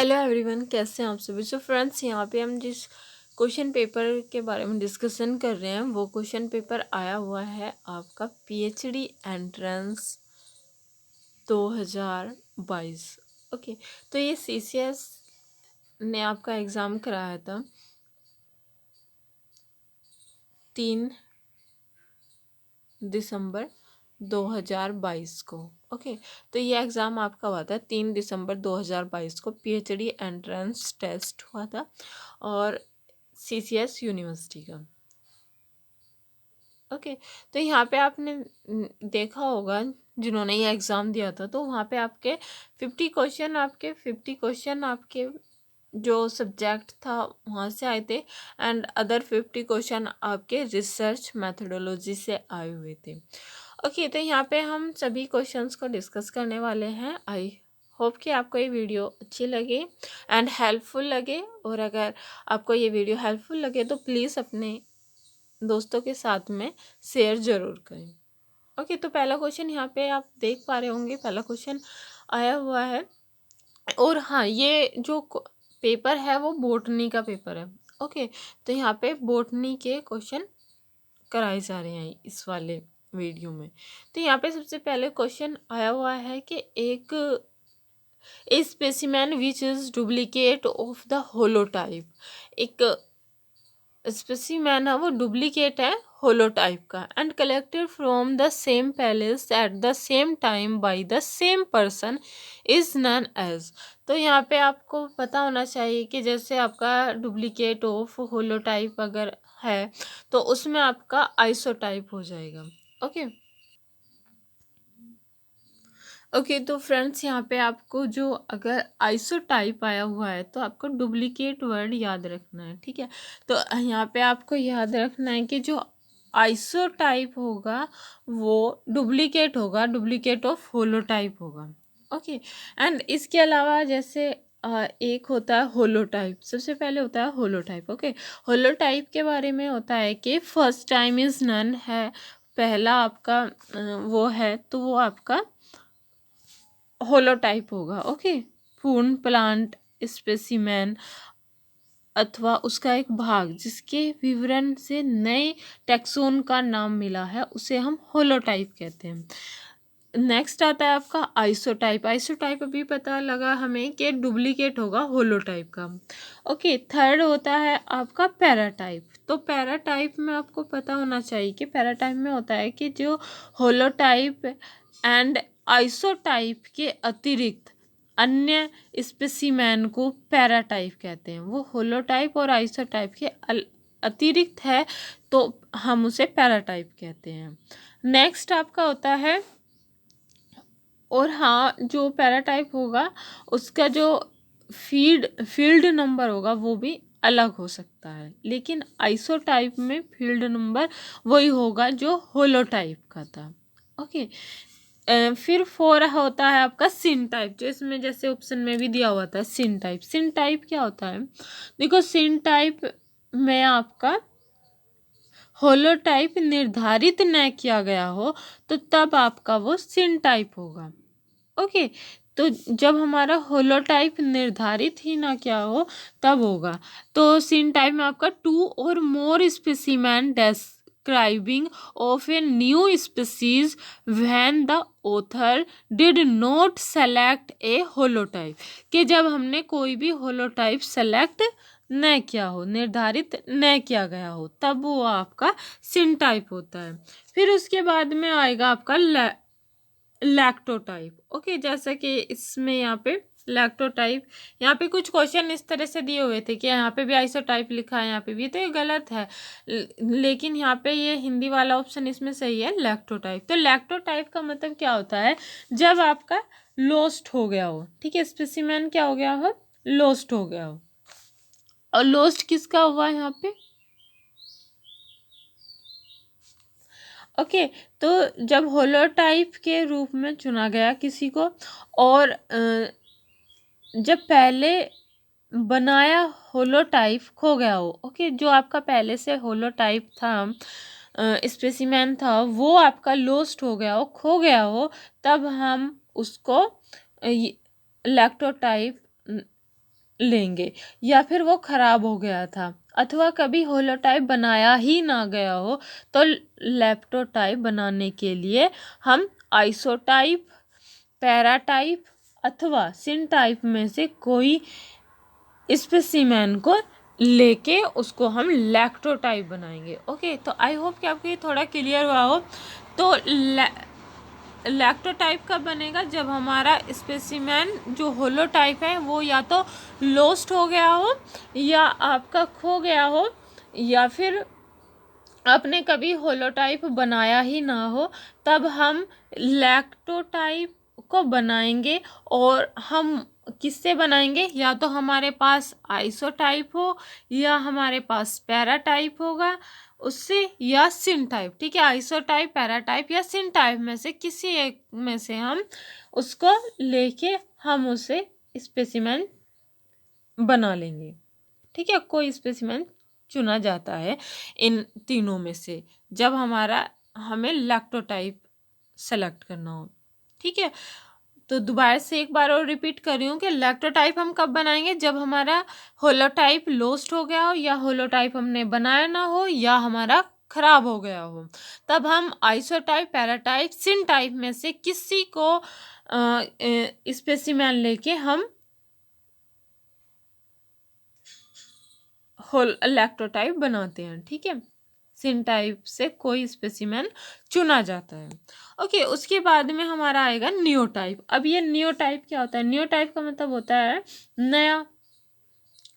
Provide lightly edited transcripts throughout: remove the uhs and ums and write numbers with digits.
Hello everyone, कैसे हैं आप सभी। सो फ्रेंड्स, यहाँ पे हम जिस क्वेश्चन पेपर के बारे में डिस्कशन कर रहे हैं वो क्वेश्चन पेपर आया हुआ है आपका पीएचडी एंट्रेंस 2022। ओके, तो ये सीसीएस ने आपका एग्ज़ाम कराया था 3 दिसंबर 2022 को। ओके, तो ये एग्ज़ाम आपका हुआ था 3 दिसंबर 2022 को। पीएचडी एंट्रेंस टेस्ट हुआ था और सीसीएस यूनिवर्सिटी का। ओके, तो यहाँ पे आपने देखा होगा जिन्होंने ये एग्ज़ाम दिया था, तो वहाँ पे आपके 50 क्वेश्चन आपके जो सब्जेक्ट था वहाँ से आए थे एंड अदर 50 क्वेश्चन आपके रिसर्च मेथडोलॉजी से आए हुए थे। ओके, तो यहाँ पे हम सभी क्वेश्चंस को डिस्कस करने वाले हैं। आई होप कि आपको ये वीडियो अच्छी लगे एंड हेल्पफुल लगे, और अगर आपको ये वीडियो हेल्पफुल लगे तो प्लीज़ अपने दोस्तों के साथ में शेयर ज़रूर करें। ओके, तो पहला क्वेश्चन यहाँ पे आप देख पा रहे होंगे, पहला क्वेश्चन आया हुआ है। और हाँ, ये जो पेपर है वो बॉटनी का पेपर है। ओके, तो यहाँ पे बॉटनी के क्वेश्चन कराए जा रहे हैं इस वाले वीडियो में। तो यहाँ पे सबसे पहले क्वेश्चन आया हुआ है कि एक specimen which is duplicate of the holotype. एक स्पेसिमेन है वो डुप्लीकेट है होलोटाइप का and collected from the same palace at the same time by the same person is known as. तो यहाँ पे आपको पता होना चाहिए कि जैसे आपका डुप्लीकेट ऑफ होलोटाइप अगर है तो उसमें आपका आइसोटाइप हो जाएगा। ओके ओके, तो फ्रेंड्स यहाँ पे आपको जो अगर आइसोटाइप आया हुआ है तो आपको डुप्लीकेट वर्ड याद रखना है, ठीक है। तो यहाँ पे आपको याद रखना है कि जो आइसोटाइप होगा वो डुप्लीकेट ऑफ होलोटाइप होगा। ओके, एंड इसके अलावा जैसे एक होता है होलोटाइप। सबसे पहले होता है होलोटाइप। ओके, होलोटाइप के बारे में होता है कि फर्स्ट टाइम इज नन है, पहला आपका वो है तो वो आपका होलोटाइप होगा। ओके, पूर्ण प्लांट स्पेसिमेन अथवा उसका एक भाग जिसके विवरण से नए टैक्सोन का नाम मिला है उसे हम होलोटाइप कहते हैं। नेक्स्ट आता है आपका आइसोटाइप। आइसोटाइप अभी पता लगा हमें कि डुप्लीकेट होगा होलोटाइप का। ओके, थर्ड होता है आपका पैराटाइप। तो पैराटाइप में आपको पता होना चाहिए कि पैराटाइप में होता है कि जो होलोटाइप एंड आइसोटाइप के अतिरिक्त अन्य स्पेसिमेन को पैराटाइप कहते हैं। वो होलोटाइप और आइसोटाइप के अतिरिक्त है तो हम उसे पैराटाइप कहते हैं। नेक्स्ट आपका होता है, और हाँ, जो पैराटाइप होगा उसका जो फील्ड नंबर होगा वो भी अलग हो सकता है, लेकिन आइसोटाइप में फील्ड नंबर वही होगा जो होलोटाइप का था। ओके, फिर फोर होता है आपका सिन टाइप, जो इसमें जैसे ऑप्शन में भी दिया हुआ था सिन टाइप। सिन टाइप क्या होता है, देखो सिन टाइप में आपका होलोटाइप निर्धारित न किया गया हो तो तब आपका वो सिन टाइप होगा। ओके, तो जब हमारा होलोटाइप निर्धारित ही ना क्या हो तब होगा। तो सिन टाइप में आपका टू और मोर specimen describing of a new species when the author did not select a holotype, कि जब हमने कोई भी होलोटाइप सेलेक्ट न किया हो, निर्धारित न किया गया हो, तब वो आपका सिन टाइप होता है। फिर उसके बाद में आएगा आपका लैक्टोटाइप। ओके, जैसा कि इसमें यहाँ पे लैक्टोटाइप, यहाँ पे कुछ क्वेश्चन इस तरह से दिए हुए थे कि यहाँ पे भी आइसोटाइप लिखा है, यहाँ पे भी, तो ये गलत है। लेकिन यहाँ पे ये हिंदी वाला ऑप्शन इसमें सही है, लैक्टोटाइप। तो लैक्टोटाइप का मतलब क्या होता है, जब आपका लोस्ट हो गया हो, ठीक है, स्पेसिमेन क्या हो गया हो, लोस्ट हो गया हो। और लोस्ट किसका हुआ है यहाँ पे, ओके, तो जब होलोटाइप के रूप में चुना गया किसी को, और जब पहले बनाया होलोटाइप खो गया हो, ओके, जो आपका पहले से होलोटाइप था, स्पेसिमेन था, वो आपका लोस्ट हो गया हो, खो गया हो, तब हम उसको लैक्टोटाइप लेंगे, या फिर वो खराब हो गया था, अथवा कभी होलोटाइप बनाया ही ना गया हो, तो लैप्टोटाइप बनाने के लिए हम आइसोटाइप, पैराटाइप अथवा सिनटाइप में से कोई स्पेसिमेन को लेके उसको हम लैक्टोटाइप बनाएंगे। ओके, तो आई होप कि आपको ये थोड़ा क्लियर हुआ हो। तो लैक्टोटाइप कब बनेगा? जब हमारा स्पेसिमेन जो होलोटाइप है वो या तो लोस्ट हो गया हो, या आपका खो गया हो, या फिर आपने कभी होलोटाइप बनाया ही ना हो, तब हम लैक्टोटाइप को बनाएंगे। और हम किससे बनाएंगे? या तो हमारे पास आइसोटाइप हो, या हमारे पास पैराटाइप होगा उससे, या सिनटाइप। ठीक है, आइसोटाइप, पैराटाइप या सिनटाइप में से किसी एक में से हम उसको लेके हम उसे स्पेसिमेन बना लेंगे। ठीक है, कोई स्पेसिमेन चुना जाता है इन तीनों में से, जब हमें लैक्टोटाइप सेलेक्ट करना हो। ठीक है, तो दोबारा से एक बार और रिपीट कर रही हूँ कि लैक्टोटाइप हम कब बनाएंगे? जब हमारा होलोटाइप लोस्ट हो गया हो, या होलोटाइप हमने बनाया ना हो, या हमारा खराब हो गया हो, तब हम आइसोटाइप, पैराटाइप, सिनटाइप में से किसी को स्पेसिमेन लेके हम लैक्टोटाइप बनाते हैं। ठीक है, सिनटाइप से कोई स्पेसिमेन चुना जाता है। ओके, उसके बाद में हमारा आएगा नियोटाइप। अब ये नियोटाइप क्या होता है? नियोटाइप का मतलब होता है नया,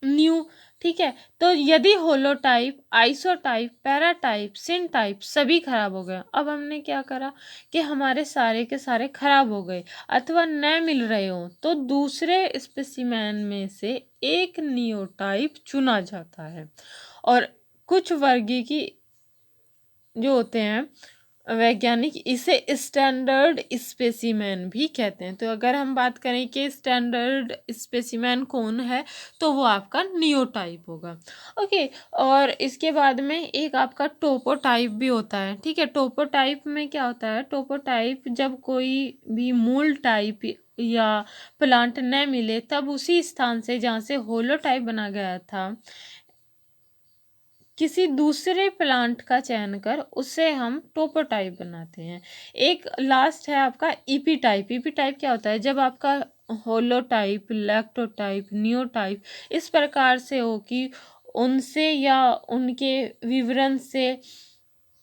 न्यू। ठीक है, तो यदि होलोटाइप, आइसोटाइप, पैराटाइप, सिनटाइप सभी खराब हो गए, अब हमने क्या करा कि हमारे सारे के सारे खराब हो गए अथवा नए मिल रहे हो, तो दूसरे स्पेसिमेन में से एक नियोटाइप चुना जाता है। और कुछ वर्गीकी जो होते हैं वैज्ञानिक, इसे स्टैंडर्ड स्पेसिमेन भी कहते हैं। तो अगर हम बात करें कि स्टैंडर्ड स्पेसिमेन कौन है, तो वो आपका नियोटाइप होगा। ओके, और इसके बाद में एक आपका टोपोटाइप भी होता है। ठीक है, टोपोटाइप में क्या होता है? टोपोटाइप जब कोई भी मूल टाइप या प्लांट न मिले, तब उसी स्थान से जहाँ से होलोटाइप बना गया था किसी दूसरे प्लांट का चयन कर उसे हम टोपोटाइप बनाते हैं। एक लास्ट है आपका ईपीटाइप। ईपीटाइप क्या होता है? जब आपका होलोटाइप, लैक्टोटाइप, नियोटाइप इस प्रकार से हो कि उनसे या उनके विवरण से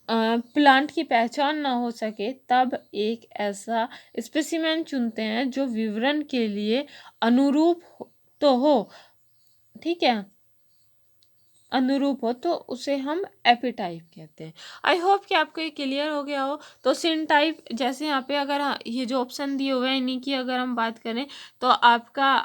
प्लांट की पहचान ना हो सके, तब एक ऐसा स्पेसिमेन चुनते हैं जो विवरण के लिए अनुरूप तो हो। ठीक है, अनुरूप हो, तो उसे हम एपिटाइप कहते हैं। आई होप कि आपको ये क्लियर हो गया हो। तो सिन टाइप, जैसे यहाँ पे अगर ये जो ऑप्शन दिए हुए हैं इन्हीं की अगर हम बात करें, तो आपका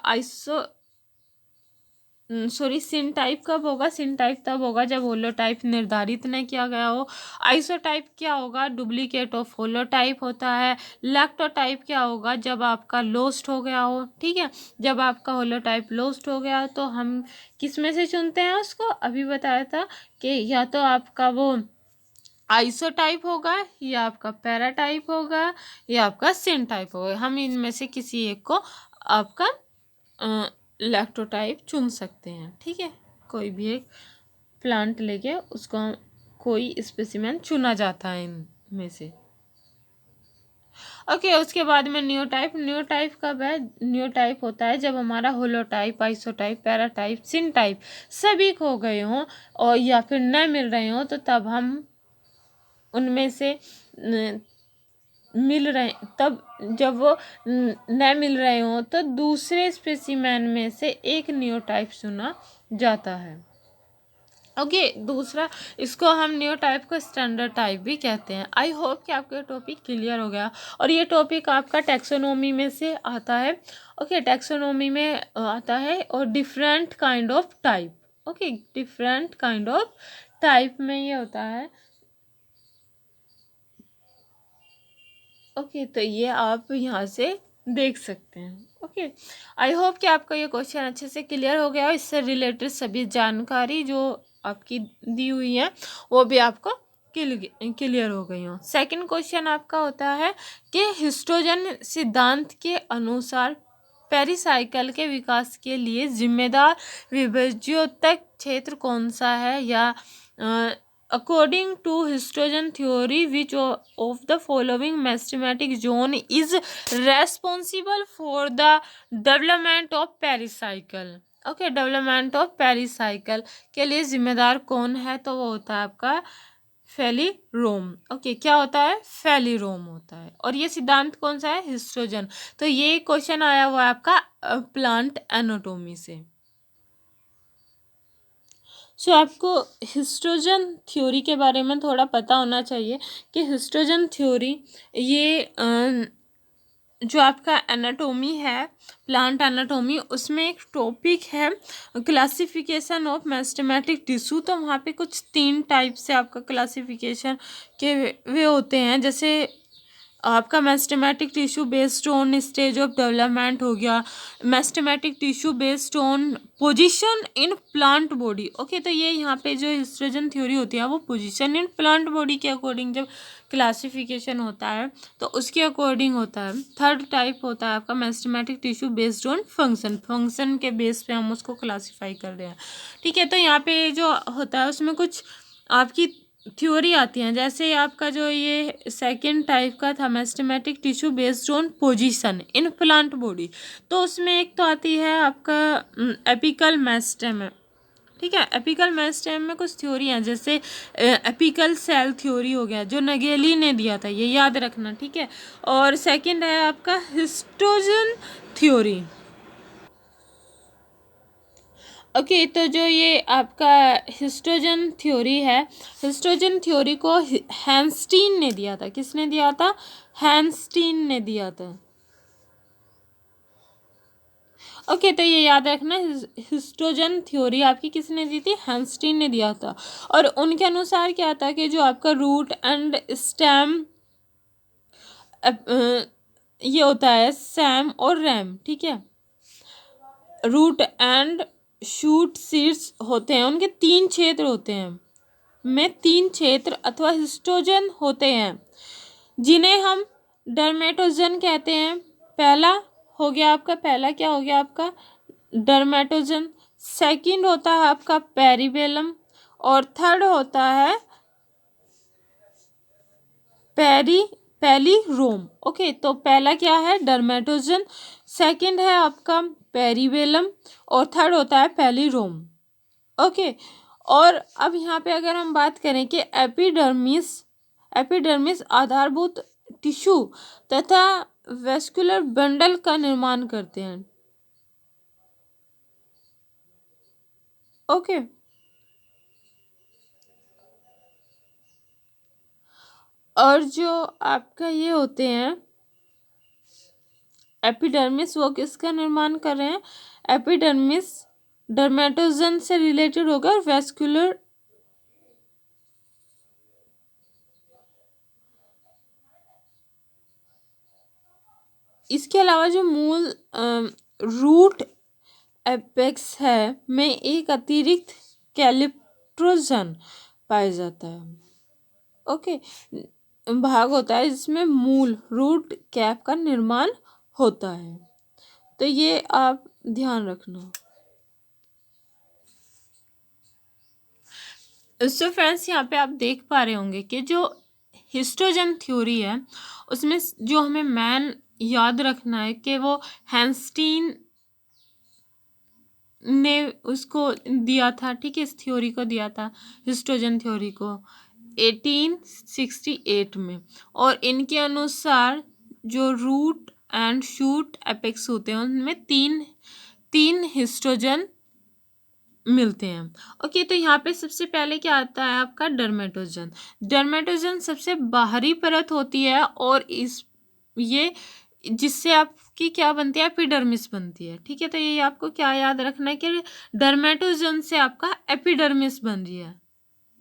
सॉरी, सिन टाइप कब होगा? सिन टाइप तब होगा जब होलोटाइप निर्धारित न किया गया हो। आइसोटाइप क्या होगा? डुप्लीकेट ऑफ होलोटाइप होता है। लैक्टोटाइप क्या होगा? जब आपका लोस्ट हो गया हो। ठीक है, जब आपका होलोटाइप लोस्ट हो गया तो हम किस में से चुनते हैं उसको? अभी बताया था कि या तो आपका वो आइसोटाइप होगा, या आपका पैराटाइप होगा, या आपका सिन टाइप होगा। हम इनमें से किसी एक को आपका लैक्टोटाइप चुन सकते हैं। ठीक है, कोई भी एक प्लांट लेके उसको कोई स्पेसिमेन चुना जाता है इनमें से। ओके, उसके बाद में न्यूटाइप। न्यूटाइप कब है? न्यूटाइप होता है जब हमारा होलोटाइप, आइसोटाइप, पैराटाइप, सिन टाइप सभी खो गए हों और या फिर न मिल रहे हों, तो तब हम उनमें से मिल रहे, तब जब वो न मिल रहे हों तो दूसरे स्पेसिमेन में से एक न्यूटाइप चुना जाता है। ओके, दूसरा, इसको हम न्यू टाइप को स्टैंडर्ड टाइप भी कहते हैं। आई होप कि आपको ये टॉपिक क्लियर हो गया, और ये टॉपिक आपका टैक्सोनॉमी में से आता है। ओके, टैक्सोनॉमी में आता है, और different kind of type. Okay, different kind of type में ये होता है। ओके, तो ये आप यहाँ से देख सकते हैं। ओके, आई होप कि आपको ये क्वेश्चन अच्छे से क्लियर हो गया हो। इससे रिलेटेड सभी जानकारी जो आपकी दी हुई है वो भी आपको क्लियर हो गई हो। सेकंड क्वेश्चन आपका होता है कि हिस्टोजन सिद्धांत के अनुसार पेरिसाइकिल के विकास के लिए जिम्मेदार विभाज्योतक क्षेत्र कौन सा है, या according to histogen theory which of the following meristematic zone is responsible for the development of pericycle. Okay, development of pericycle के लिए जिम्मेदार कौन है, तो वो होता है आपका फेलिरोम। ओके, क्या होता है, फेलिरोम होता है। और ये सिद्धांत कौन सा है, हिस्टोजन। तो ये क्वेश्चन आया हुआ है आपका प्लांट एनाटॉमी से। सो आपको हिस्टोजन थ्योरी के बारे में थोड़ा पता होना चाहिए कि हिस्टोजन थ्योरी ये जो आपका एनाटॉमी है, प्लांट एनाटॉमी, उसमें एक टॉपिक है क्लासिफिकेशन ऑफ मेस्टेमेटिक टिश्यू। तो वहाँ पे कुछ 3 टाइप से आपका क्लासिफिकेशन के वे होते हैं। जैसे आपका meristematic tissue based on stage of development हो गया, meristematic tissue based on position in plant body. Okay, तो ये यहाँ पे जो हिस्टोजन थ्योरी होती है वो पोजीशन इन प्लांट बॉडी के अकॉर्डिंग जब क्लासिफिकेशन होता है तो उसके अकॉर्डिंग होता है। थर्ड टाइप होता है आपका meristematic tissue based on function, function के बेस पे हम उसको क्लासीफाई कर रहे हैं। ठीक है, तो यहाँ पे जो होता है उसमें कुछ आपकी थ्योरी आती हैं। जैसे आपका जो ये सेकंड टाइप का था meristematic tissue based on position in plant body, तो उसमें एक तो आती है आपका एपिकल मेस्टेम। ठीक है, एपिकल मेस्टेम में कुछ थ्योरी हैं, जैसे एपिकल सेल थ्योरी हो गया जो नगेली ने दिया था, ये याद रखना। ठीक है, और सेकंड है आपका हिस्टोजन थ्योरी। ओके, तो जो ये आपका हिस्टोजन थ्योरी है, हिस्टोजन थ्योरी को हैंस्टीन ने दिया था। किसने दिया था, हैंस्टीन ने दिया था। ओके, तो ये याद रखना, हिस्टोजन थ्योरी आपकी किसने दी थी, हैंस्टीन ने दिया था। और उनके अनुसार क्या था कि जो आपका रूट एंड स्टेम ये होता है सैम और रैम। ठीक है, रूट एंड शूट सीड्स होते हैं, उनके 3 क्षेत्र होते हैं, में 3 क्षेत्र अथवा हिस्टोजन होते हैं जिन्हें हम डर्मेटोजन कहते हैं। पहला हो गया आपका, पहला क्या हो गया आपका, डर्मेटोजन। सेकंड होता है आपका पेरिबेलम, और थर्ड होता है पेलीरोम। ओके, तो पहला क्या है, डर्मेटोजन, सेकंड है आपका पेरिबेलम, और थर्ड होता है पेलीरोम। ओके, और अब यहाँ पे अगर हम बात करें कि एपिडर्मिस, एपिडर्मिस आधारभूत टिश्यू तथा वेस्कुलर बंडल का निर्माण करते हैं। ओके, और जो आपका ये होते हैं एपिडर्मिस, वो किसका निर्माण कर रहे हैं, एपिडर्मिस डर्मेटोजन से रिलेटेड होगा, और वेस्कुलर इसके अलावा जो मूल रूट एपेक्स है में एक अतिरिक्त कैलिप्ट्रोजन पाया जाता है। ओके, भाग होता है जिसमें मूल रूट कैप का निर्माण होता है। तो ये आप ध्यान रखना। सो फ्रेंड्स, यहाँ पे आप देख पा रहे होंगे कि जो हिस्टोजन थ्योरी है उसमें जो हमें मैन याद रखना है कि वो हैंस्टीन ने उसको दिया था। ठीक है, इस थ्योरी को दिया था, हिस्टोजन थ्योरी को 1868 में। और इनके अनुसार जो रूट एंड शूट एपेक्स होते हैं उनमें तीन हिस्टोजन मिलते हैं। ओके, तो यहाँ पे सबसे पहले क्या आता है आपका डर्मेटोजन। डर्मेटोजन सबसे बाहरी परत होती है, और ये जिससे आपकी क्या बनती है, एपिडर्मिस बनती है। ठीक है, तो ये आपको क्या याद रखना है कि डर्मेटोजन से आपका एपिडर्मिस बन रही है।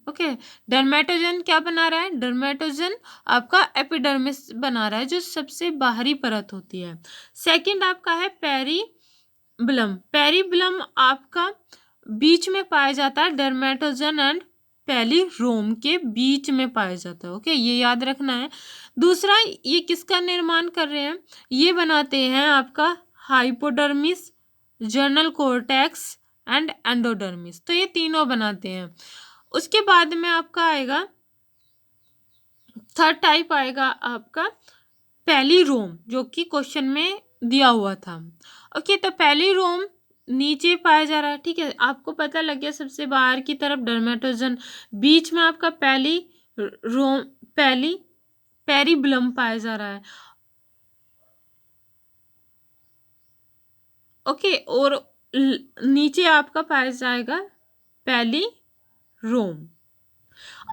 ओके, डर्मेटोजन क्या बना रहा है, डर्मेटोजन आपका एपिडर्मिस बना रहा है जो सबसे बाहरी परत होती है। सेकंड आपका है पेरिबलम। पेरिबलम आपका बीच में पाया जाता है, डर्मेटोजन एंड पेलीरोम के बीच में पाया जाता है। ओके, ये याद रखना है। दूसरा, ये किसका निर्माण कर रहे हैं, ये बनाते हैं आपका hypodermis, journal cortex and endodermis. तो ये तीनों बनाते हैं। उसके बाद में आपका आएगा थर्ड टाइप आएगा आपका पैलीरोम, जो कि क्वेश्चन में दिया हुआ था। ओके, तो पैलीरोम नीचे पाया जा रहा है। ठीक है, आपको पता लग गया सबसे बाहर की तरफ डर्मेटोजन, बीच में आपका पेरिब्लम पाया जा रहा है। ओके, और नीचे आपका पाया जाएगा पैलीरोम।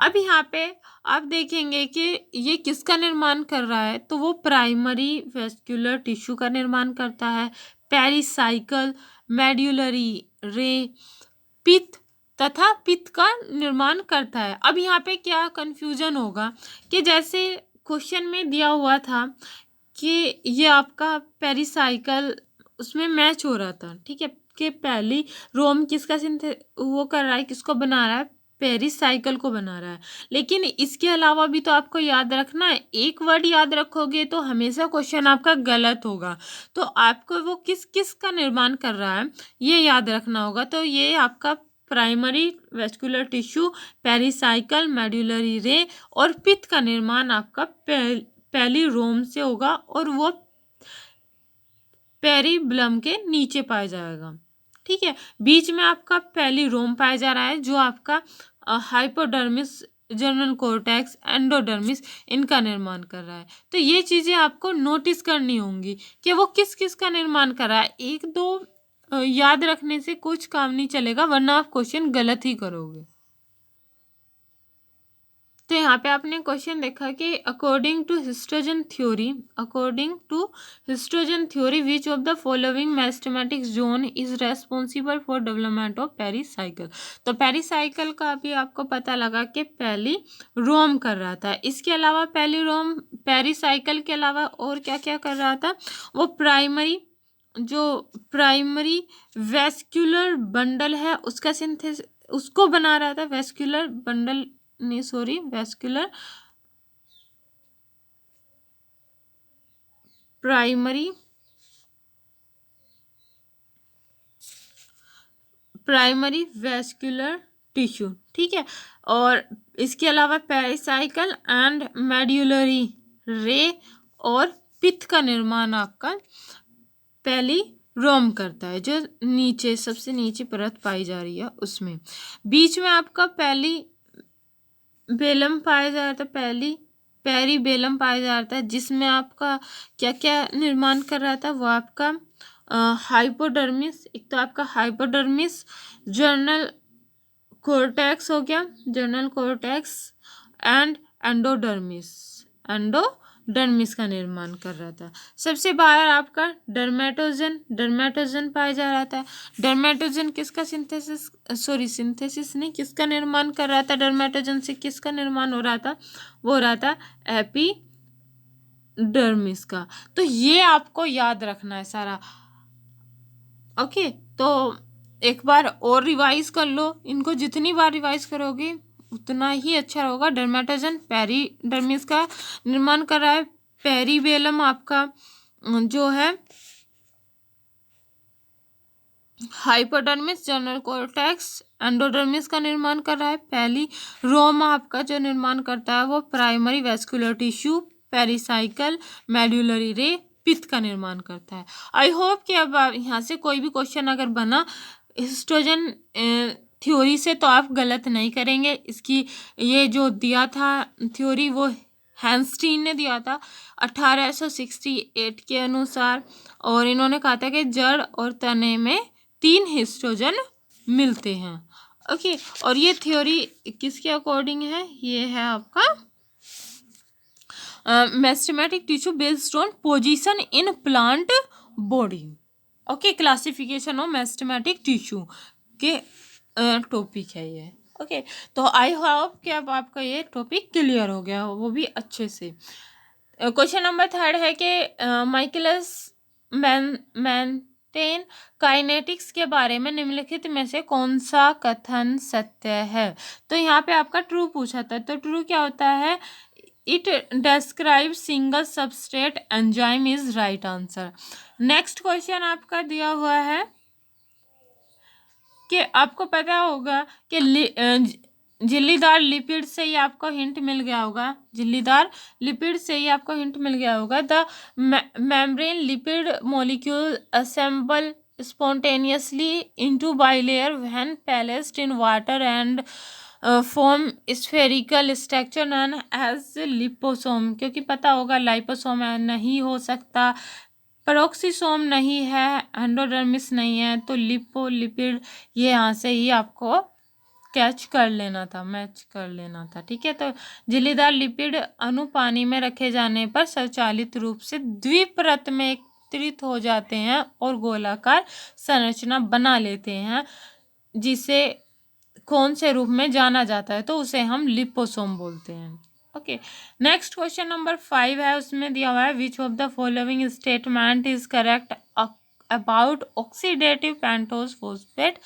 अब यहाँ पे आप देखेंगे कि ये किसका निर्माण कर रहा है, तो वो प्राइमरी वेस्कुलर टिश्यू का निर्माण करता है। पेरिसाइकल, मेड्यूलरी रे, पित्त तथा पित्त का निर्माण करता है। अब यहाँ पे क्या कंफ्यूजन होगा कि जैसे क्वेश्चन में दिया हुआ था कि ये आपका पेरिसाइकल उसमें मैच हो रहा था। ठीक है, कि पहली रोम किसका वो कर रहा है, किसको बना रहा है, पेरिसाइकल को बना रहा है। लेकिन इसके अलावा भी तो आपको याद रखना है। एक वर्ड याद रखोगे तो हमेशा क्वेश्चन आपका गलत होगा। तो आपको वो किस किस का निर्माण कर रहा है ये याद रखना होगा। तो ये आपका primary vascular tissue, pericycle, medullary रे और पित्त का निर्माण आपका पैलिरोम से होगा और वो पेरिब्लम के नीचे पाया जाएगा। ठीक है, बीच में आपका पैलिरोम पाया जा रहा है, जो आपका हाइपोडर्मिस, जर्नल कोर्टेक्स, एंडोडर्मिस इनका निर्माण कर रहा है। तो ये चीज़ें आपको नोटिस करनी होंगी कि वो किस किस का निर्माण कर रहा है। एक दो याद रखने से कुछ काम नहीं चलेगा, वरना आप क्वेश्चन गलत ही करोगे। तो यहाँ पे आपने क्वेश्चन देखा कि according to histogen theory which of the following meristematic zone is responsible for development of pericycle. तो पेरिसाइकिल का भी आपको पता लगा कि पैलिरोम कर रहा था। इसके अलावा पैलिरोम पेरिसाइकिल के अलावा और क्या क्या कर रहा था, वो प्राइमरी वेस्क्यूलर बंडल है उसका सिंथेसिस उसको बना रहा था। Vascular primary vascular tissue. ठीक है, और इसके अलावा पेरिसाइकल एंड मेड्यूलरी रे और पित्त का निर्माण आपका पैलिरोम करता है, जो नीचे सबसे नीचे परत पाई जा रही है उसमें। बीच में आपका बेलम पाया जाता है, पेरीबेलम पाया जाता है, जिसमें आपका क्या क्या निर्माण कर रहा था, वो आपका हाइपोडर्मिस, एक तो आपका हाइपोडर्मिस, जर्नल कोर्टेक्स हो गया, जर्नल कोर्टेक्स एंड एंडोडर्मिस का निर्माण कर रहा था। सबसे बाहर आपका डर्मेटोजन पाया जा रहा था। डर्मेटोजन किसका सिंथेसिस नहीं, किसका निर्माण कर रहा था, डर्मेटोजन से किसका निर्माण हो रहा था, वो हो रहा था एपिडर्मिस का। तो ये आपको याद रखना है सारा। ओके, तो एक बार और रिवाइज कर लो, इनको जितनी बार रिवाइज करोगे उतना ही अच्छा होगा। डर्मेटोजन पेरिडर्मिस का निर्माण कर रहा है। पेरीबेलम आपका जो है हाइपोडर्मिस, जर्नल कोर्टेक्स, एंडोडर्मिस का निर्माण कर रहा है। पैलिरोम आपका जो निर्माण करता है वो primary vascular tissue, pericycle, medullary रे, पित्त का निर्माण करता है। आई होप कि अब यहाँ से कोई भी क्वेश्चन अगर बना हिस्टोजन थ्योरी से तो आप गलत नहीं करेंगे। इसकी ये जो दिया था थ्योरी वो हैंस्टीन ने दिया था 1868 के अनुसार, और इन्होंने कहा था कि जड़ और तने में 3 हिस्टोजन मिलते हैं। ओके, और ये थ्योरी किसके अकॉर्डिंग है, ये है आपका meristematic tissue based on position in plant body. Okay, classification of meristematic tissue के टॉपिक है ये। ओके, तो आई होप कि अब आपका ये टॉपिक क्लियर हो गया हो, वो भी अच्छे से। क्वेश्चन नंबर 3 है कि माइकलस मेंटेन काइनेटिक्स के बारे में निम्नलिखित में से कौन सा कथन सत्य है। तो यहाँ पे आपका ट्रू पूछा था, तो ट्रू क्या होता है, it describe single substrate enzyme is right answer. Next question आपका दिया हुआ है कि आपको पता होगा कि झिल्लीदार लिपिड से ही आपको हिंट मिल गया होगा, झिल्लीदार लिपिड से ही आपको हिंट मिल गया होगा। The membrane lipid molecule assemble spontaneously into bilayer when placed in water and form spherical structure known as liposome। क्योंकि पता होगा लाइपोसोम नहीं हो सकता, पेरोक्सीसोम नहीं है, एंडोडर्मिस नहीं है, तो लिपोलिपिड ये यहाँ से ही आपको कैच कर लेना था, मैच कर लेना था। ठीक है, तो झिल्लीदार लिपिड अणु पानी में रखे जाने पर स्वचालित रूप से द्विपरत में एकत्रित हो जाते हैं और गोलाकार संरचना बना लेते हैं, जिसे कौन से रूप में जाना जाता है, तो उसे हम लिपोसोम बोलते हैं। ओके, नेक्स्ट क्वेश्चन नंबर 5 है, उसमें दिया हुआ है which of the following statement is correct about oxidative pentose phosphate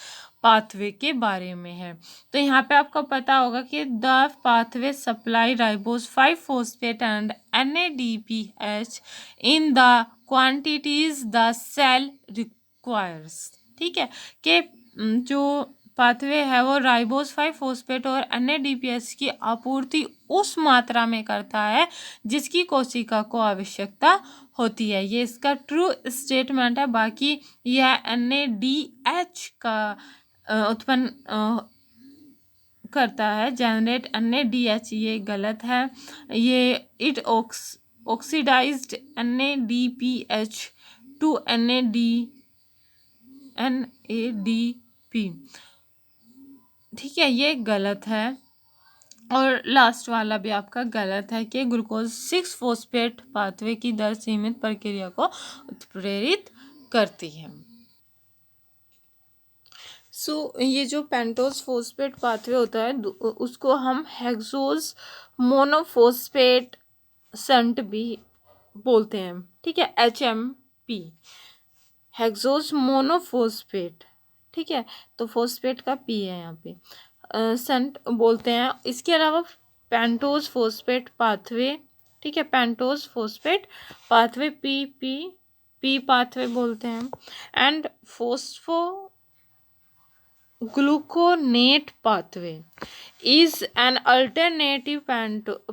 pathway के बारे में है। तो यहाँ पे आपको पता होगा कि the pathway supply ribose 5 phosphate and NADPH in the quantities the cell requires. ठीक है, कि जो पाथवे है वो राइबोज 5 फॉस्फेट और NADPH की आपूर्ति उस मात्रा में करता है जिसकी कोशिका को आवश्यकता होती है। ये इसका ट्रू स्टेटमेंट है। बाकी यह NADH का उत्पन्न करता है, जनरेट NADH, ये गलत है। ये it oxidized NADPH to NADP। ठीक है, ये गलत है। और लास्ट वाला भी आपका गलत है कि ग्लूकोज 6 फॉस्फेट पाथवे की दर सीमित प्रक्रिया को उत्प्रेरित करती है। ये जो पेंटोज फॉस्फेट पाथवे होता है उसको हम हेक्सोज मोनोफॉस्फेट संट भी बोलते हैं। ठीक है, HMP, हेक्सोज मोनोफॉस्फेट। ठीक है, तो फॉस्फेट का P है यहाँ पे, संट बोलते हैं। इसके अलावा पेंटोज फॉस्फेट पाथवे, ठीक है, pentose phosphate pathway P pathway बोलते हैं। And phospho gluconate pathway is an alternative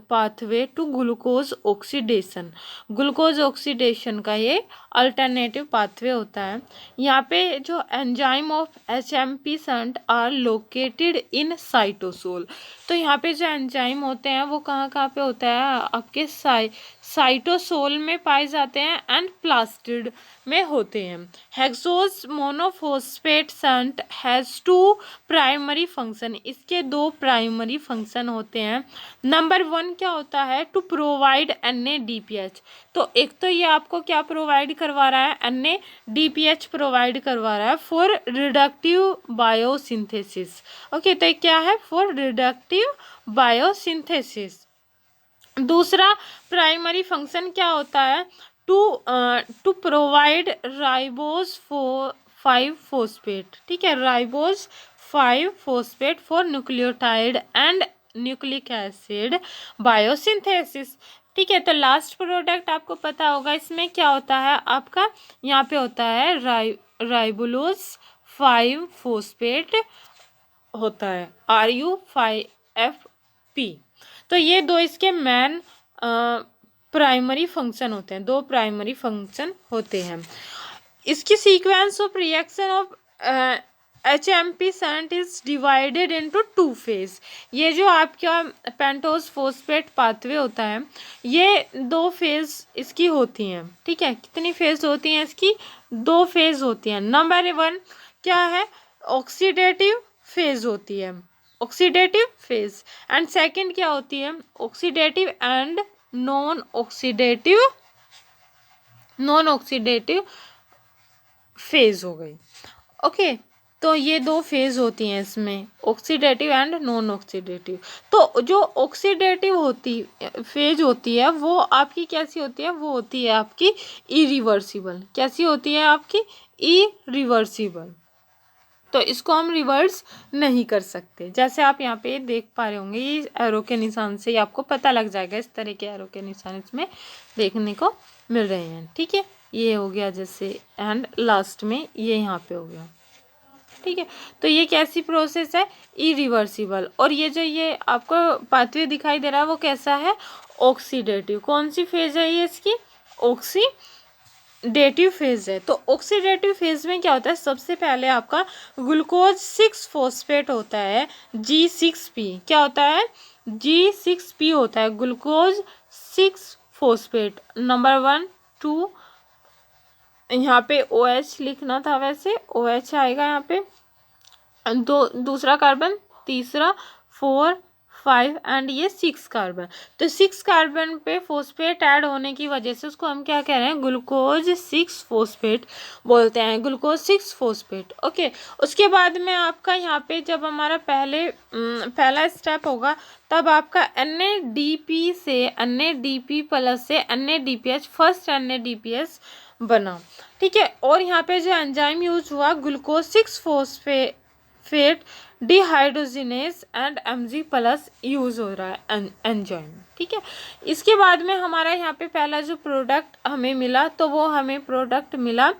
pathway to glucose oxidation। Glucose oxidation का ये अल्टरनेटिव पाथवे होता है। यहाँ पे जो enzyme of HMP shunt are located in cytosol. तो यहाँ पे जो एंजाइम होते हैं वो कहाँ पे होता है, आपके साइटोसोल में पाए जाते हैं एंड प्लास्टिड में होते हैं। Hexose monophosphate shunt has 2 primary function, इसके 2 प्राइमरी फंक्शन होते हैं। नंबर 1 क्या होता है, टू प्रोवाइड NADPH। तो एक तो ये आपको क्या प्रोवाइड करवा रहा है, NADPH प्रोवाइड करवा रहा है फॉर रिडक्टिव बायोसिंथेसिस। ओके, तो क्या है, फॉर रिडक्टिव बायोसिंथेसिस। दूसरा प्राइमरी फंक्शन क्या होता है, टू प्रोवाइड राइबोज 5 फॉस्फेट। ठीक है, ribose 5 phosphate for nucleotide and nucleic acid biosynthesis. ठीक है, तो लास्ट प्रोडक्ट आपको पता होगा इसमें क्या होता है, आपका यहाँ पे होता है राइबोलोज 5 फॉस्फेट होता है, RU5FP। तो ये 2 इसके मेन प्राइमरी फंक्शन होते हैं, 2 प्राइमरी फंक्शन होते हैं। इसकी sequence of reaction of HMP shunt is divided into 2 phase. ये जो आपका पेंटोज फॉस्फेट पाथवे होता है ये 2 फेज इसकी होती हैं। ठीक है, कितनी फेज होती हैं इसकी, 2 फेज होती हैं। नंबर 1 क्या है, ऑक्सीडेटिव फेज होती है, ऑक्सीडेटिव फेज। एंड सेकंड क्या होती है, oxidative and non oxidative phase हो गई। ओके, तो ये 2 फेज होती हैं इसमें, ऑक्सीडेटिव एंड नॉन ऑक्सीडेटिव। तो जो ऑक्सीडेटिव फेज होती है वो आपकी कैसी होती है, वो होती है आपकी इरिवर्सिबल। कैसी होती है आपकी, इरिवर्सिबल। तो इसको हम रिवर्स नहीं कर सकते। जैसे आप यहाँ पे देख पा रहे होंगे, ये एरो के निशान से ही आपको पता लग जाएगा, इस तरह के एरो के निशान इसमें देखने को मिल रहे हैं। ठीक है, ये हो गया जैसे, एंड लास्ट में ये यहाँ पे हो गया। ठीक है, तो ये कैसी प्रोसेस है, इरिवर्सिबल। और ये जो ये आपको पाथवे दिखाई दे रहा है वो कैसा है, ऑक्सीडेटिव। कौन सी फेज है ये इसकी, ऑक्सीडेटिव फेज है। तो ऑक्सीडेटिव फेज में क्या होता है, सबसे पहले आपका ग्लूकोज 6 फॉस्फेट होता है, G6P। क्या होता है, G6P होता है, ग्लूकोज 6 फॉस्फेट। नंबर 1 2, यहाँ पे OH लिखना था, वैसे OH आएगा यहाँ पे, दूसरा कार्बन, तीसरा 4 5 एंड ये 6 कार्बन। तो 6 कार्बन पे फॉस्फेट ऐड होने की वजह से उसको हम क्या कह रहे हैं, ग्लूकोज 6 फॉस्फेट बोलते हैं, ग्लूकोज 6 फॉस्फेट। ओके, उसके बाद में आपका यहाँ पे जब हमारा पहला स्टेप होगा, तब आपका NADP से NADP प्लस से NADPH, फर्स्ट NADPH बना। ठीक है, और यहाँ पे जो एंजाइम यूज हुआ, glucose 6 phosphate dehydrogenase and Mg plus use हो रहा है एंजाइम। ठीक है, इसके बाद में हमारा यहाँ पे पहला जो प्रोडक्ट हमें मिला, तो वो हमें प्रोडक्ट मिला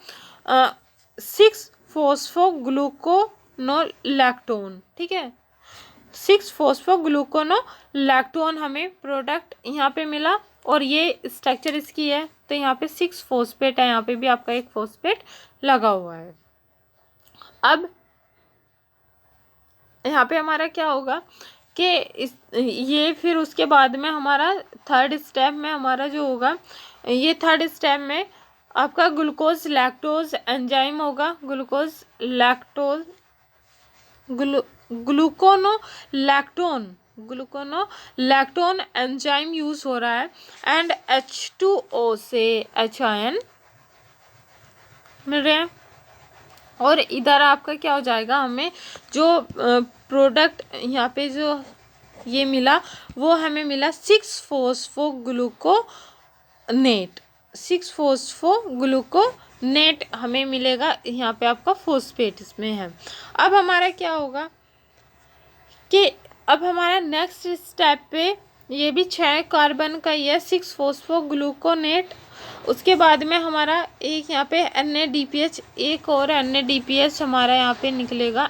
6 फॉस्फोग्लूकोनोलैक्टोन। ठीक है, 6 फॉस्फोग्लूकोनोलैक्टोन हमें प्रोडक्ट यहाँ पे मिला, और ये स्ट्रक्चर इसकी है। तो यहाँ पे 6 फॉस्फेट है, यहाँ पे भी आपका एक फॉस्फेट लगा हुआ है। अब यहाँ पे हमारा क्या होगा कि ये फिर उसके बाद में हमारा थर्ड स्टेप में हमारा जो होगा, ये थर्ड स्टेप में आपका ग्लूकोज लैक्टोज एंजाइम होगा, ग्लूकोज लैक्टोज ग्लूकोनोलैक्टोन एंजाइम यूज हो रहा है, एंड H2O से H मिल रहे हैं। और इधर आपका क्या हो जाएगा, हमें जो प्रोडक्ट यहाँ पे जो ये मिला, वो हमें मिला 6 फॉस्फोग्लूकोनेट हमें मिलेगा। यहाँ पे आपका फॉस्फेट इसमें है। अब हमारा क्या होगा कि अब हमारा नेक्स्ट स्टेप पे ये भी 6 कार्बन का ही है, 6 फॉस्फोग्लूकोनेट। उसके बाद में हमारा एक यहाँ पे NADPH, एक और NADPH हमारा यहाँ पे निकलेगा,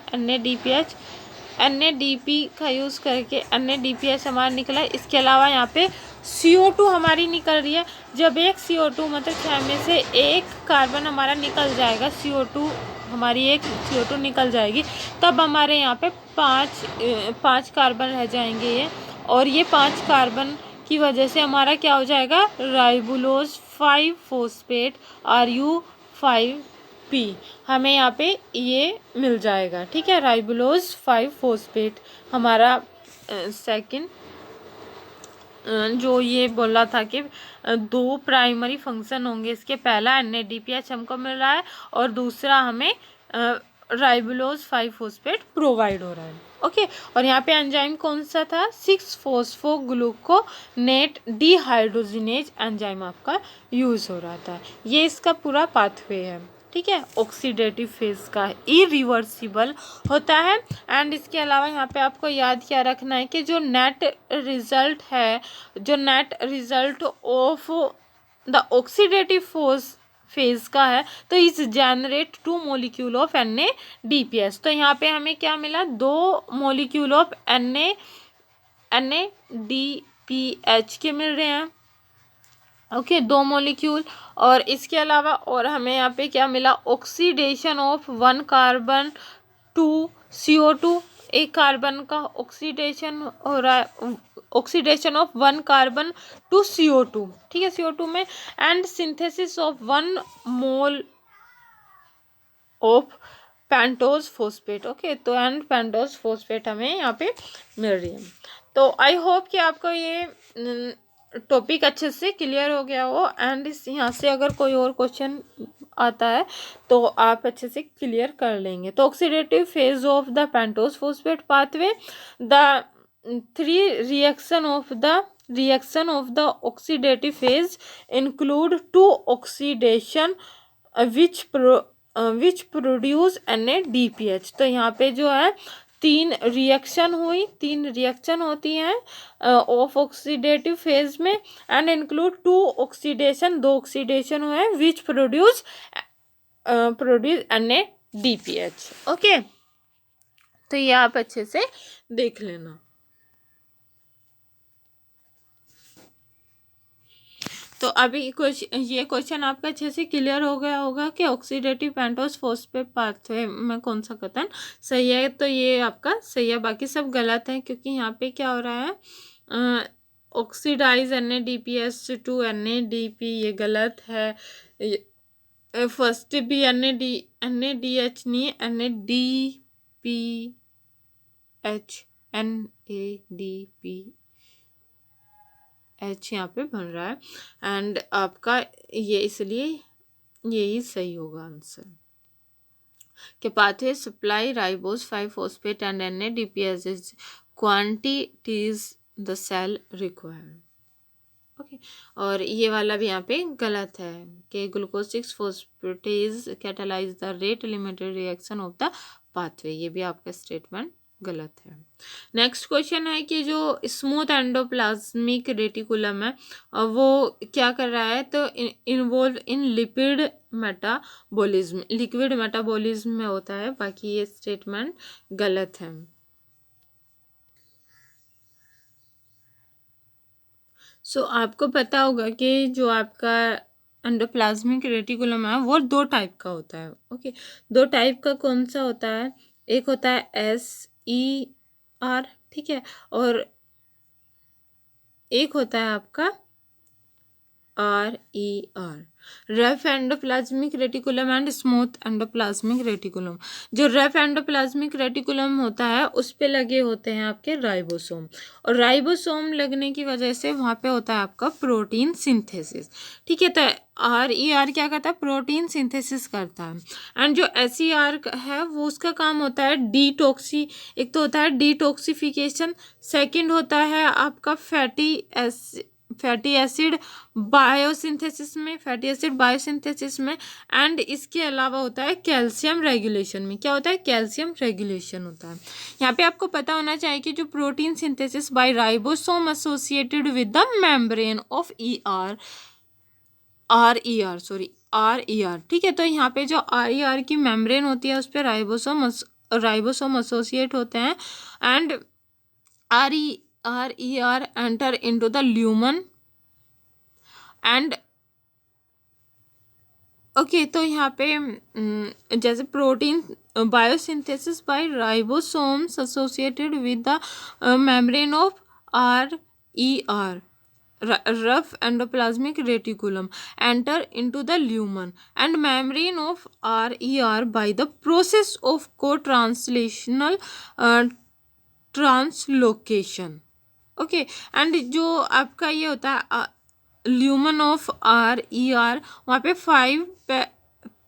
NADP का यूज़ करके NADPH हमारा निकला। इसके अलावा यहाँ पे CO2 हमारी निकल रही है। जब एक CO2 मतलब 6 में से एक कार्बन हमारा निकल जाएगा, हमारी एक CO2 निकल जाएगी, तब हमारे यहाँ पे 5 कार्बन रह जाएंगे ये, और ये 5 कार्बन की वजह से हमारा क्या हो जाएगा, राइबुलोज 5 फॉस्फेट RU5P हमें यहाँ पे ये मिल जाएगा। ठीक है, राइबुलोज 5 फॉस्फेट हमारा सेकंड जो ये बोला था कि 2 प्राइमरी फंक्शन होंगे इसके, पहला NADPH हमको मिल रहा है, और दूसरा हमें राइबुलोज 5 फॉस्फेट प्रोवाइड हो रहा है। ओके, और यहाँ पे एंजाइम कौन सा था, 6 फॉस्फोग्लूकोनेट डिहाइड्रोजिनेज एंजाइम आपका यूज हो रहा था। ये इसका पूरा पाथवे है। ठीक है, ऑक्सीडेटिव फेज का इरिवर्सिबल होता है। एंड इसके अलावा यहाँ पे आपको याद क्या रखना है कि जो net result of the oxidative phase का है, तो इस जनरेट 2 मॉलिक्यूल ऑफ NADPH। तो यहाँ पे हमें क्या मिला, 2 मॉलिक्यूल ऑफ NADPH के मिल रहे हैं। Okay, 2 molecule. और इसके अलावा और हमें यहाँ पे क्या मिला, oxidation of 1 carbon to CO2, एक कार्बन का ऑक्सीडेशन हो रहा है, oxidation of 1 carbon to CO2। ठीक है, CO2 में, and synthesis of 1 mole of pentose phosphate. Okay, तो एंड पेंटोज फॉस्फेट हमें यहाँ पे मिल रही है। तो आई होप कि आपको ये टॉपिक अच्छे से क्लियर हो गया हो, एंड यहाँ से अगर कोई और क्वेश्चन आता है तो आप अच्छे से क्लियर कर लेंगे। तो oxidative phase of the pentose phosphate pathway, the 3 reaction of the oxidative phase include 2 oxidation which produce NADPH। तो यहाँ पे जो है तीन रिएक्शन होती हैं ऑफ ऑक्सीडेटिव फेज में, एंड इंक्लूड 2 ऑक्सीडेशन, 2 ऑक्सीडेशन हुए विच प्रोड्यूस NADPH। ओके, तो ये आप अच्छे से देख लेना। तो अभी ये क्वेश्चन आपका अच्छे से क्लियर हो गया होगा कि ऑक्सीडेटिव पेंटोस फॉस्फेट पाथवे में कौन सा कथन सही है। तो ये आपका सही है, बाकी सब गलत है, क्योंकि यहाँ पे क्या हो रहा है, ऑक्सीडाइज NADPH टू NADP, ये गलत है। फर्स्ट भी NADH नहीं, NADPH यहाँ पे बन रहा है, एंड आपका ये इसलिए यही सही होगा आंसर कि pathway supply ribose five phosphate and NADPH quantities the cell required. Okay, और ये वाला भी यहाँ पे गलत है कि glucose six phosphatase catalyse the rate limited reaction of the pathway, ये भी आपका स्टेटमेंट गलत है। नेक्स्ट क्वेश्चन है कि जो स्मूथ एंडोप्लाज्मिक रेटिकुलम है वो क्या कर रहा है, तो involve in lipid metabolism, liquid metabolism में होता है, बाकी ये स्टेटमेंट गलत है। आपको पता होगा कि जो आपका एंडोप्लाज्मिक रेटिकुलम है वो 2 टाइप का होता है। ओके, 2 टाइप का कौन सा होता है, एक होता है SER, ठीक है, और एक होता है आपका RER, rough endoplasmic reticulum and smooth endoplasmic reticulum. जो रफ एंडोप्लाज्मिक रेटिकुलम होता है उस पे लगे होते हैं आपके राइबोसोम, और राइबोसोम लगने की वजह से वहाँ पे होता है आपका प्रोटीन सिंथेसिस, ठीक है। तो RER क्या करता है, प्रोटीन सिंथेसिस करता है, एंड जो SER है वो उसका काम होता है डिटॉक्सी, एक तो होता है डिटॉक्सिफिकेशन, सेकंड होता है आपका फैटी एसिड बायोसिंथेसिस में, एंड इसके अलावा होता है कैल्शियम रेगुलेशन में। क्या होता है, कैल्शियम रेगुलेशन होता है। यहाँ पे आपको पता होना चाहिए कि जो protein synthesis by ribosome associated with the membrane of RER, ठीक है। तो यहाँ पे जो RER की मेम्ब्रेन होती है उस पर राइबोसोम एसोसिएट होते हैं, and RER enter into the lumen and okay, तो यहाँ पे जैसे protein biosynthesis by ribosomes associated with the membrane of RER, rough endoplasmic reticulum, enter into the lumen and membrane of RER by the process of co-translational translocation. Okay, and जो आपका ये होता है lumen of RER, वहाँ पे 5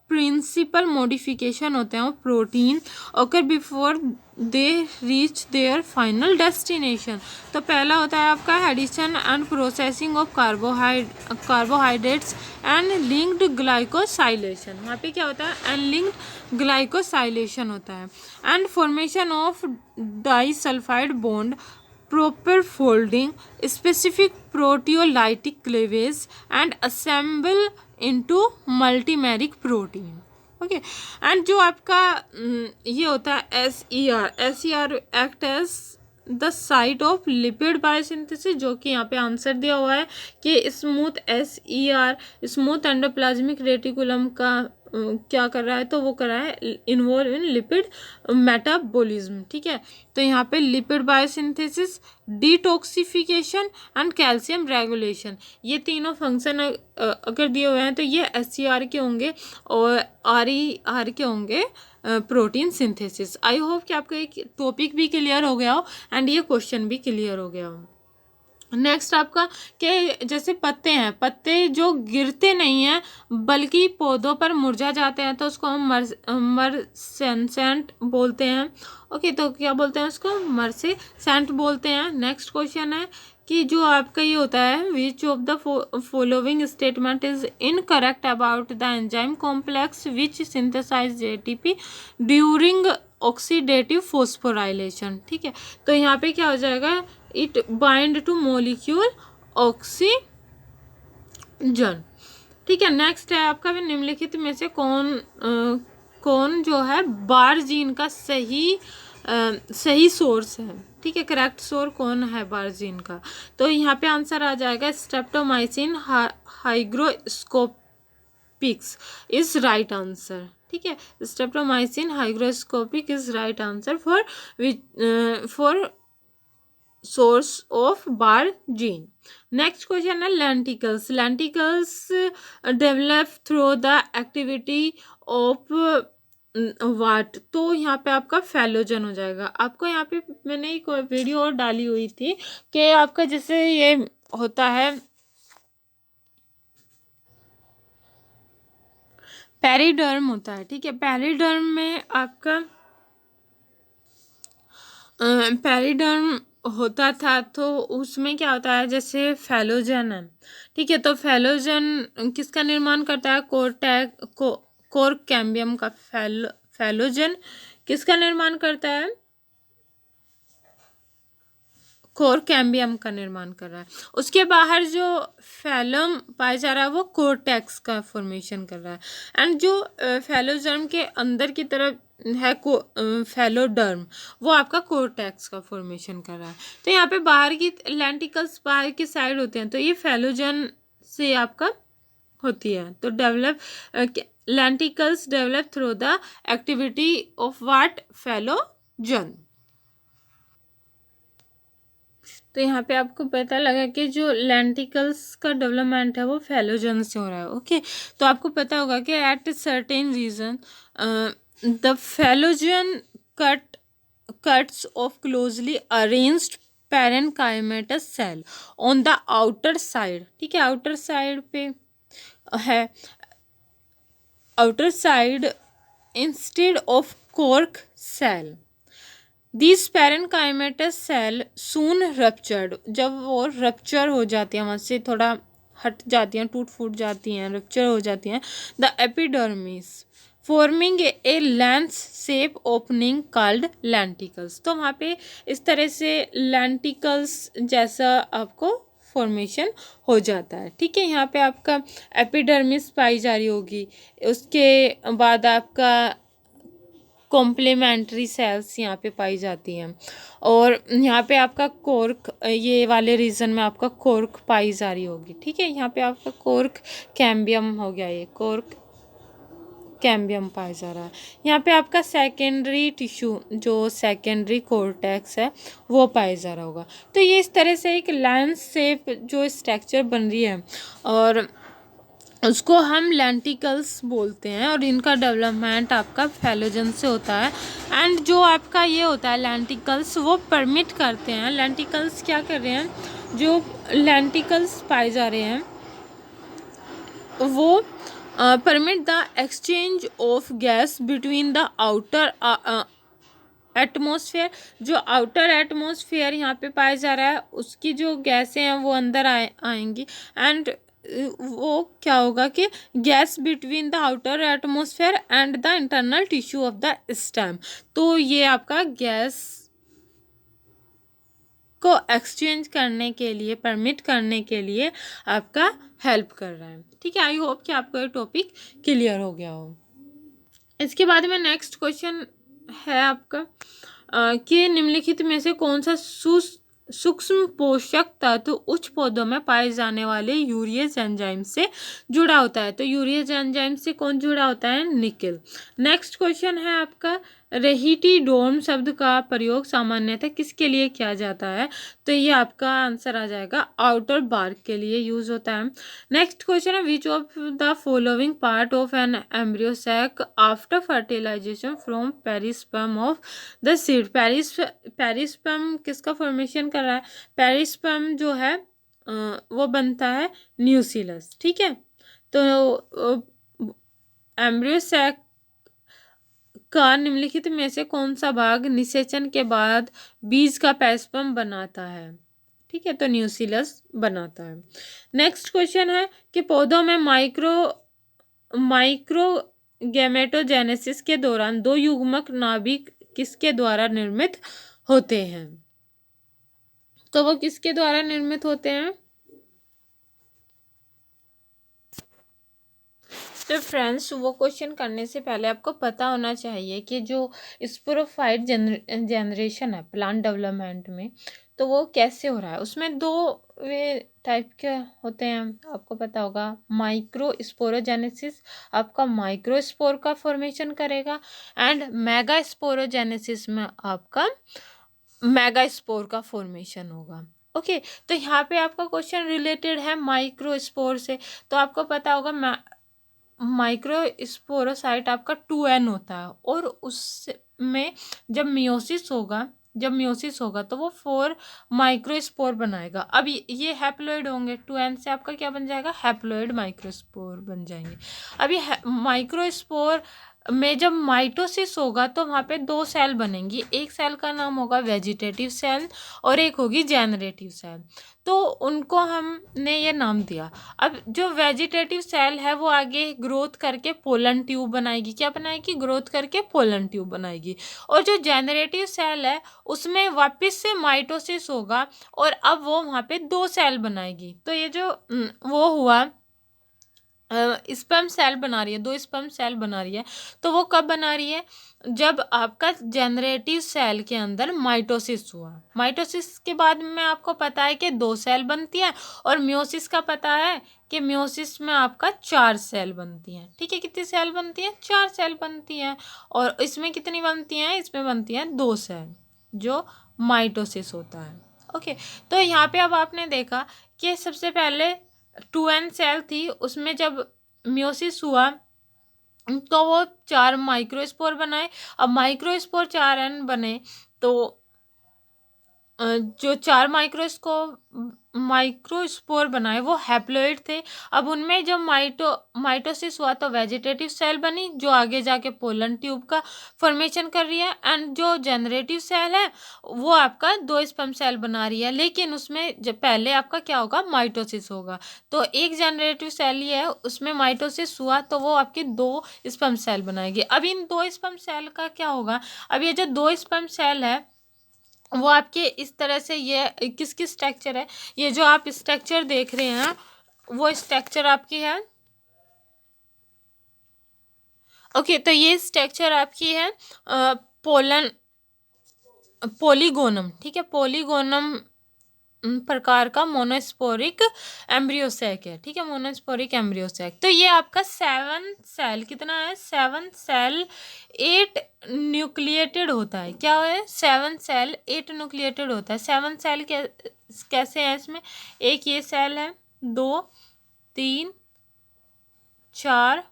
principal modification होते हैं protein occur before they reach their final destination. तो पहला होता है आपका addition and processing of carbohydrates and linked glycosylation. वहाँ पे क्या होता है, अनलिंक्ड ग्लाइकोसाइलेशन होता है, and formation of disulphide bond, proper folding, specific proteolytic cleavage and assemble into multimeric protein। Okay, and जो आपका ये होता है SER act as the site of lipid biosynthesis, जो कि यहाँ पे आंसर दिया हुआ है कि SER स्मूथ एंडोप्लाज्मिक रेटिकुलम का क्या कर रहा है, तो वो कर रहा है इन्वॉल्व इन लिपिड मेटाबॉलिज्म, ठीक है। तो यहाँ पे lipid biosynthesis, detoxification and calcium regulation, ये तीनों फंक्शन अगर दिए हुए हैं तो ये SER के होंगे और RER के होंगे प्रोटीन सिंथेसिस। आई होप कि आपका एक टॉपिक भी क्लियर हो गया हो एंड ये क्वेश्चन भी क्लियर हो गया हो। नेक्स्ट आपका कि जैसे पत्ते हैं, पत्ते जो गिरते नहीं हैं बल्कि पौधों पर मुरझा जाते हैं तो उसको हम मर्सेसेंट बोलते हैं। ओके, तो क्या बोलते हैं उसको, मर्सेसेंट बोलते हैं। नेक्स्ट क्वेश्चन है कि जो आपका ये होता है, which of the following statement is incorrect about the enzyme complex which synthesize ATP during oxidative phosphorylation. ठीक है, तो यहाँ पे क्या हो जाएगा, it bind to molecule oxygen. ठीक है, नेक्स्ट है आपका भी, निम्नलिखित में से कौन जो है बार जीन का सही सोर्स है। ठीक है, करेक्ट सोर्स कौन है बार जीन का, तो यहाँ पे आंसर आ जाएगा स्ट्रेप्टोमाइसिन हाइग्रोस्कोपिक्स इज राइट आंसर। ठीक है, streptomycin hygroscopic is right answer for source of bar gene. Next question है lenticels. Lenticels develop through the activity of what, तो यहाँ पे आपका फैलोजन हो जाएगा। आपको यहाँ पे मैंने एक वीडियो और डाली हुई थी कि आपका जैसे ये होता है पेरिडर्म होता है। ठीक है, पेरिडर्म में आपका पेरिडर्म होता था, तो उसमें क्या होता है, जैसे फैलोजन है। ठीक है, तो फैलोजन किसका निर्माण करता है, कोर कैम्बियम का फैलोजन किसका निर्माण करता है, कोर कैम्बियम का निर्माण कर रहा है। उसके बाहर जो फैलम पाया जा रहा है वो कोर्टेक्स का फॉर्मेशन कर रहा है। एंड जो फैलोजर्म के अंदर की तरफ है फैलोडर्म, वो आपका कोर्टेक्स का फॉर्मेशन कर रहा है। तो यहाँ पे बाहर की लेंटिकल्स बाहर की साइड होते हैं, तो ये फैलोजन से आपका होती है। तो lenticels develop through the activity of what, phellogen. तो यहाँ पे आपको पता लगा कि जो लेंटिकल्स का डेवलपमेंट है वो फैलोजन से हो रहा है। ओके, तो आपको पता होगा कि at certain region the phellogen cuts off closely arranged parenchymatous cell on the outer side. ठीक है, आउटर साइड पे है, outer side instead of cork cell. This parenchymatous cell soon ruptured, जब वो रप्चर हो जाती हैं, वहाँ से थोड़ा हट जाती हैं, टूट फूट जाती हैं, रप्चर हो जाती हैं, the epidermis forming a lens shape opening called lenticels. तो वहाँ पे इस तरह से लेंटिकल्स जैसा आपको फॉर्मेशन हो जाता है। ठीक है, यहाँ पे आपका एपिडर्मिस पाई जा रही होगी, उसके बाद आपका कॉम्प्लीमेंट्री सेल्स यहाँ पे पाई जाती हैं, और यहाँ पे आपका कोर्क, ये वाले रीजन में आपका कोर्क पाई जा रही होगी। ठीक है, यहाँ पे आपका कोर्क कैम्बियम हो गया, ये कोर्क कैम्बियम पाया जा रहा है। यहाँ पे आपका सेकेंडरी टिश्यू, जो सेकेंडरी कोर्टेक्स है, वो पाया जा रहा होगा। तो ये इस तरह से एक लेंस शेप जो स्ट्रक्चर बन रही है, और उसको हम लेंटिकल्स बोलते हैं, और इनका डेवलपमेंट आपका फैलोजन से होता है। एंड जो आपका ये होता है लेंटिकल्स, वो परमिट करते हैं, लेंटिकल्स क्या कर रहे हैं, जो लेंटिकल्स पाए जा रहे हैं वो permit the exchange of gas between the outer atmosphere. जो आउटर एटमॉस्फेयर यहाँ पे पाया जा रहा है, उसकी जो गैसें हैं वो अंदर आएंगी, एंड वो क्या होगा कि gas between the outer atmosphere and the internal tissue of the stem. तो ये आपका गैस को एक्सचेंज करने के लिए, परमिट करने के लिए आपका हेल्प कर रहा है। ठीक है, आई होप कि आपको ये टॉपिक क्लियर हो गया हो। इसके बाद में नेक्स्ट क्वेश्चन है आपका कि निम्नलिखित में से कौन सा सूक्ष्म पोषक तत्व उच्च पौधों में पाए जाने वाले यूरियस एंजाइम से जुड़ा होता है। तो यूरियस एंजाइम से कौन जुड़ा होता है, निकेल। नेक्स्ट क्वेश्चन है आपका, रेहिटिडोन शब्द का प्रयोग सामान्यतः किसके लिए किया जाता है। तो ये आपका आंसर आ जाएगा आउटर बार्क के लिए यूज होता है। नेक्स्ट क्वेश्चन है, which of the following part of an embryo sac after fertilization from perisperm of the seed. Perisperm किसका फॉर्मेशन कर रहा है, पेरिस्पर्म जो है वो बनता है न्यूसिलस। ठीक है, तो एम्ब्रियो सैक का निम्नलिखित में से कौन सा भाग निषेचन के बाद बीज का पेरिस्पर्म बनाता है। ठीक है, तो न्यूक्लियस बनाता है। नेक्स्ट क्वेश्चन है कि पौधों में माइक्रो गैमेटोजेनेसिस के दौरान दो युग्मक नाभिक किसके द्वारा निर्मित होते हैं? तो वो किसके द्वारा निर्मित होते हैं? तो फ्रेंड्स, वो क्वेश्चन करने से पहले आपको पता होना चाहिए कि जो स्पोरोफाइट जनरेशन है प्लांट डेवलपमेंट में, तो वो कैसे हो रहा है। उसमें दो वे टाइप के होते हैं, आपको पता होगा। माइक्रो स्पोरोजेनेसिस आपका माइक्रो स्पोर का फॉर्मेशन करेगा, एंड मेगा स्पोरोजेनेसिस में आपका मेगा स्पोर का फॉर्मेशन होगा। ओके, तो यहाँ पे आपका क्वेश्चन रिलेटेड है माइक्रो स्पोर से। तो आपको पता होगा माइक्रो स्पोरोसाइट आपका 2n होता है, और उसमें जब मियोसिस होगा तो वो 4 माइक्रोस्पोर बनाएगा। अब ये हैप्लॉइड होंगे, 2n से आपका क्या बन जाएगा? हैप्लॉइड माइक्रोस्पोर बन जाएंगे। अब ये माइक्रोस्पोर में जब माइटोसिस होगा तो वहाँ पे 2 सेल बनेंगी। एक सेल का नाम होगा वेजिटेटिव सेल और एक होगी जेनरेटिव सेल। तो उनको हमने ये नाम दिया। अब जो वेजिटेटिव सेल है वो आगे ग्रोथ करके पोलन ट्यूब बनाएगी। क्या बनाएगी? ग्रोथ करके पोलन ट्यूब बनाएगी। और जो जेनरेटिव सेल है उसमें वापस से माइटोसिस होगा और अब वो वहाँ पे 2 सेल बनाएगी। तो ये जो वो हुआ स्पर्म सेल बना रही है, 2 स्पर्म सेल बना रही है। तो वो कब बना रही है? जब आपका जेनरेटिव सेल के अंदर माइटोसिस हुआ। माइटोसिस के बाद में आपको पता है कि 2 सेल बनती है, और मियोसिस का पता है कि मियोसिस में आपका 4 सेल बनती हैं। ठीक है, कितनी सेल बनती हैं? 4 सेल बनती हैं। और इसमें कितनी बनती हैं? इसमें बनती हैं 2 सेल, जो माइटोसिस होता है। ओके, तो यहाँ पे अब आपने देखा कि सबसे पहले 2n सेल थी, उसमें जब मियोसिस हुआ तो वो 4 माइक्रोस्पोर बनाए। अब माइक्रोस्पोर 4n बने, तो जो 4 माइक्रोस्पोर बनाए वो हैप्लॉइड थे। अब उनमें जब माइटोसिस हुआ तो वेजिटेटिव सेल बनी, जो आगे जाके पोलन ट्यूब का फॉर्मेशन कर रही है। एंड जो जनरेटिव सेल है वो आपका 2 स्पर्म सेल बना रही है, लेकिन उसमें जब पहले आपका क्या होगा? माइटोसिस होगा। तो एक जनरेटिव सेल ही है, उसमें माइटोसिस हुआ तो वो आपके 2 स्पर्म सेल बनाएगी। अब इन 2 स्पर्म सेल का क्या होगा? अब ये जो 2 स्पर्म सेल है वो आपके इस तरह से, ये किस स्ट्रक्चर है? ये जो आप स्ट्रक्चर देख रहे हैं वो स्ट्रक्चर आपकी है। ओके, तो ये स्ट्रक्चर आपकी है पोलीगोनम। ठीक है, पोलीगोनम प्रकार का मोनोस्पोरिक एम्ब्रियोसैक है। ठीक है, मोनोस्पोरिक एम्ब्रियोसैक। तो ये आपका 7 सेल, कितना है? 7 सेल 8 न्यूक्लिएटेड होता है। क्या है? 7 सेल 8 न्यूक्लिएटेड होता है। 7 सेल कैसे है इसमें? एक ये सेल है, 2 3 4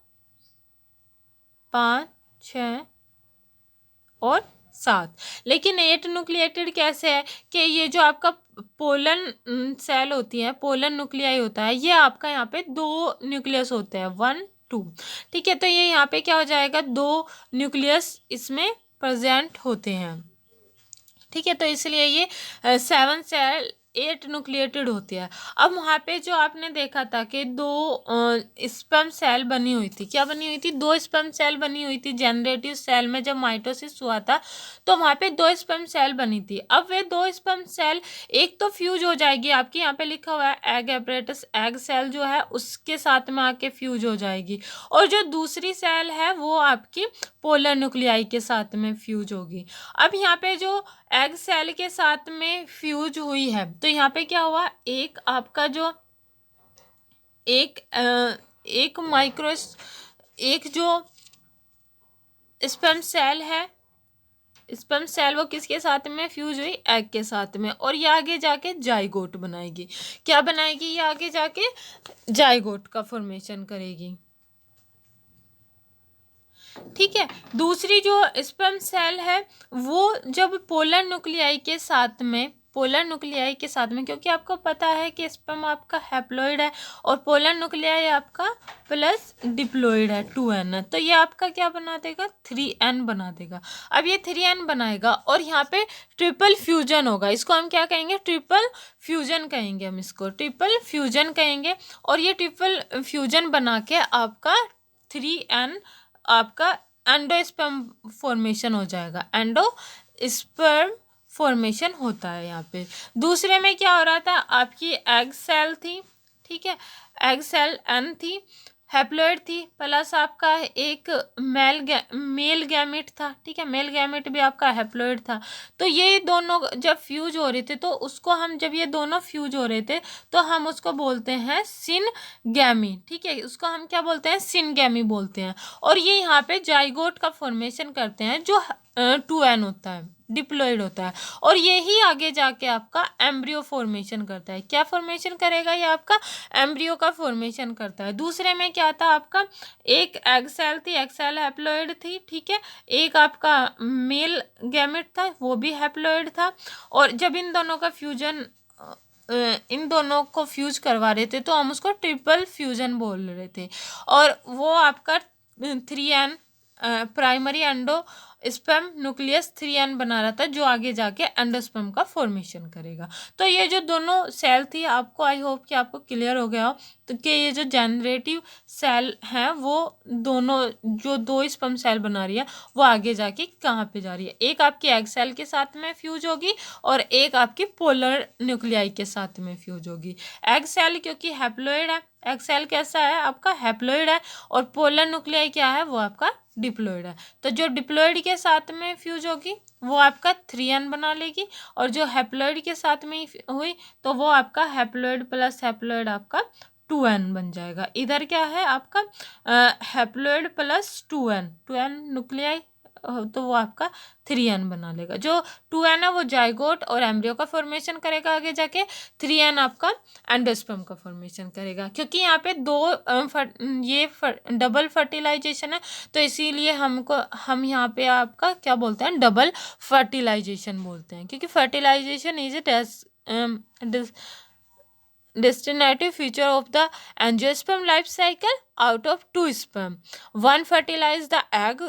5 6 और 7। लेकिन 8 न्यूक्लिएटेड कैसे है कि ये जो आपका पोलन सेल होती है, पोलन न्यूक्लियाई होता है, ये आपका यहाँ पे 2 न्यूक्लियस होते हैं, 1 2। ठीक है, तो ये यहाँ पे क्या हो जाएगा? 2 न्यूक्लियस इसमें प्रेजेंट होते हैं। ठीक है, तो इसलिए ये 7 सेल 8 न्यूक्लिएटेड होती है। अब वहाँ पे जो आपने देखा था कि 2 स्पर्म सेल बनी हुई थी। क्या बनी हुई थी? 2 स्पर्म सेल बनी हुई थी जेनरेटिव सेल में। जब माइटोसिस हुआ था तो वहाँ पे 2 स्पर्म सेल बनी थी। अब वे 2 स्पर्म सेल एक तो फ्यूज हो जाएगी, आपकी यहाँ पे लिखा हुआ है एग एपरेटस, एग सेल जो है उसके साथ में आके फ्यूज हो जाएगी, और जो दूसरी सेल है वो आपकी पोलर न्यूक्लियाई के साथ में फ्यूज होगी। अब यहाँ पे जो एग सेल के साथ में फ्यूज हुई है, तो यहाँ पे क्या हुआ? एक आपका जो एक जो स्पर्म सेल है, स्पर्म सेल वो किसके साथ में फ्यूज हुई? एग के साथ में। और ये आगे जाके जाइगोट बनाएगी। क्या बनाएगी? ये आगे जाके जाइगोट का फॉर्मेशन करेगी। ठीक है, दूसरी जो स्पर्म सेल है वो जब पोलर न्यूक्लियाई के साथ में पोलर न्यूक्लियाई के साथ में, क्योंकि आपको पता है कि स्पर्म आपका हैप्लॉइड है और पोलर न्यूक्लियाई आपका प्लस डिप्लॉइड है 2n है, तो ये आपका क्या बना देगा 3n बना देगा। अब ये 3n बनाएगा और यहाँ पे ट्रिपल फ्यूजन होगा, इसको हम क्या कहेंगे ट्रिपल फ्यूजन कहेंगे, हम इसको ट्रिपल फ्यूजन कहेंगे। और ये ट्रिपल फ्यूजन बना के आपका 3n आपका एंडोस्पर्म फॉर्मेशन हो जाएगा, एंडोस्पर्म फॉर्मेशन होता है यहाँ पे। दूसरे में क्या हो रहा था, आपकी एग सेल थी, ठीक है, एग सेल n थी, हैप्लॉइड थी, प्लस आपका एक मेल गैमेट था, ठीक है, मेल गैमेट भी आपका हैप्लॉइड था। तो ये दोनों जब फ्यूज हो रहे थे तो उसको हम, जब ये दोनों फ्यूज हो रहे थे तो हम उसको बोलते हैं सिनगैमी, ठीक है, उसको हम क्या बोलते हैं सिनगैमी बोलते हैं। और ये यहाँ पे जाइगोट का फॉर्मेशन करते हैं जो 2n होता है, डिप्लॉइड होता है, और यही आगे जाके आपका एम्ब्रियो फॉर्मेशन करता है। क्या फॉर्मेशन करेगा, ये आपका एम्ब्रियो का फॉर्मेशन करता है। दूसरे में क्या था आपका, एक एग सेल थी, एग सेल हैप्लॉइड थी, ठीक है, एक आपका मेल गैमेट था वो भी हैप्लॉइड था। और जब इन दोनों का फ्यूजन, इन दोनों को फ्यूज करवा रहे थे तो हम उसको ट्रिपल फ्यूजन बोल रहे थे। और वो आपका 3n primary endo sperm nucleus 3n बना रहा था जो आगे जाके एंडोस्पर्म का फॉर्मेशन करेगा। तो ये जो दोनों सेल थी आपको, आई होप कि आपको क्लियर हो गया हो, तो कि ये जो जनरेटिव सेल हैं वो दोनों, जो दो स्पर्म सेल बना रही है वो आगे जाके कहाँ पे जा रही है, एक आपकी एग सेल के साथ में फ्यूज होगी और एक आपकी पोलर न्यूक्लियाई के साथ में फ्यूज होगी। एग सेल क्योंकि हैप्लॉइड है, एग सेल कैसा है आपका हैप्लॉइड है, और पोलर न्यूक्लियाई क्या है वो आपका डिप्लॉइड है। तो जो डिप्लॉइड के साथ में फ्यूज होगी वो आपका 3n बना लेगी, और जो हैप्लॉइड के साथ में हुई तो वो आपका हैप्लॉइड प्लस हैप्लॉइड आपका 2n बन जाएगा। इधर क्या है आपका हैप्लॉइड प्लस 2n न्यूक्लियाई, तो वो आपका 3n बना लेगा। जो 2n है वो जाइगोट और एम्ब्रियो का फॉर्मेशन करेगा आगे जाके, 3n आपका एंडोस्पर्म का फॉर्मेशन करेगा। क्योंकि यहाँ पे ये डबल फर्टिलाइजेशन है तो इसीलिए हम यहाँ पे आपका क्या बोलते हैं डबल फर्टिलाइजेशन बोलते हैं, क्योंकि fertilization is a destinative feature of the angiosperm life cycle. Out of two sperm, one fertilize the egg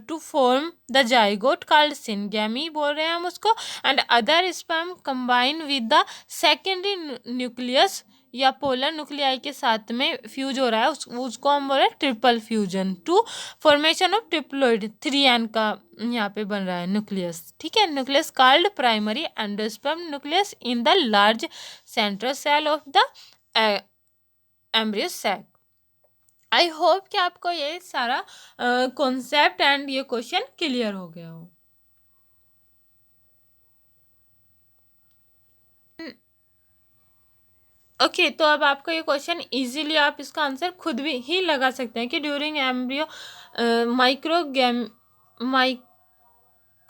to form the zygote called syngamy बोल रहे हैं हम उसको, and other sperm combine with the secondary nucleus या polar nuclei के साथ में fuse हो रहा है, उसको हम बोल रहे हैं triple fusion to formation of triploid 3n का यहाँ पे बन रहा है न्यूक्लियस, ठीक है, nucleus called primary endosperm nucleus in the large central cell of the embryo sac. I hope कि आपको ये सारा कॉन्सेप्ट एंड ये क्वेश्चन क्लियर हो गया हो। ओके तो अब आपको ये क्वेश्चन इजीली आप इसका आंसर खुद भी ही लगा सकते हैं कि during embryo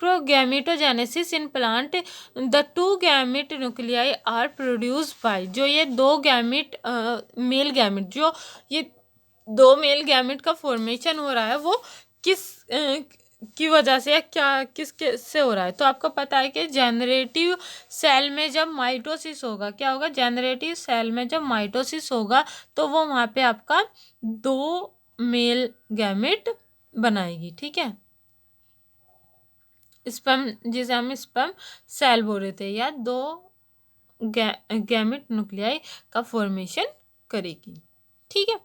microgametogenesis in plant the two gamete nuclei are produce by, जो ये दो गैमेट मेल गैमेट, जो ये दो मेल गैमेट का फॉर्मेशन हो रहा है वो किस की वजह से या क्या किसके से हो रहा है। तो आपको पता है कि जेनरेटिव सेल में जब माइटोसिस होगा, क्या होगा, जेनरेटिव सेल में जब माइटोसिस होगा तो वो वहाँ पे आपका दो मेल गैमेट बनाएगी, ठीक है, स्पर्म, जिसे हम स्पर्म सेल बोल रहे थे, या दो गैमेट न्यूक्लियाई का फॉर्मेशन करेगी, ठीक है,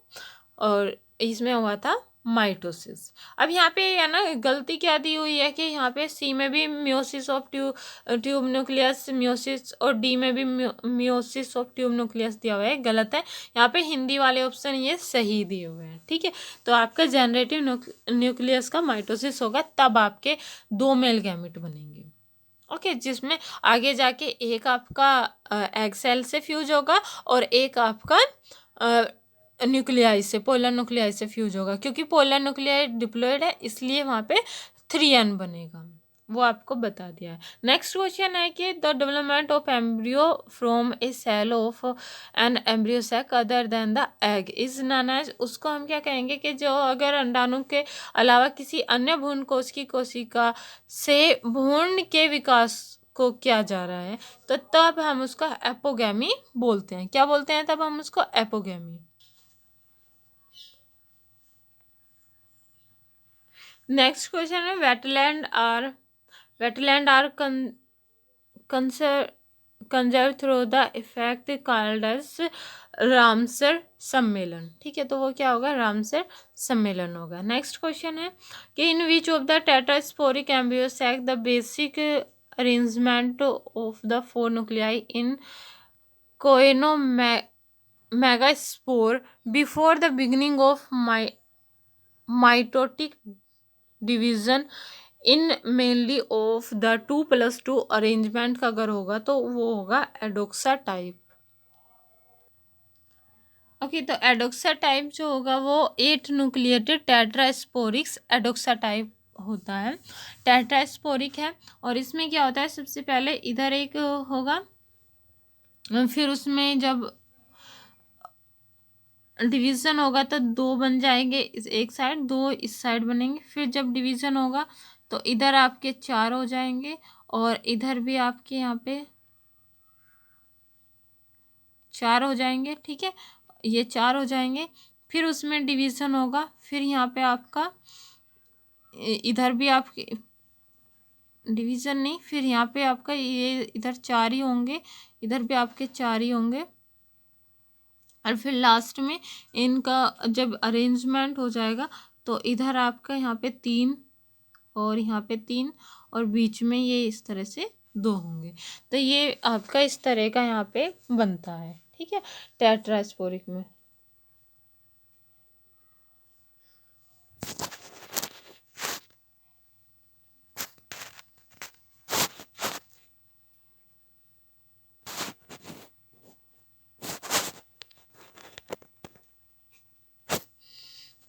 और इसमें हुआ था माइटोसिस। अब यहाँ पे है ना गलती क्या दी हुई है कि यहाँ पे सी में भी meiosis of tube nucleus meiosis और डी में भी मियोसिस ऑफ ट्यूब न्यूक्लियस दिया हुआ है, गलत है। यहाँ पे हिंदी वाले ऑप्शन ये सही दिए हुए हैं, ठीक है। तो आपका जनरेटिव न्यूक्लियस का माइटोसिस होगा तब आपके दो मेल गैमेट बनेंगे, ओके, जिसमें आगे जाके एक आपका एग सेल से फ्यूज होगा और एक आपका न्यूक्लियाई से, पोलर न्यूक्लियाई से फ्यूज होगा, क्योंकि पोलर न्यूक्लियाई डिप्लॉइड है इसलिए वहाँ पे 3n बनेगा, वो आपको बता दिया है। नेक्स्ट क्वेश्चन है कि the development of embryo from a cell of an embryo sac other than the egg is known as, उसको हम क्या कहेंगे कि जो अगर अंडाणु के अलावा किसी अन्य भ्रूण कोश की कोशिका से भ्रूण के विकास को किया जा रहा है, तो तब हम उसको एपोगेमी बोलते हैं। क्या बोलते हैं तब हम उसको? एपोगेमी। नेक्स्ट क्वेश्चन है, wetland are conserve through the effect called as Ramsar सम्मेलन। ठीक है, तो वो क्या होगा? रामसर सम्मेलन होगा। नेक्स्ट क्वेश्चन है कि in which of the tetrasporic embryo sac the basic arrangement of the 4 nuclei in coenomegaspore before the beginning of mitotic division in mainly of the 2+2 arrangement का अगर होगा तो वो होगा एडोक्सा टाइप। ओके, तो एडोक्सा टाइप जो होगा वो 8 न्यूक्लिएटेड टेट्रास्पोरिक्स एडोक्सा टाइप होता है, टेट्रास्पोरिक है। और इसमें क्या होता है, सबसे पहले इधर एक होगा, फिर उसमें जब डिवीज़न होगा तो 2 बन जाएंगे एक साइड, 2 इस साइड बनेंगे। फिर जब डिवीज़न होगा तो इधर आपके 4 हो जाएंगे और इधर भी आपके यहाँ पे 4 हो जाएंगे। ठीक है, ये 4 हो जाएंगे। फिर उसमें डिवीज़न होगा, फिर यहाँ पे आपका इधर भी आपके डिवीज़न नहीं, फिर यहाँ पे आपका ये इधर 4 ही होंगे, इधर भी आपके 4 ही होंगे। और फिर लास्ट में इनका जब अरेंजमेंट हो जाएगा तो इधर आपका यहाँ पे 3 और यहाँ पे 3 और बीच में ये इस तरह से 2 होंगे। तो ये आपका इस तरह का यहाँ पे बनता है। ठीक है, टेट्रास्पोरिक में।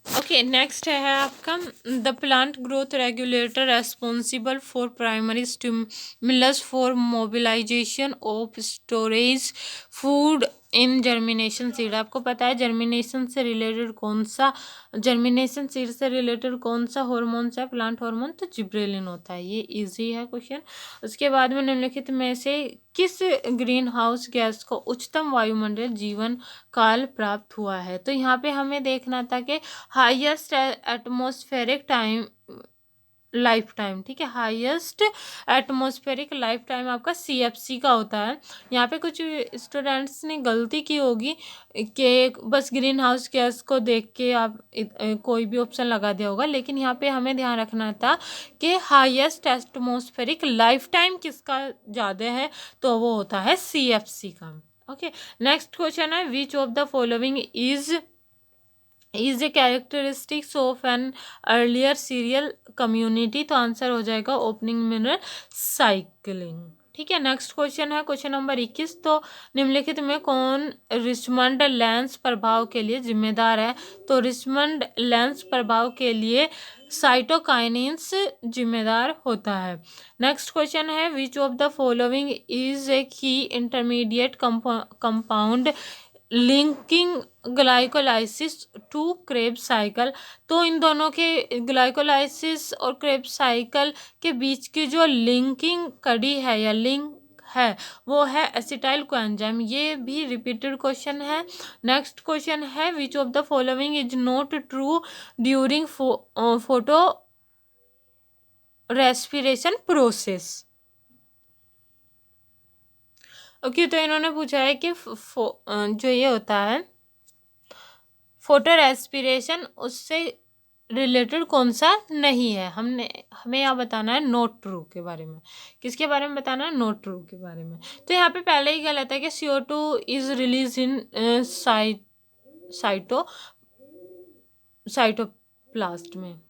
ओके, नेक्स्ट है आपका the plant growth regulator responsible for primary stimulus for mobilization of storage food in germination seed. आपको पता है जर्मिनेशन से रिलेटेड कौन सा, जर्मिनेशन सीड से रिलेटेड कौन सा हार्मोन है? प्लांट हार्मोन, तो जिब्रेलिन होता है। ये इजी है क्वेश्चन। उसके बाद में निम्नलिखित में से किस ग्रीन हाउस गैस को उच्चतम वायुमंडल जीवन काल प्राप्त हुआ है? तो यहाँ पे हमें देखना था कि highest atmospheric time life time, ठीक है, हाईएस्ट एटमॉस्फेरिक लाइफ टाइम आपका CFC का होता है। यहाँ पे कुछ स्टूडेंट्स ने गलती की होगी कि बस ग्रीन हाउस गैस को देख के आप कोई भी ऑप्शन लगा दिया होगा, लेकिन यहाँ पे हमें ध्यान रखना था कि हाईएस्ट एटमॉस्फेरिक लाइफ टाइम किसका ज़्यादा है, तो वो होता है CFC का। ओके, नेक्स्ट क्वेश्चन है which of the following is A characteristics of an earlier serial community? तो आंसर हो जाएगा ओपनिंग मिनरल साइकिलिंग। ठीक है, नेक्स्ट क्वेश्चन है क्वेश्चन नंबर 21। तो निम्नलिखित में कौन रिचमंड लेंस प्रभाव के लिए जिम्मेदार है? तो रिचमंड लेंस प्रभाव के लिए साइटोकाइनिन्स जिम्मेदार होता है। नेक्स्ट क्वेश्चन है which of the following is a key intermediate compound linking glycolysis to Krebs cycle? तो इन दोनों के ग्लाइकोलाइसिस और क्रेब्स साइकिल के बीच की जो लिंकिंग कड़ी है या लिंक है वो है एसिटाइल कोएंजाइम। ये भी रिपीटेड क्वेश्चन है। नेक्स्ट क्वेश्चन है which of the following is not true during photo respiration process? Okay, तो इन्होंने पूछा है कि जो ये होता है फोटो रेस्पिरेशन, उससे रिलेटेड कौन सा नहीं है। हमें यहाँ बताना है नोट ट्रू के बारे में। किसके बारे में बताना है? नोट ट्रू के बारे में। तो यहाँ पे पहले ही गलत है कि CO2 is release in cytoplast में।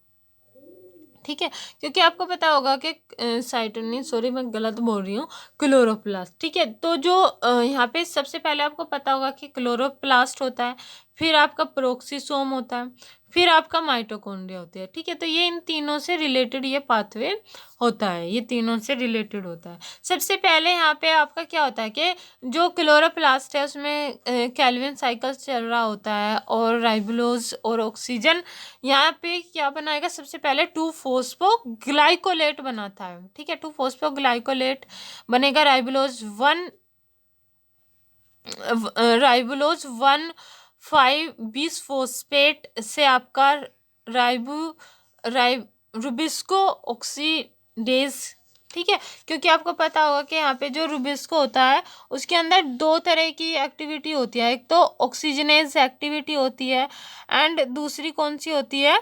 ठीक है, क्योंकि आपको पता होगा कि साइटोनिन, सॉरी मैं गलत बोल रही हूँ, क्लोरोप्लास्ट। ठीक है, तो जो यहाँ पे सबसे पहले आपको पता होगा कि क्लोरोप्लास्ट होता है, फिर आपका प्रोक्सीसोम होता है, फिर आपका माइटोकॉन्ड्रिया होती है। ठीक है, तो ये इन तीनों से रिलेटेड ये पाथवे होता है, ये तीनों से रिलेटेड होता है। सबसे पहले यहाँ पे आपका क्या होता है कि जो क्लोरोप्लास्ट है उसमें कैल्विन साइकिल चल रहा होता है, और राइबोलोज और ऑक्सीजन यहाँ पे क्या बनाएगा, सबसे पहले 2-फॉस्फोग्लाइकोलेट बनाता है। ठीक है, 2-फॉस्फोग्लाइकोलेट बनेगा। राइबोलोज 1,5-बिसफोस्फेट से आपका रुबिस्को ऑक्सीडेज। ठीक है, क्योंकि आपको पता होगा कि यहाँ पे जो रुबिस्को होता है उसके अंदर दो तरह की एक्टिविटी होती है, एक तो ऑक्सीजनेज एक्टिविटी होती है एंड दूसरी कौन सी होती है,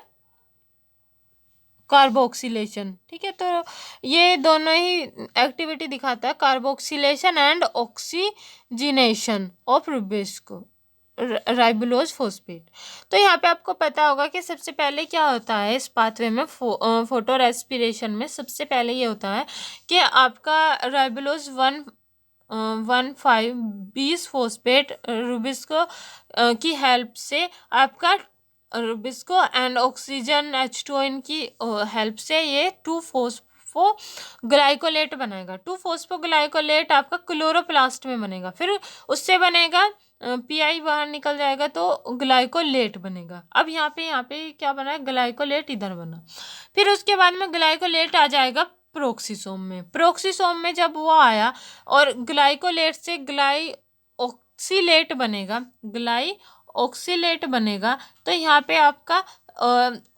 कार्बोक्सिलेशन। ठीक है, तो ये दोनों ही एक्टिविटी दिखाता है, carboxylation and oxygenation of rubisco ribulose phosphate. तो यहाँ पे आपको पता होगा कि सबसे पहले क्या होता है इस पाथवे में, फोटो रेस्पिरेशन में सबसे पहले ये होता है कि आपका राइबोलोज 1,5-बिसफोस्फेट रुबिस्को की हेल्प से आपका रुबिस्को एंड ऑक्सीजन H2O इनकी हेल्प से ये 2-फॉस्फोग्लाइकोलेट बनाएगा। 2-फॉस्फोग्लाइकोलेट आपका क्लोरोप्लास्ट में बनेगा, फिर उससे बनेगा पीआई बाहर निकल जाएगा तो ग्लाइकोलेट बनेगा। अब यहाँ पे क्या बना है, ग्लाइकोलेट इधर बना। फिर उसके बाद में ग्लाइकोलेट आ जाएगा प्रोक्सीसोम में। प्रोक्सीसोम में जब वो आया और ग्लाइकोलेट से ग्लाइऑक्सीलेट बनेगा, ग्लाइऑक्सीलेट बनेगा, तो यहाँ पे आपका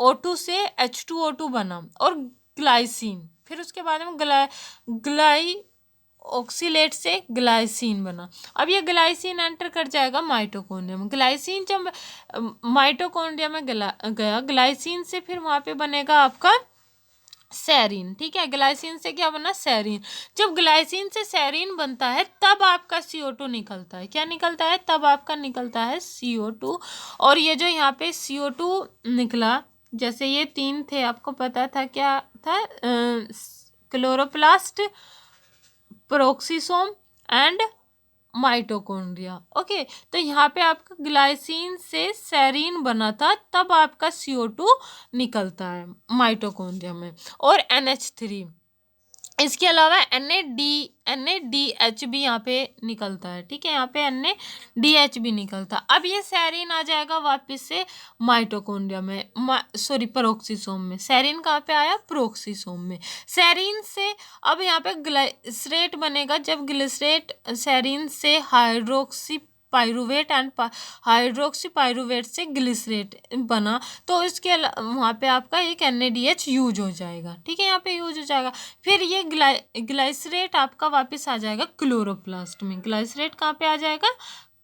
O2 से H2O2 बना और ग्लाइसिन। फिर उसके बाद में ग्लाई ऑक्सीलेट से ग्लाइसिन बना। अब ये ग्लाइसिन एंटर कर जाएगा माइटोकॉन्ड्रिया में। ग्लाइसिन जब माइटोकॉन्ड्रिया में गया ग्लाइसिन से, फिर वहाँ पे बनेगा आपका सेरीन। ठीक है, ग्लाइसिन से क्या बना, सेरीन। जब ग्लाइसिन से सेरीन बनता है तब आपका CO2 निकलता है। क्या निकलता है, तब आपका निकलता है CO2। और ये जो यहाँ पे CO2 निकला, जैसे ये तीन थे, आपको पता था क्या था, क्लोरोप्लास्ट, प्रोक्सीसोम एंड माइटोकॉन्ड्रिया। ओके, तो यहाँ पे आपका ग्लाइसिन से सेरीन बना था, तब आपका CO2 निकलता है माइटोकॉन्ड्रिया में, और NH3। इसके अलावा NADH भी यहाँ पे निकलता है। ठीक है, यहाँ पे NADH भी निकलता है। अब ये सेरीन आ जाएगा वापस से माइटोकॉन्ड्रिया में, प्रोक्सीसोम में। सेरीन कहाँ पे आया, प्रोक्सीसोम में। सेरीन से अब यहाँ पे ग्लिसरेट बनेगा। जब ग्लिसरेट सेरीन से hydroxy pyruvate and hydroxy pyruvate से ग्लिसरेट बना, तो इसके वहाँ पे आपका एक NADH यूज हो जाएगा। ठीक है, यहाँ पे यूज हो जाएगा। फिर ये ग्लाइसरेट आपका वापस आ जाएगा क्लोरोप्लास्ट में। ग्लाइसरेट कहाँ पे आ जाएगा,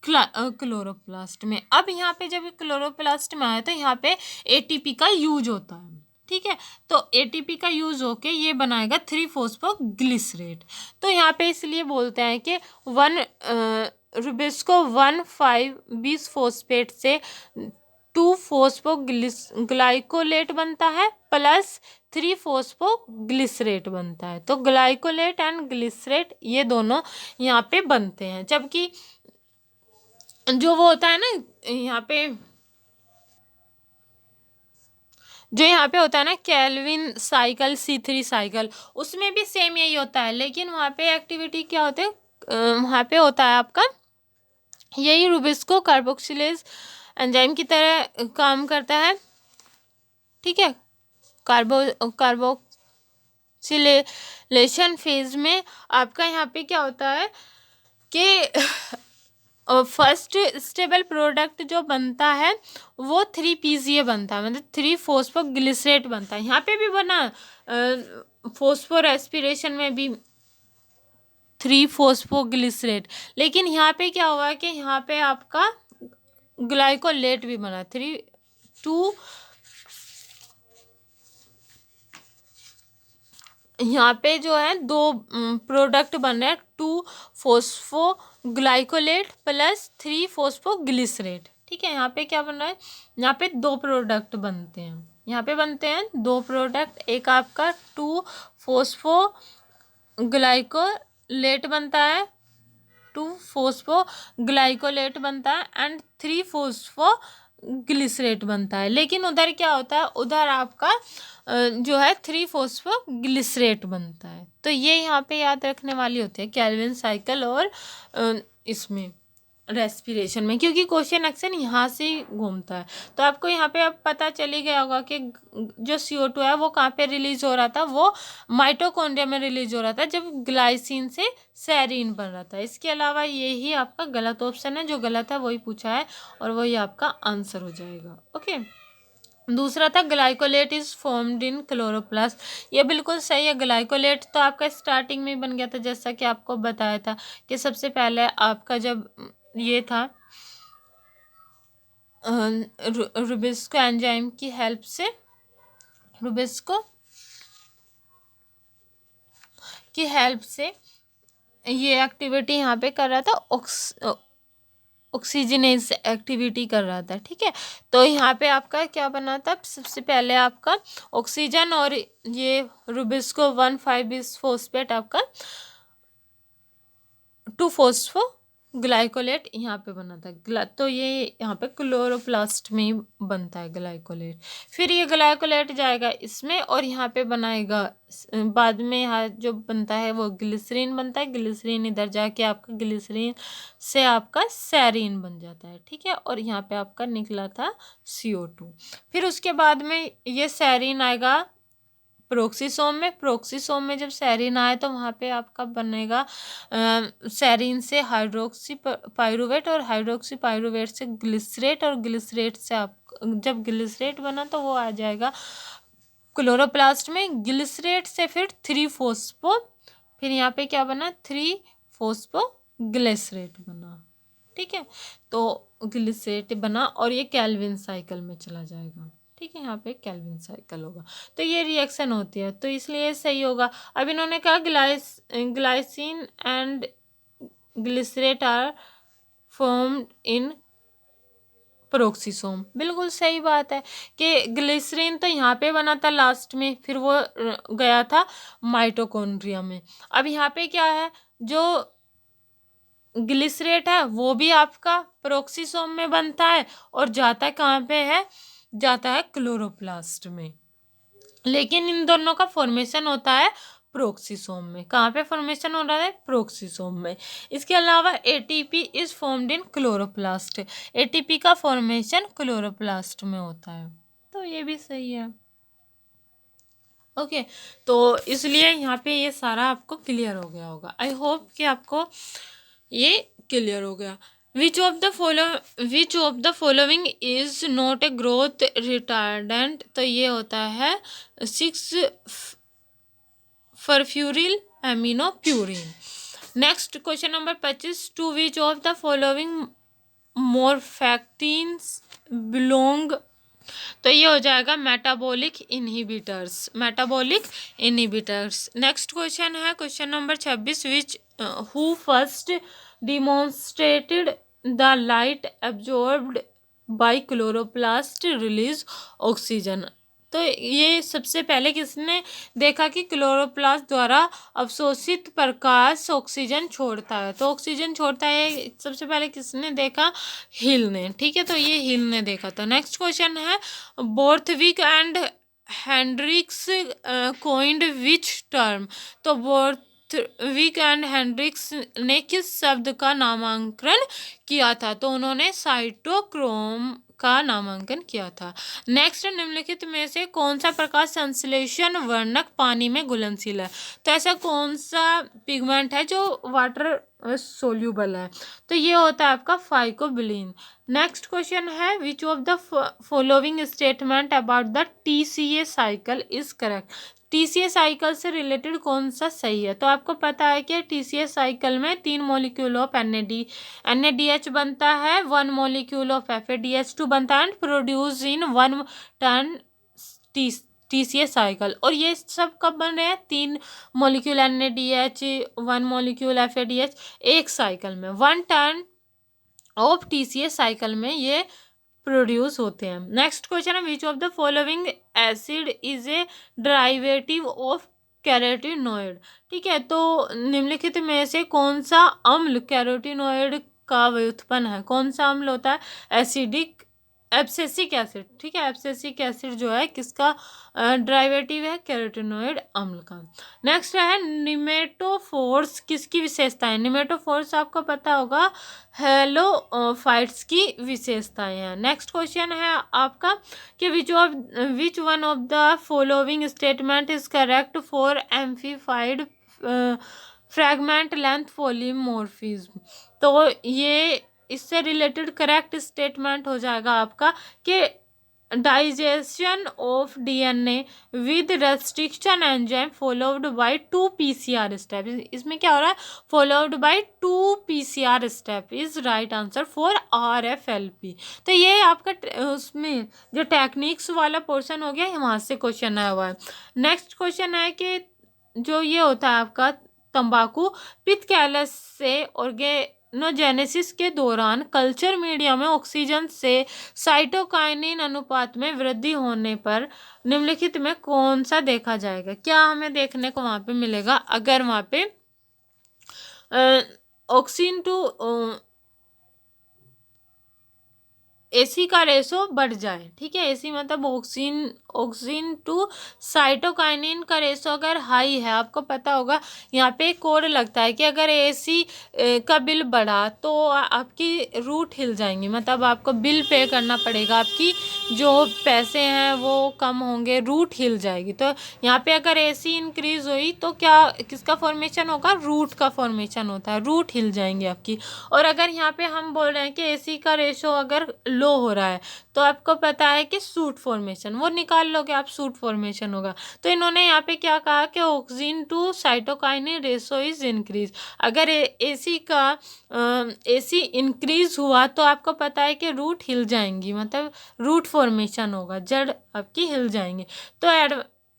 क्लोरोप्लास्ट में। अब यहाँ पे जब क्लोरोप्लास्ट में आया तो यहाँ पे ATP का यूज होता है। ठीक है, तो ATP का यूज होके ये बनाएगा 3-फॉस्फोग्लिसरेट। तो यहाँ पे इसलिए बोलते हैं कि रुबिस्को 1,5-बिसफोस्फेट से 2-फॉस्फोग्लाइकोलेट बनता है प्लस 3-फॉस्फोग्लिसरेट बनता है। तो ग्लाइकोलेट एंड ग्लिसरेट ये दोनों यहाँ पे बनते हैं। जबकि जो वो होता है ना यहाँ पे होता है ना कैल्विन साइकिल, C3 साइकिल, उसमें भी सेम यही होता है, लेकिन वहाँ पे एक्टिविटी क्या होते हैं, वहाँ पे होता है आपका यही रुबिस्को कार्बोक्सिलेज एंजाइम की तरह काम करता है। ठीक है, कार्बोक्सिलेशन फेज में आपका यहाँ पे क्या होता है कि फर्स्ट स्टेबल प्रोडक्ट जो बनता है वो 3-PCA बनता है, मतलब 3-फॉस्फोग्लिसरेट बनता है। यहाँ पे भी बना फॉस्फोरेस्पिरेशन में भी 3-फॉस्फोग्लिसरेट, लेकिन यहाँ पे क्या हुआ कि यहाँ पे आपका ग्लाइकोलेट भी बना, 3-2 यहाँ पे जो है दो प्रोडक्ट बन रहे हैं, 2-फॉस्फोग्लाइकोलेट प्लस 3-फॉस्फोग्लिसरेट। ठीक है, यहाँ पे क्या बन रहा है, यहाँ पे दो प्रोडक्ट बनते हैं, यहाँ पे बनते हैं दो प्रोडक्ट। एक आपका 2-फॉस्फोग्लाइकोलेट बनता है, 2-फॉस्फोग्लाइकोलेट बनता है एंड 3-फॉस्फो ग्लिसरेट बनता है। लेकिन उधर क्या होता है, उधर आपका जो है 3-फॉस्फोग्लिसरेट बनता है। तो ये यहाँ पे याद रखने वाली होती है केल्विन साइकिल और इसमें रेस्पिरेशन में, क्योंकि क्वेश्चन अक्सर यहाँ से ही घूमता है। तो आपको यहाँ पे अब पता चली गया होगा कि जो CO2 है वो कहाँ पे रिलीज हो रहा था, वो माइटोकॉन्ड्रिया में रिलीज हो रहा था जब ग्लाइसिन से सेरीन बन रहा था। इसके अलावा यही आपका गलत ऑप्शन है, जो गलत है वही पूछा है और वही आपका आंसर हो जाएगा। ओके, दूसरा था glycolate is formed in chloroplast. ये बिल्कुल सही है। ग्लाइकोलेट तो आपका स्टार्टिंग में ही बन गया था, जैसा कि आपको बताया था कि सबसे पहले आपका जब ये था रुबिस्को एंजाइम की हेल्प से, रुबिस्को की हेल्प से ये एक्टिविटी यहाँ पे कर रहा था, ऑक्सीजनेज एक्टिविटी कर रहा था। ठीक है, तो यहाँ पे आपका क्या बना था, सबसे पहले आपका ऑक्सीजन और ये रुबिस्को 1,5-बिसफॉस्फेट आपका 2-फॉस्फोग्लाइकोलेट यहाँ पे बना था। तो ये यहाँ पे क्लोरोप्लास्ट में ही बनता है ग्लाइकोलेट। फिर ये ग्लाइकोलेट जाएगा इसमें और यहाँ पे बनाएगा, बाद में यहाँ जो बनता है वो ग्लिसरीन बनता है। ग्लिसरीन इधर जाके आपका ग्लिसरीन से आपका सेरीन बन जाता है। ठीक है, और यहाँ पे आपका निकला था CO2। फिर उसके बाद में ये सेरीन आएगा प्रोक्सीसोम में। प्रोक्सीसोम में जब सेरीन आए तो वहाँ पे आपका बनेगा सेरीन से हाइड्रोक्सी पाइरुवेट और हाइड्रोक्सी पाइरुवेट से ग्लिसरेट और ग्लिसरेट से आप जब ग्लिसरेट बना तो वो आ जाएगा क्लोरोप्लास्ट में। ग्लिसरेट से फिर 3-फॉस्फो, फिर यहाँ पे क्या बना 3-फॉस्फोग्लिसरेट बना। ठीक है, तो ग्लिसरेट बना और ये केल्विन साइकिल में चला जाएगा। ठीक है, यहाँ पे केल्विन साइकिल होगा। तो ये रिएक्शन होती है, तो इसलिए सही होगा। अब इन्होंने कहा glycine and glycerate are formed in peroxisome. बिल्कुल सही बात है कि ग्लिसरीन तो यहाँ पे बना था लास्ट में, फिर वो गया था माइटोकॉन्ड्रिया में। अब यहाँ पे क्या है, जो ग्लिसरेट है वो भी आपका प्रोक्सीसोम में बनता है और जाता है कहाँ पे है, जाता है क्लोरोप्लास्ट में। लेकिन इन दोनों का फॉर्मेशन होता है प्रोक्सीसोम में। कहाँ पे फॉर्मेशन हो रहा है, प्रोक्सीसोम में। इसके अलावा ATP is formed in chloroplast. ATP का फॉर्मेशन क्लोरोप्लास्ट में होता है, तो ये भी सही है। ओके, तो इसलिए यहाँ पे ये सारा आपको क्लियर हो गया होगा। आई होप कि आपको ये क्लियर हो गया। Which of the following is not a growth retardant. तो ये होता है six furfuryl aminopurine. Next question number 25, to which of the following morphactins belong. तो ये हो जाएगा metabolic inhibitors, metabolic inhibitors. Next question है question number 26, which who first demonstrated the light absorbed by chloroplast release oxygen. तो ये सबसे पहले किसने देखा कि क्लोरोप्लास्ट द्वारा अवशोषित प्रकाश ऑक्सीजन छोड़ता है। तो ऑक्सीजन छोड़ता है सबसे पहले किसने देखा, हिल ने। ठीक है, तो ये हिल ने देखा था। नेक्स्ट क्वेश्चन है बोर्थविक and Hendricks coined which term. तो बोर्थविक एंड हेंड्रिक्स ने किस शब्द का नामांकन किया था। तो उन्होंने साइटोक्रोम का नामांकन किया था। नेक्स्ट, निम्नलिखित में से कौन सा प्रकाश संश्लेषण वर्णक पानी में घुलनशील है। तो ऐसा कौन सा पिगमेंट है जो वाटर सोल्यूबल है। तो ये होता है आपका फाइकोबिलिन। नेक्स्ट क्वेश्चन है which of the following statement about the TCA cycle is correct. TCA cycle से रिलेटेड कौन सा सही है। तो आपको पता है कि TCA साइकिल में 3 मॉलिक्यूल ऑफ NADH बनता है, 1 मॉलिक्यूल ऑफ FADH2 बनता है and produce in 1 turn TCA cycle. और ये सब कब बन रहे हैं, 3 मॉलिक्यूल NADH 1 मॉलिक्यूल FADH एक साइकिल में, 1 टन ऑफ TCA साइकिल में ये प्रोड्यूस होते हैं। नेक्स्ट क्वेश्चन है which of the following acid is a derivative of carotenoid. ठीक है, तो निम्नलिखित में से कौन सा अम्ल कैरोटीनॉइड का व्युत्पन्न है। कौन सा अम्ल होता है, एब्सिसिक एसिड, ठीक है। एब्सिसिक एसिड जो है किसका डेरिवेटिव है, कैरोटीनॉइड अम्ल का। नेक्स्ट है निमेटोफोर्स, किसकी विशेषता है? निमेटोफोर्स आपको पता होगा हेलोफाइट्स की विशेषताएं हैं। नेक्स्ट क्वेश्चन है आपका कि which one of the following statement is correct for amplified fragment length polymorphism. तो ये इससे रिलेटेड करेक्ट स्टेटमेंट हो जाएगा आपका कि digestion of DNA with restriction enzyme followed by 2 PCR step. इसमें क्या हो रहा है? Followed by 2 PCR step is right answer for RFLP. तो ये आपका उसमें जो टेक्निक्स वाला पोर्शन हो गया, वहाँ से क्वेश्चन आया हुआ है। नेक्स्ट क्वेश्चन है कि जो ये होता है आपका तंबाकू पित्त कैलस से ऑर्गेनोजेनेसिस के दौरान कल्चर मीडिया में ऑक्सीजन से साइटोकाइनिन अनुपात में वृद्धि होने पर निम्नलिखित में कौन सा देखा जाएगा? क्या हमें देखने को वहाँ पे मिलेगा? अगर वहाँ पे ऑक्सीजन टू एसी का रेशो बढ़ जाए, ठीक है। एसी मतलब ऑक्सीजन टू साइटोकाइनिन का रेशो अगर हाई है, आपको पता होगा यहाँ पे कोड लगता है कि अगर एसी का बिल बढ़ा तो आपकी रूट हिल जाएंगी, मतलब आपको बिल पे करना पड़ेगा, आपकी जो पैसे हैं वो कम होंगे, रूट हिल जाएगी। तो यहाँ पे अगर एसी इंक्रीज हुई तो क्या किसका फॉर्मेशन होगा? रूट का फॉर्मेशन होता है, रूट हिल जाएंगी आपकी। और अगर यहाँ पे हम बोल रहे हैं कि एसी का रेशो अगर लो हो रहा है तो आपको पता है कि सूट फॉर्मेशन, वो निकाल लोगे आप, सूट फॉर्मेशन होगा। तो इन्होंने यहाँ पे क्या कहा कि oxygen to cytokinin ratio is increase. अगर एसी इंक्रीज हुआ तो आपको पता है कि रूट हिल जाएंगी, मतलब रूट फॉर्मेशन होगा, जड़ आपकी हिल जाएंगी। तो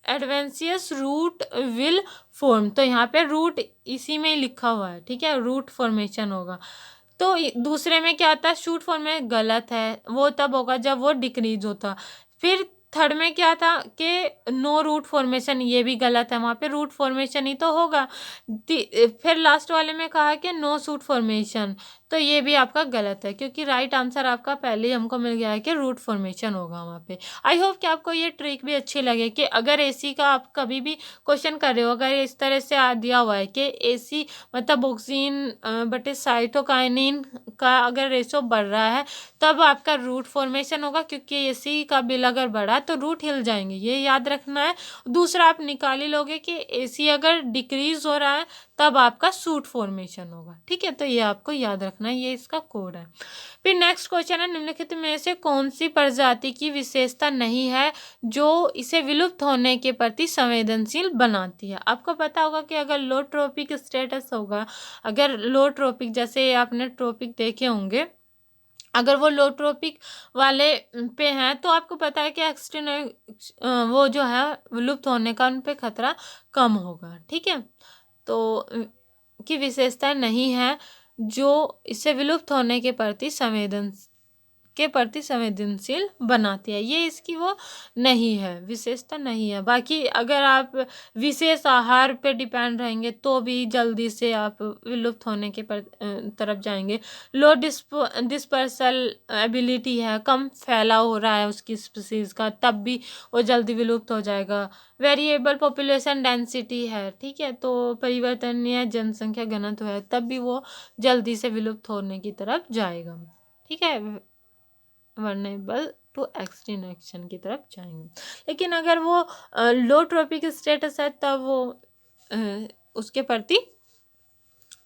एडवेंसियस रूट विल फॉर्म, तो यहाँ पे रूट इसी में लिखा हुआ है, ठीक है, रूट फॉर्मेशन होगा। तो दूसरे में क्या आता है? शूट फॉर्म में गलत है, वो तब होगा जब वो डिक्रीज होता। फिर थर्ड में क्या था कि नो रूट फॉर्मेशन, ये भी गलत है, वहाँ पे रूट फॉर्मेशन ही तो होगा। फिर लास्ट वाले में कहा कि नो सूट फॉर्मेशन, तो ये भी आपका गलत है, क्योंकि राइट आंसर आपका पहले ही हमको मिल गया है कि रूट फॉर्मेशन होगा वहाँ पे। आई होप कि आपको ये ट्रिक भी अच्छी लगे कि अगर एसी का आप कभी भी क्वेश्चन कर रहे हो, अगर इस तरह से दिया हुआ है कि एसी मतलब ऑक्सीजन बटे साइटोकाइनिन का अगर रेशो बढ़ रहा है तब आपका रूट फॉर्मेशन होगा, क्योंकि एसी का बिल अगर बढ़ा तो रूट हिल जाएंगे, ये याद रखना है। दूसरा आप निकाल ही लोगे कि एसी अगर डिक्रीज हो रहा है तब आपका सूट फॉर्मेशन होगा, ठीक है। तो ये आपको याद रखना है, ये इसका कोड है। फिर नेक्स्ट क्वेश्चन है, निम्नलिखित में से कौन सी प्रजाति की विशेषता नहीं है जो इसे विलुप्त होने के प्रति संवेदनशील बनाती है? आपको पता होगा कि अगर लो ट्रॉपिक स्टेटस होगा, अगर लो ट्रॉपिक, जैसे आपने ट्रॉपिक देखे होंगे, अगर वो लो ट्रॉपिक वाले पे हैं तो आपको पता है कि वो जो है विलुप्त होने का उन पे खतरा कम होगा, ठीक है। तो की विशेषताएं नहीं है जो इसे विलुप्त होने के प्रति संवेदनशील बनाती है, ये इसकी वो नहीं है, विशेषता नहीं है। बाकी अगर आप विशेष आहार पे डिपेंड रहेंगे तो भी जल्दी से आप विलुप्त होने के तरफ जाएंगे। लो डिस्पर्सल एबिलिटी है, कम फैलाव हो रहा है उसकी स्पीसीज का, तब भी वो जल्दी विलुप्त हो जाएगा। वेरिएबल पॉपुलेशन डेंसिटी है, ठीक है, तो परिवर्तनीय जनसंख्या घनत्व है, तब भी वो जल्दी से विलुप्त होने की तरफ जाएगा, ठीक है, वर्नेबल टू एक्सटिंक्शन की तरफ जाएंगे। लेकिन अगर वो लो ट्रॉपिक स्टेटस है तब वो उसके प्रति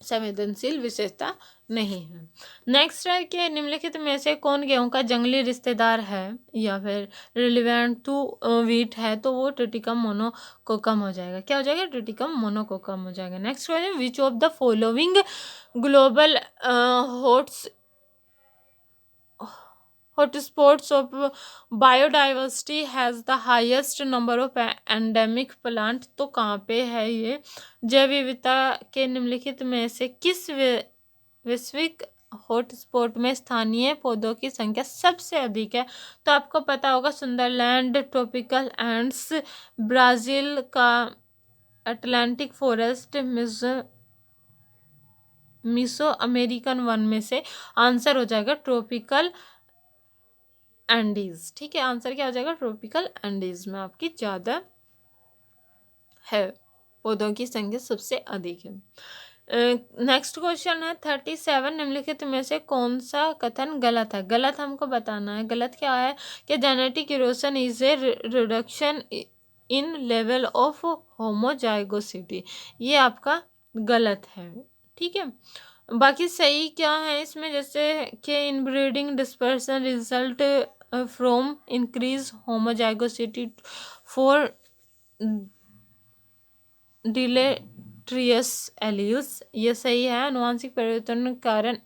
संवेदनशील विशेषता नहीं है। नेक्स्ट है कि निम्नलिखित में से कौन गेहूं का जंगली रिश्तेदार है या फिर रिलेवेंट टू वीट है? तो वो ट्रिटिकम मोनोकोकम हो जाएगा। क्या हो जाएगा? ट्रिटिकम मोनोकोकम हो जाएगा। Next question, which of the following global hotspots of biodiversity has the highest number of endemic plant? तो कहाँ पे है ये? जैव विविधता के निम्नलिखित में से किस वैश्विक हॉटस्पॉट में स्थानीय पौधों की संख्या सबसे अधिक है? तो आपको पता होगा सुंदरलैंड, ट्रॉपिकल एंड्स, ब्राजील का अटलांटिक फॉरेस्ट, मिसो अमेरिकन वन में से आंसर हो जाएगा ट्रॉपिकल एंडीज। ठीक है, आंसर क्या हो जाएगा? ट्रॉपिकल एंडीज में आपकी ज़्यादा है, पौधों की संख्या सबसे अधिक है। नेक्स्ट क्वेश्चन है 37, निम्नलिखित में से कौन सा कथन गलत है? गलत हमको बताना है। गलत क्या है कि genetic erosion is a reduction in level of homozygosity, ये आपका गलत है। ठीक है, बाकी सही क्या है इसमें, जैसे कि inbreeding dispersion result from increase homozygosity for deleterious alleles, ये सही है। आनुवांशिक परिवर्तन कारण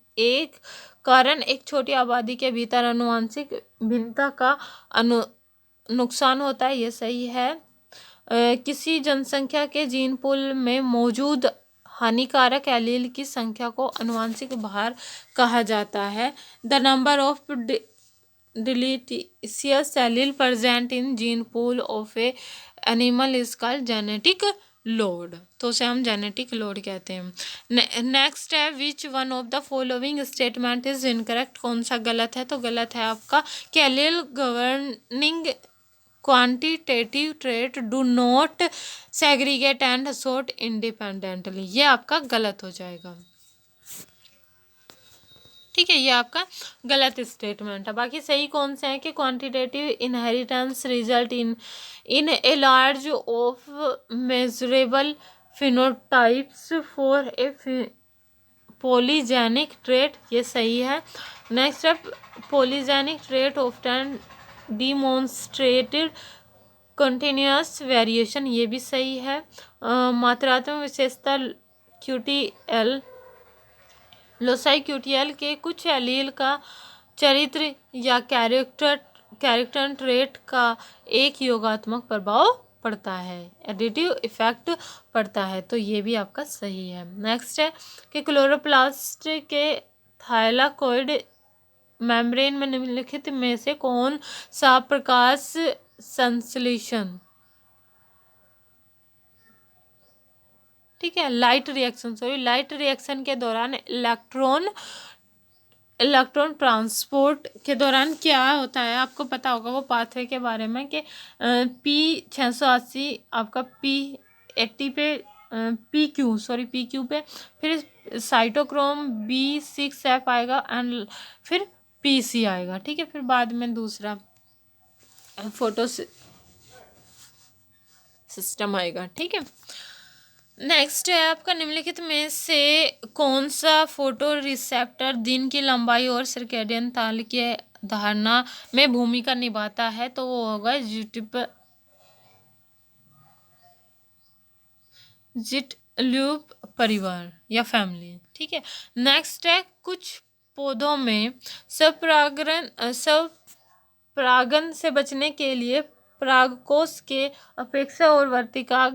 एक छोटी आबादी के भीतर आनुवांशिक भिन्नता का नुकसान होता है, ये सही है। किसी जनसंख्या के जीन पूल में मौजूद हानिकारक एलील की संख्या को आनुवांशिक भार कहा जाता है। The number of delicious allele present in gene pool of A animal is called genetic load, तो उसे हम जेनेटिक लोड कहते हैं। नेक्स्ट है विच one of the following statement is incorrect, कौन सा गलत है? तो गलत है आपका कि allele governing quantitative trait do not segregate and assort independently, ये आपका गलत हो जाएगा। ठीक है, ये आपका गलत स्टेटमेंट है। बाकी सही कौन से है कि quantitative inheritance result in a large of measurable phenotypes for a polygenic trait, ये सही है। नेक्स्ट है polygenic trait often demonstrated continuous variation, ये भी सही है। मात्रात्मक विशेषता QTL लोसाई QTL के कुछ एलील का चरित्र या कैरेक्टर ट्रेट का एक योगात्मक प्रभाव पड़ता है, एडिटिव इफेक्ट पड़ता है, तो ये भी आपका सही है। नेक्स्ट है कि क्लोरोप्लास्ट के थाइलाकोइड मेम्ब्रेन में निम्नलिखित में से कौन सा प्रकाश संश्लेषण, ठीक है, लाइट रिएक्शन के दौरान इलेक्ट्रॉन ट्रांसपोर्ट के दौरान क्या होता है, आपको पता होगा वो पाथवे के बारे में कि P680 आपका P80 पे PQ पे, फिर साइटोक्रोम B6F आएगा एंड फिर PC आएगा। ठीक है, फिर बाद में दूसरा फोटो सिस्टम आएगा। ठीक है, नेक्स्ट है आपका निम्नलिखित में से कौन सा फोटो रिसेप्टर दिन की लंबाई और सर्केडियन ताल के धारणा में भूमिका निभाता है, तो वो होगा जिटल्यूब परिवार या फैमिली। ठीक है, नेक्स्ट है कुछ पौधों में परागण से बचने के लिए परागकोश के अपेक्षा और वर्तिका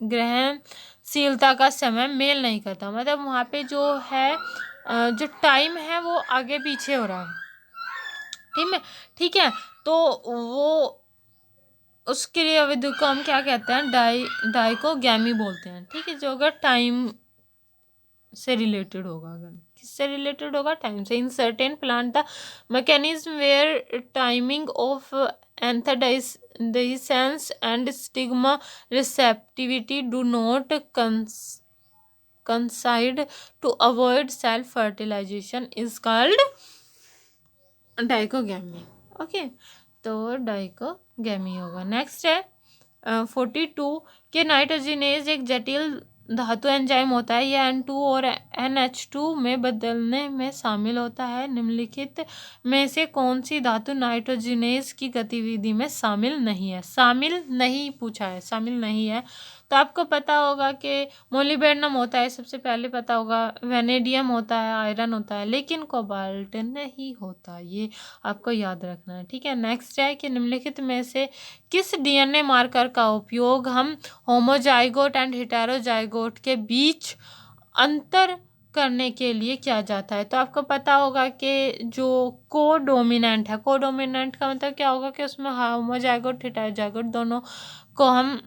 ग्रहणशीलता का समय मेल नहीं करता, मतलब वहाँ पे जो है जो टाइम है वो आगे पीछे हो रहा है। ठीक है, तो वो उसके लिए अवधि को हम क्या कहते हैं, डाइकोगैमी बोलते हैं। ठीक है, जो अगर टाइम से रिलेटेड होगा, अगर किससे रिलेटेड होगा, टाइम से। In certain plant the mechanism where timing of anther dehiscence and stigma receptivity do not coincide to avoid self fertilization is called dichogamy. Okay, तो डाइकोगैमी होगा। नेक्स्ट है 42 के नाइट्रोजिनेज एक जटिल धातु एंजाइम होता है, यह N2 और NH2 में बदलने में शामिल होता है। निम्नलिखित में से कौन सी धातु नाइट्रोजिनेज की गतिविधि में शामिल नहीं है? शामिल नहीं पूछा है, शामिल नहीं है, तो आपको पता होगा कि मोलिब्डेनम होता है, सबसे पहले पता होगा, वेनेडियम होता है, आयरन होता है, लेकिन कोबाल्ट नहीं होता, ये आपको याद रखना है। ठीक है, नेक्स्ट है कि निम्नलिखित में से किस DNA मार्कर का उपयोग हम होमोजाइगोट एंड हेटेरोजाइगोट के बीच अंतर करने के लिए किया जाता है? तो आपको पता होगा कि जो कोडोमिनेंट है, कोडोमिनेंट का मतलब क्या होगा कि उसमें होमोजाइगोट हेटेरोजाइगोट दोनों को हम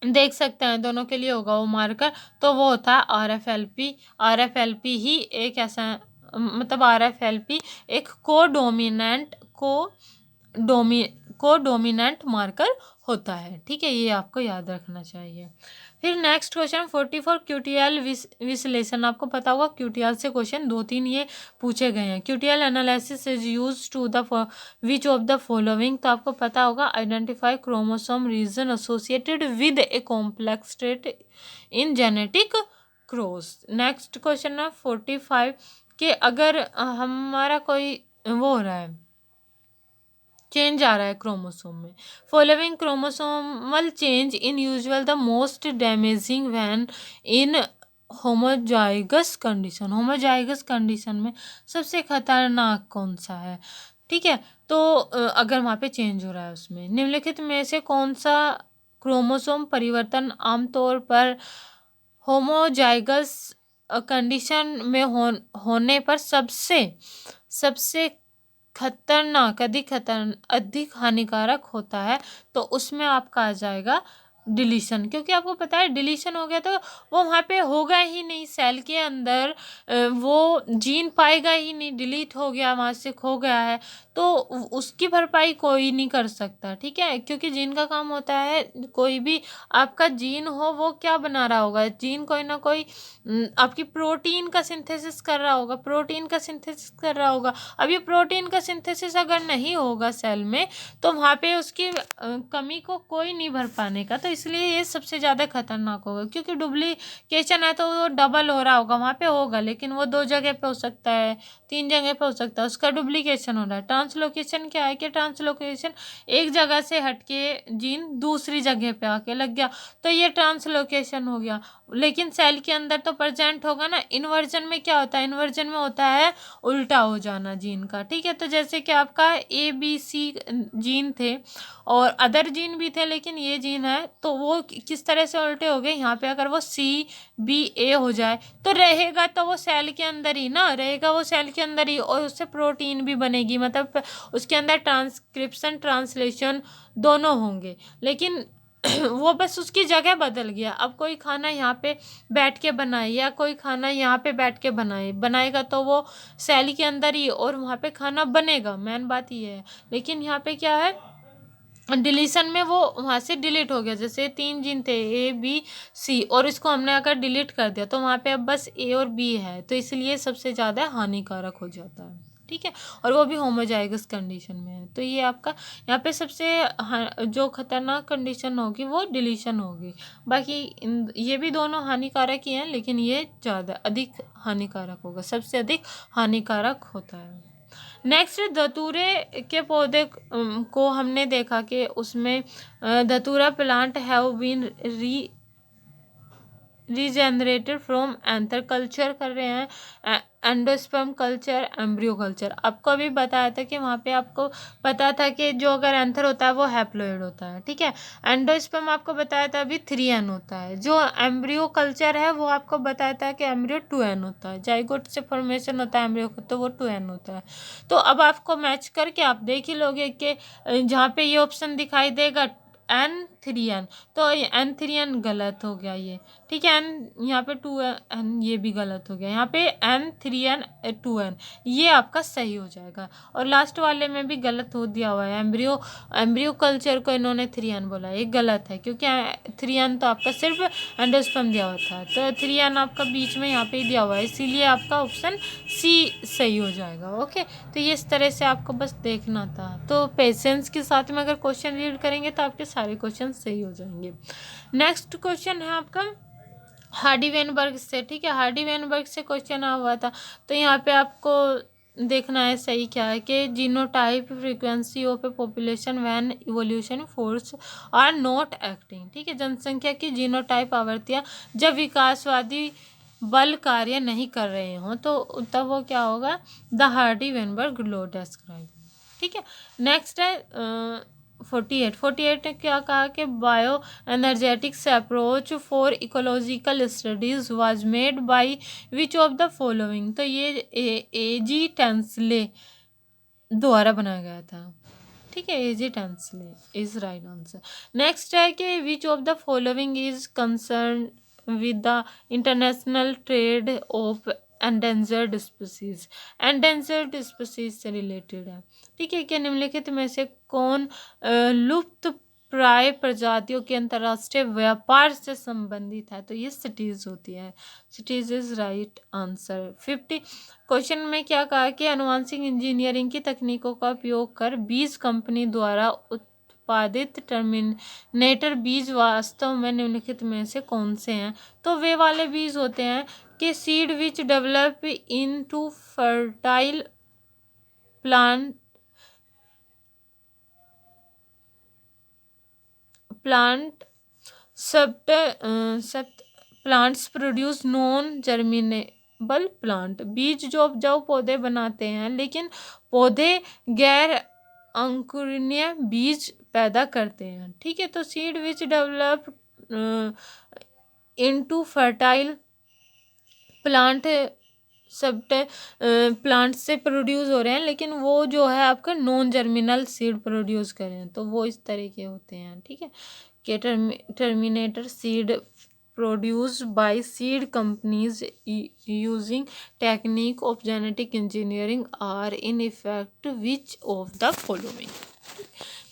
देख सकते हैं, दोनों के लिए होगा वो मार्कर, तो वो होता है RFLP ही एक ऐसा, मतलब RFLP एक को डोमिनेंट मार्कर होता है। ठीक है, ये आपको याद रखना चाहिए। फिर नेक्स्ट क्वेश्चन 44 क्यूटीएल विश्लेषण। आपको पता होगा क्यूटीएल से क्वेश्चन 2-3 ये पूछे गए हैं। QTL analysis is use to the which of the following. तो आपको पता होगा identify chromosome region associated with a complex trait in genetic cross. Next question है 45 कि अगर हमारा कोई वो हो रहा है, चेंज आ रहा है क्रोमोसोम में, following chromosomal change in usual the most damaging when in homozygous condition. Homozygous condition में सबसे खतरनाक कौन सा है? ठीक है, तो अगर वहाँ पे चेंज हो रहा है उसमें निम्नलिखित में से कौन सा क्रोमोसोम परिवर्तन आमतौर पर होमोजाइगस कंडीशन में होने पर सबसे खतरनाक अधिक हानिकारक होता है? तो उसमें आपका आ जाएगा डिलीशन। क्योंकि आपको पता है डिलीशन हो गया तो वो वहाँ पे होगा ही नहीं, सेल के अंदर वो जीन पाएगा ही नहीं, डिलीट हो गया, वहाँ से खो गया है, तो उसकी भरपाई कोई नहीं कर सकता। ठीक है, क्योंकि जीन का काम होता है, कोई भी आपका जीन हो वो क्या बना रहा होगा, जीन कोई ना कोई आपकी प्रोटीन का सिंथेसिस कर रहा होगा, प्रोटीन का सिंथेसिस कर रहा होगा। अब ये प्रोटीन का सिंथेसिस अगर नहीं होगा सेल में तो वहाँ पे उसकी कमी को कोई नहीं भर पाने का, तो इसलिए ये सबसे ज़्यादा खतरनाक होगा। क्योंकि डुप्लीकेशन है तो वो डबल हो रहा होगा, वहाँ पे होगा लेकिन वो 2 जगह पे हो सकता है, 3 जगह पे हो सकता है, उसका डुप्लीकेशन हो रहा है। ट्रांसलोकेशन क्या है कि ट्रांसलोकेशन एक जगह से हटके जीन दूसरी जगह पे आके लग गया, तो ये ट्रांसलोकेशन हो गया। लेकिन सेल के अंदर तो प्रेजेंट होगा ना। इन्वर्जन में क्या होता है? इन्वर्जन में होता है उल्टा हो जाना जीन का। ठीक है, तो जैसे कि आपका ABC जीन थे और अदर जीन भी थे, लेकिन ये जीन है तो वो किस तरह से उल्टे हो गए, यहाँ पे अगर वो CBA हो जाए तो रहेगा तो वो सेल के अंदर ही ना रहेगा, वो सेल के अंदर ही, और उससे प्रोटीन भी बनेगी, मतलब उसके अंदर ट्रांसक्रिप्शन ट्रांसलेशन दोनों होंगे। लेकिन वो बस उसकी जगह बदल गया। अब कोई खाना यहाँ पे बैठ के बनाए या कोई खाना यहाँ पे बैठ के बनाएगा तो वो सेल के अंदर ही और वहाँ पे खाना बनेगा, मेन बात ये है। लेकिन यहाँ पे क्या है, डिलीशन में वो वहाँ से डिलीट हो गया। जैसे 3 जीन थे ABC और इसको हमने अगर डिलीट कर दिया तो वहाँ पे अब बस A और B है, तो इसलिए सबसे ज़्यादा हानिकारक हो जाता है। ठीक है, और वो भी होमोजाइगस कंडीशन में है। तो ये आपका यहाँ पे सबसे जो खतरनाक कंडीशन होगी वो डिलीशन होगी। बाकी ये भी दोनों हानिकारक ही हैं, लेकिन ये ज़्यादा अधिक हानिकारक होगा, सबसे अधिक हानिकारक होता है। नेक्स्ट, धतूरे के पौधे को हमने देखा कि उसमें धतूरा plant have been regenerated from anther culture कर रहे हैं, एंडोस्पर्म कल्चर, एम्ब्रियो कल्चर। आपको अभी बताया था कि वहाँ पे आपको पता था कि जो अगर एंथर होता है वो हैप्लोइड होता है। ठीक है, एंडोस्पर्म आपको बताया था अभी 3N होता है। जो एम्ब्रियो कल्चर है वो आपको बताया था कि एम्ब्रियो 2N होता है। जाइगोट से फॉर्मेशन होता है एम्ब्रियो का तो वो 2N होता है। तो अब आपको मैच करके आप देख ही लोगे कि जहाँ पे ये ऑप्शन दिखाई देगा N3N, तो N3N गलत हो गया ये। ठीक है, यहाँ पे 2N ये भी गलत हो गया, यहाँ पे N3N 2N ये आपका सही हो जाएगा। और लास्ट वाले में भी गलत हो दिया हुआ है, एम्ब्रियो कल्चर को इन्होंने 3N बोला, ये गलत है क्योंकि 3N तो आपका सिर्फ एंडोस्पर्म दिया हुआ था, तो 3N आपका बीच में यहाँ पे दिया हुआ है, इसीलिए आपका ऑप्शन C सही हो जाएगा। ओके, तो ये इस तरह से आपको बस देखना था। तो पेशेंस के साथ में अगर क्वेश्चन रीड करेंगे तो आपके सारे क्वेश्चन सही हो जाएंगे। नेक्स्ट क्वेश्चन है आपका हार्डी वेनबर्ग से। ठीक है, हार्डी वेनबर्ग से क्वेश्चन आ हुआ था, तो यहाँ पे आपको देखना है सही क्या है कि genotype frequency of a population when evolution force are not acting. ठीक है, जनसंख्या की जीनोटाइप आवृत्तियाँ जब विकासवादी बल कार्य नहीं कर रहे हों तो तब वो क्या होगा, the Hardy Weinberg law describe. ठीक है, नेक्स्ट है 48 ने क्या कहा कि bioenergetics approach for ecological studies was made by which of the following. तो ये AG टेंसले द्वारा बनाया गया था। ठीक है, AG Tansley is right answer. Next है कि विच of the following is concern with the international trade off endangered species, endangered species से रिलेटेड है। ठीक है, कि निम्नलिखित में से कौन लुप्त प्राय प्रजातियों के अंतर्राष्ट्रीय व्यापार से संबंधित है? तो ये सिटीज होती है, cities is right answer. 50 question में क्या कहा कि अनुवांशिक इंजीनियरिंग की तकनीकों का उपयोग कर बीज कंपनी द्वारा उत्पादित टर्मिनेटर बीज वास्तव में निम्नलिखित में से कौन से हैं? तो वे वाले बीज होते हैं कि seed which develop into fertile plant सब प्लांट्स प्रोड्यूस नॉन जर्मिनेबल प्लांट, बीज जो उपजाऊ पौधे बनाते हैं लेकिन पौधे गैर अंकुरणीय बीज पैदा करते हैं। ठीक है, तो seed which develop into fertile plant सब प्लांट से प्रोड्यूस हो रहे हैं, लेकिन वो जो है आपका नॉन जर्मिनल सीड प्रोड्यूस कर रहे हैं, तो वो इस तरह के होते हैं। ठीक है, कि terminator seed produced by seed companies using technique of genetic engineering are in effect which of the following?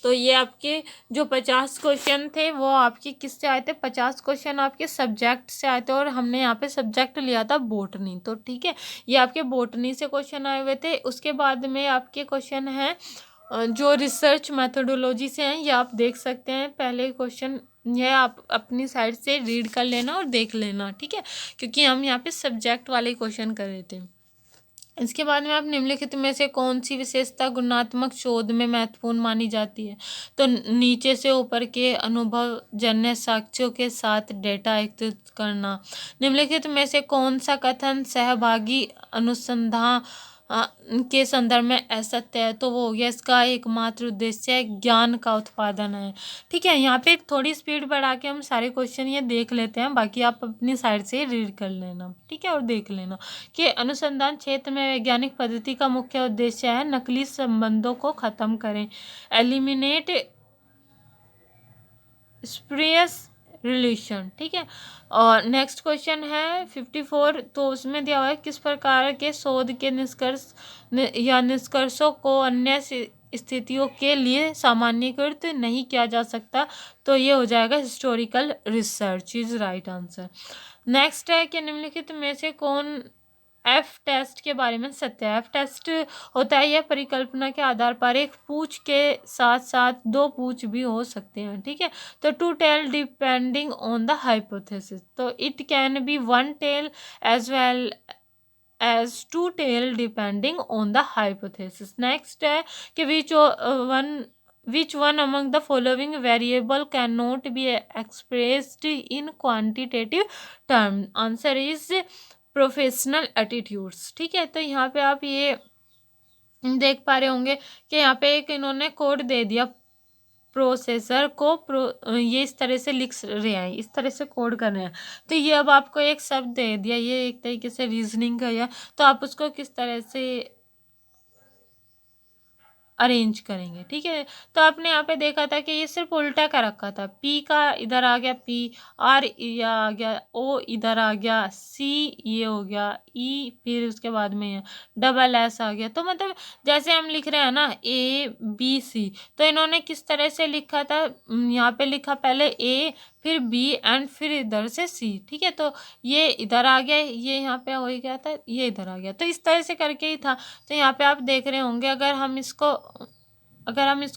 तो ये आपके जो 50 क्वेश्चन थे वो आपके किससे आए थे? 50 क्वेश्चन आपके सब्जेक्ट से आए थे, और हमने यहाँ पे सब्जेक्ट लिया था बोटनी। तो ठीक है, ये आपके बोटनी से क्वेश्चन आए हुए थे। उसके बाद में आपके क्वेश्चन हैं जो रिसर्च मैथडोलॉजी से हैं, ये आप देख सकते हैं। पहले क्वेश्चन ये आप अपनी साइड से रीड कर लेना और देख लेना। ठीक है, क्योंकि हम यहाँ पे सब्जेक्ट वाले क्वेश्चन कर रहे थे। इसके बाद में आप निम्नलिखित में से कौन सी विशेषता गुणात्मक शोध में महत्वपूर्ण मानी जाती है? तो नीचे से ऊपर के अनुभवजन्य साक्ष्यों के साथ डेटा एकत्रित करना। निम्नलिखित में से कौन सा कथन सहभागी अनुसंधान के संदर्भ में असत्य है? तो वो हो गया इसका एकमात्र उद्देश्य ज्ञान का उत्पादन है। ठीक है, यहाँ पे थोड़ी स्पीड बढ़ा के हम सारे क्वेश्चन ये देख लेते हैं, बाकी आप अपनी साइड से रीड कर लेना। ठीक है, और देख लेना कि अनुसंधान क्षेत्र में वैज्ञानिक पद्धति का मुख्य उद्देश्य है नकली संबंधों को खत्म करें, एलिमिनेट स्प्रियस रिलेशन। ठीक है, और नेक्स्ट क्वेश्चन है 54, तो उसमें दिया हुआ है किस प्रकार के शोध के निष्कर्ष या निष्कर्षों को अन्य स्थितियों के लिए सामान्यीकृत नहीं किया जा सकता? तो ये हो जाएगा historical research is right answer. Next है कि निम्नलिखित में से कौन एफ टेस्ट के बारे में सत्य है? एफ टेस्ट होता है यह परिकल्पना के आधार पर एक पूछ के साथ साथ दो पूछ भी हो सकते हैं। ठीक है, तो two tail depending on the hypothesis, तो it can be one tail as well as two tail depending on the hypothesis. Next है कि which one among the following variable cannot be expressed in quantitative term? Answer is professional attitudes. ठीक है, तो यहाँ पे आप ये देख पा रहे होंगे कि यहाँ पे एक इन्होंने कोड दे दिया प्रोसेसर को, ये इस तरह से लिख रहे हैं, इस तरह से कोड कर रहे हैं। तो ये अब आपको एक शब्द दे दिया, ये एक तरीके से रीजनिंग का है, तो आप उसको किस तरह से अरेंज करेंगे। ठीक है, तो आपने यहाँ पे देखा था कि ये सिर्फ उल्टा का रखा था, पी का इधर आ गया, पी आर ये आ गया, ओ इधर आ गया, सी ये हो गया, ई फिर उसके बाद में ये डबल एस आ गया। तो मतलब जैसे हम लिख रहे हैं ना ए बी सी, तो इन्होंने किस तरह से लिखा था? यहाँ पे लिखा पहले ए फिर बी एंड फिर इधर से सी। ठीक है, तो ये इधर आ गया, ये यहाँ पे हो गया था, ये इधर आ गया, तो इस तरह से करके ही था। तो यहाँ पे आप देख रहे होंगे अगर हम इसको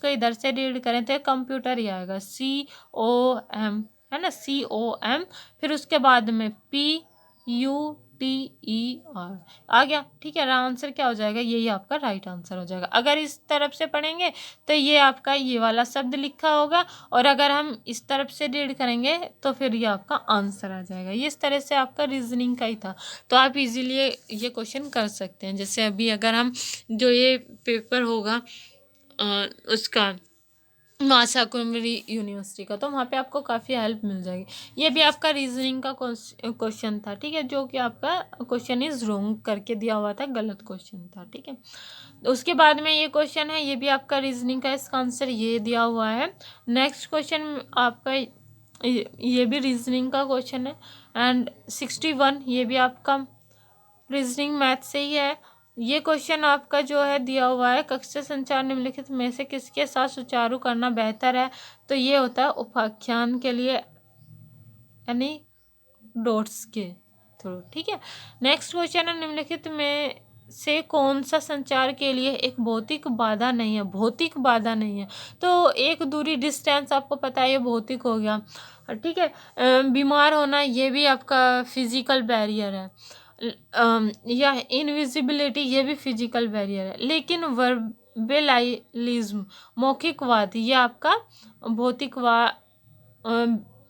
इधर से रीड करें तो कंप्यूटर ही आएगा, COM है ना, COM, फिर उसके बाद में PUTER आ गया। ठीक है, आंसर क्या हो जाएगा? यही आपका राइट आंसर हो जाएगा। अगर इस तरफ से पढ़ेंगे तो ये आपका ये वाला शब्द लिखा होगा, और अगर हम इस तरफ से रीड करेंगे तो फिर ये आपका आंसर आ जाएगा। ये इस तरह से आपका रीजनिंग का ही था, तो आप इजीली ये क्वेश्चन कर सकते हैं। जैसे अभी अगर हम जो ये पेपर होगा उसका मासा कुमरी यूनिवर्सिटी का, तो वहाँ पे आपको काफ़ी हेल्प मिल जाएगी। ये भी आपका रीजनिंग का क्वेश्चन था। ठीक है, जो कि आपका क्वेश्चन इज रॉन्ग करके दिया हुआ था, गलत क्वेश्चन था। ठीक है, उसके बाद में ये क्वेश्चन है, ये भी आपका रीजनिंग का, इसका आंसर ये दिया हुआ है। नेक्स्ट क्वेश्चन आपका ये भी रीजनिंग का क्वेश्चन है, एंड 61 ये भी आपका रीजनिंग मैथ से ही है। ये क्वेश्चन आपका जो है दिया हुआ है, कक्षा संचार निम्नलिखित में से किसके साथ सुचारू करना बेहतर है, तो ये होता है उपाख्यान के लिए यानी डॉट्स के थ्रू। ठीक है, नेक्स्ट क्वेश्चन है निम्नलिखित में से कौन सा संचार के लिए एक भौतिक बाधा नहीं है। भौतिक बाधा नहीं है तो एक दूरी डिस्टेंस आपको पता है ये भौतिक हो गया। ठीक है, बीमार होना ये भी आपका फिजिकल बैरियर है, या इनविजिबिलिटी ये भी फिजिकल बैरियर है। लेकिन वर्बेलाइज्म मौखिकवाद ये आपका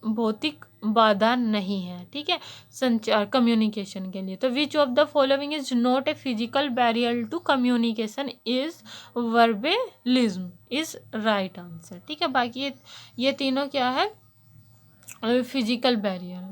भौतिक बाधा नहीं है। ठीक है, संचार कम्युनिकेशन के लिए। तो which of the following is not a physical barrier to communication is verbalism is right answer. ठीक है, बाकी ये तीनों क्या है, फिजिकल बैरियर है।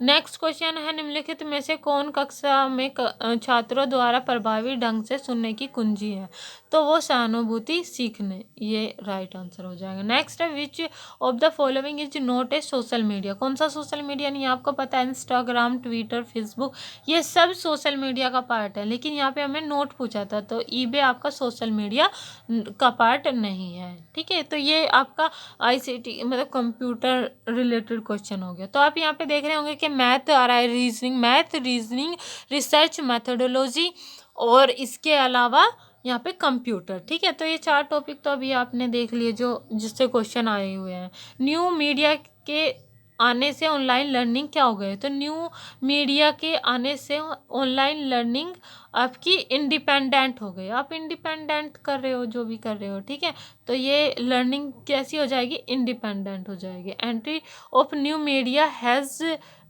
नेक्स्ट क्वेश्चन है निम्नलिखित में से कौन कक्षा में छात्रों द्वारा प्रभावी ढंग से सुनने की कुंजी है, तो वो सहानुभूति सीखने, ये राइट आंसर हो जाएगा। नेक्स्ट है which of the following is not A social media. कौन सा सोशल मीडिया नहीं, आपको पता है इंस्टाग्राम, ट्विटर, फेसबुक ये सब सोशल मीडिया का पार्ट है, लेकिन यहाँ पे हमें नोट पूछा था तो ईबे आपका सोशल मीडिया का पार्ट नहीं है। ठीक है, तो ये आपका ICT मतलब कंप्यूटर रिलेटेड क्वेश्चन हो गया। तो आप यहाँ पे देख रहे होंगे कि मैथ आ रहा है, रीजनिंग, रिसर्च मेथोडोलॉजी और इसके अलावा यहाँ पे कंप्यूटर। ठीक है, तो ये 4 टॉपिक तो अभी आपने देख लिए जो जिससे क्वेश्चन आए हुए हैं। न्यू मीडिया के आने से ऑनलाइन लर्निंग क्या हो गए, तो न्यू मीडिया के आने से ऑनलाइन लर्निंग आपकी इंडिपेंडेंट हो गई। आप इंडिपेंडेंट कर रहे हो जो भी कर रहे हो। ठीक है, तो ये लर्निंग कैसी हो जाएगी, इंडिपेंडेंट हो जाएगी। Entry of new media has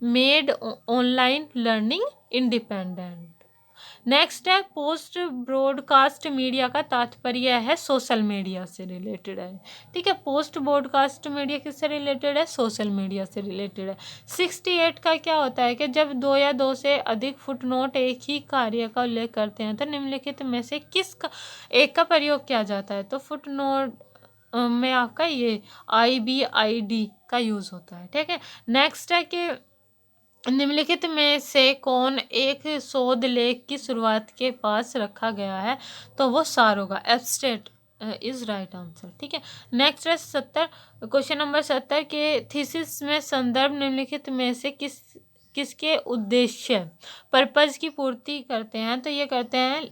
made online learning independent. Next है पोस्ट ब्रॉडकास्ट मीडिया का तात्पर्य है सोशल मीडिया से रिलेटेड है। ठीक है, पोस्ट ब्रॉडकास्ट मीडिया किससे रिलेटेड है, सोशल मीडिया से रिलेटेड है। 68 का क्या होता है कि जब 2 या 2 से अधिक फुटनोट एक ही कार्य का उल्लेख करते हैं तो निम्नलिखित में से एक का प्रयोग किया जाता है, तो फुटनोट में आपका ये IBID का यूज़ होता है। ठीक है, नेक्स्ट है कि निम्नलिखित में से कौन एक शोध लेख की शुरुआत के पास रखा गया है, तो वो सार होगा, एब्स्ट्रैक्ट इज राइट आंसर। ठीक है, नेक्स्ट है 70 क्वेश्चन नंबर 70 के थीसिस में संदर्भ निम्नलिखित में से किसके उद्देश्य पर्पज की पूर्ति करते हैं, तो ये करते हैं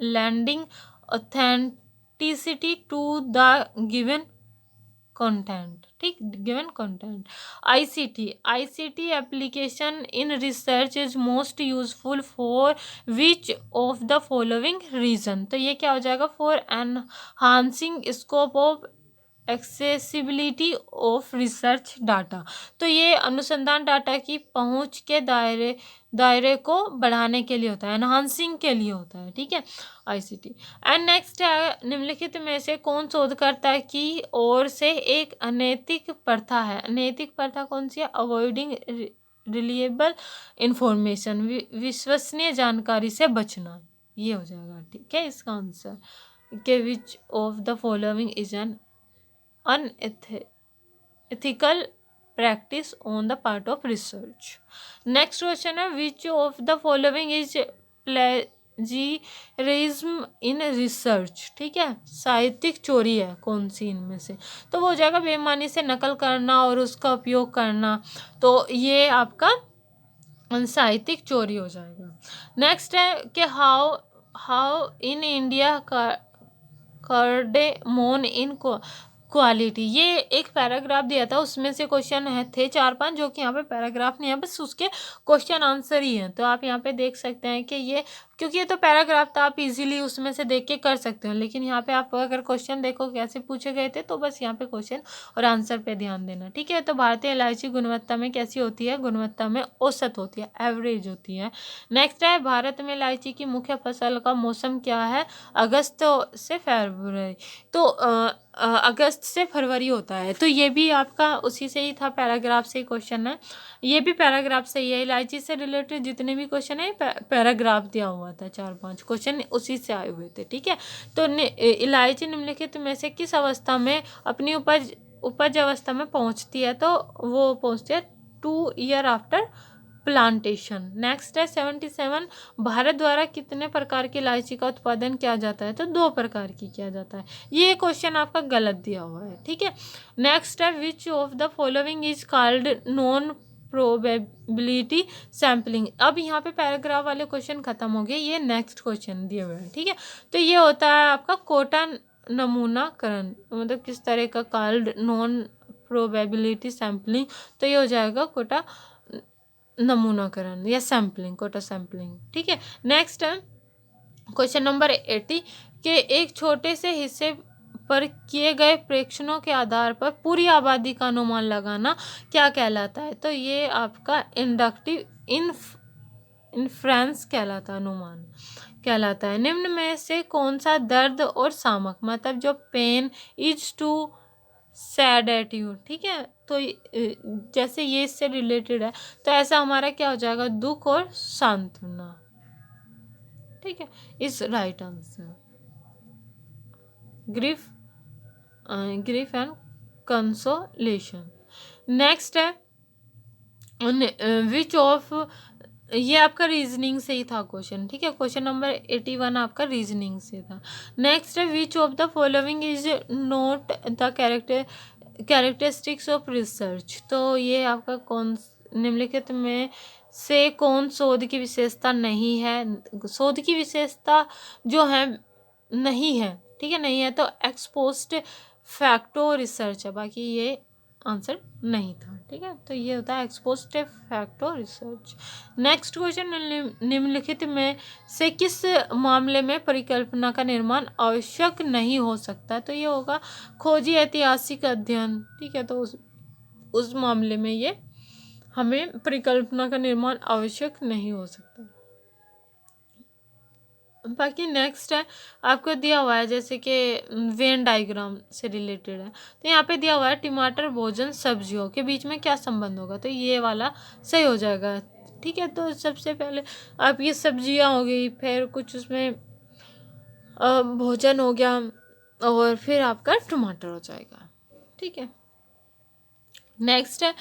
lending authenticity to the given content. ठीक, given content. ICT application in research is most useful for which of the following reason, तो ये क्या हो जाएगा, for enhancing scope of accessibility of research data, तो ये अनुसंधान डाटा की पहुंच के दायरे को बढ़ाने के लिए होता है, एनहांसिंग के लिए होता है। ठीक है, ICT। एंड नेक्स्ट है निम्नलिखित में से कौन शोधकर्ता की ओर से एक अनैतिक प्रथा है। अनैतिक प्रथा कौन सी है, अवॉइडिंग रिलायबल इंफॉर्मेशन, विश्वसनीय जानकारी से बचना, ये हो जाएगा। ठीक है, इसका आंसर के विच of the following is an unethical practice on the part of research. Next question है which of the following is plagiarism in research। ठीक है, साहित्यिक चोरी है कौन सी इनमें से, तो वो हो जाएगा बेईमानी से नकल करना और उसका उपयोग करना, तो ये आपका साहित्यिक चोरी हो जाएगा। नेक्स्ट है कि how in India cardamom in quality, ये एक पैराग्राफ दिया था उसमें से क्वेश्चन थे 4-5 जो कि यहाँ पे पैराग्राफ नहीं है, बस उसके क्वेश्चन आंसर ही हैं। तो आप यहाँ पे देख सकते हैं कि ये क्योंकि ये तो पैराग्राफ था आप इजीली उसमें से देख के कर सकते हो, लेकिन यहाँ पे आप अगर क्वेश्चन देखो कैसे पूछे गए थे तो बस यहाँ पे क्वेश्चन और आंसर पे ध्यान देना। ठीक है, तो भारतीय इलायची गुणवत्ता में कैसी होती है, गुणवत्ता में औसत होती है, एवरेज होती है। नेक्स्ट है भारत में इलायची की मुख्य फसल का मौसम क्या है, अगस्त से फरवरी, तो अगस्त से फरवरी होता है, तो ये भी आपका उसी से ही था, पैराग्राफ से ही क्वेश्चन है, ये भी पैराग्राफ से ही है। इलायची से रिलेटेड जितने भी क्वेश्चन है पैराग्राफ दिया हुआ था, 4-5 क्वेश्चन उसी से आए हुए थे। ठीक है, तो इलायची निम्नलिखित में से किस अवस्था में अपनी उपज अवस्था में पहुंचती है, तो वो पहुंचती है 2 ईयर आफ्टर प्लांटेशन। नेक्स्ट है 77, भारत द्वारा कितने प्रकार की इलायची का उत्पादन किया जाता है? तो 2 प्रकार की किया जाता है। ये क्वेश्चन आपका गलत दिया हुआ है, ठीक है। नेक्स्ट है which of the following is called non probability sampling. अब यहाँ पे पैराग्राफ वाले क्वेश्चन खत्म हो गए, ये नेक्स्ट क्वेश्चन दिए हुए हैं, ठीक है। तो ये होता है आपका कोटा नमूनाकरण, मतलब किस तरह का कॉल्ड नॉन प्रोबेबिलिटी सैम्पलिंग, तो ये हो जाएगा कोटा नमूनाकरण या सैम्पलिंग, कोटा सैम्पलिंग, ठीक है। नेक्स्ट है क्वेश्चन नंबर 80 के एक छोटे से हिस्से पर किए गए प्रेक्षणों के आधार पर पूरी आबादी का अनुमान लगाना क्या कहलाता है? तो ये आपका इंडक्टिव इन्फ्रेंस कहलाता है, अनुमान कहलाता है। निम्न में से कौन सा दर्द और सामक, मतलब जो पेन इज टू सैडेटिव, ठीक है, तो जैसे ये इससे रिलेटेड है, तो ऐसा हमारा क्या हो जाएगा, दुख और सांत्वना, ठीक है, is right answer. Grief and consolation. Next है विच ऑफ, ये आपका रीजनिंग से ही था क्वेश्चन, ठीक है, क्वेश्चन नंबर 81 आपका रीजनिंग से था। नेक्स्ट है which of the following is not the characteristics of research. तो ये आपका कौन निम्नलिखित में से कौन शोध की विशेषता नहीं है? शोध की विशेषता जो है नहीं है, ठीक है, नहीं है, तो एक्सपोस्ट फैक्टो रिसर्च है, बाकी ये आंसर नहीं था, ठीक है। तो ये होता है ex post facto research. Next question, निम्नलिखित में से किस मामले में परिकल्पना का निर्माण आवश्यक नहीं हो सकता? तो ये होगा खोजी ऐतिहासिक अध्ययन, ठीक है, तो उस मामले में ये हमें परिकल्पना का निर्माण आवश्यक नहीं हो सकता। बाकी नेक्स्ट है आपको दिया हुआ है जैसे कि वेन डायग्राम से रिलेटेड है, तो यहाँ पे दिया हुआ है टमाटर भोजन सब्जियों के बीच में क्या संबंध होगा? तो ये वाला सही हो जाएगा, ठीक है। तो सबसे पहले आप ये सब्जियाँ हो गई, फिर कुछ उसमें भोजन हो गया, और फिर आपका टमाटर हो जाएगा, ठीक है। नेक्स्ट है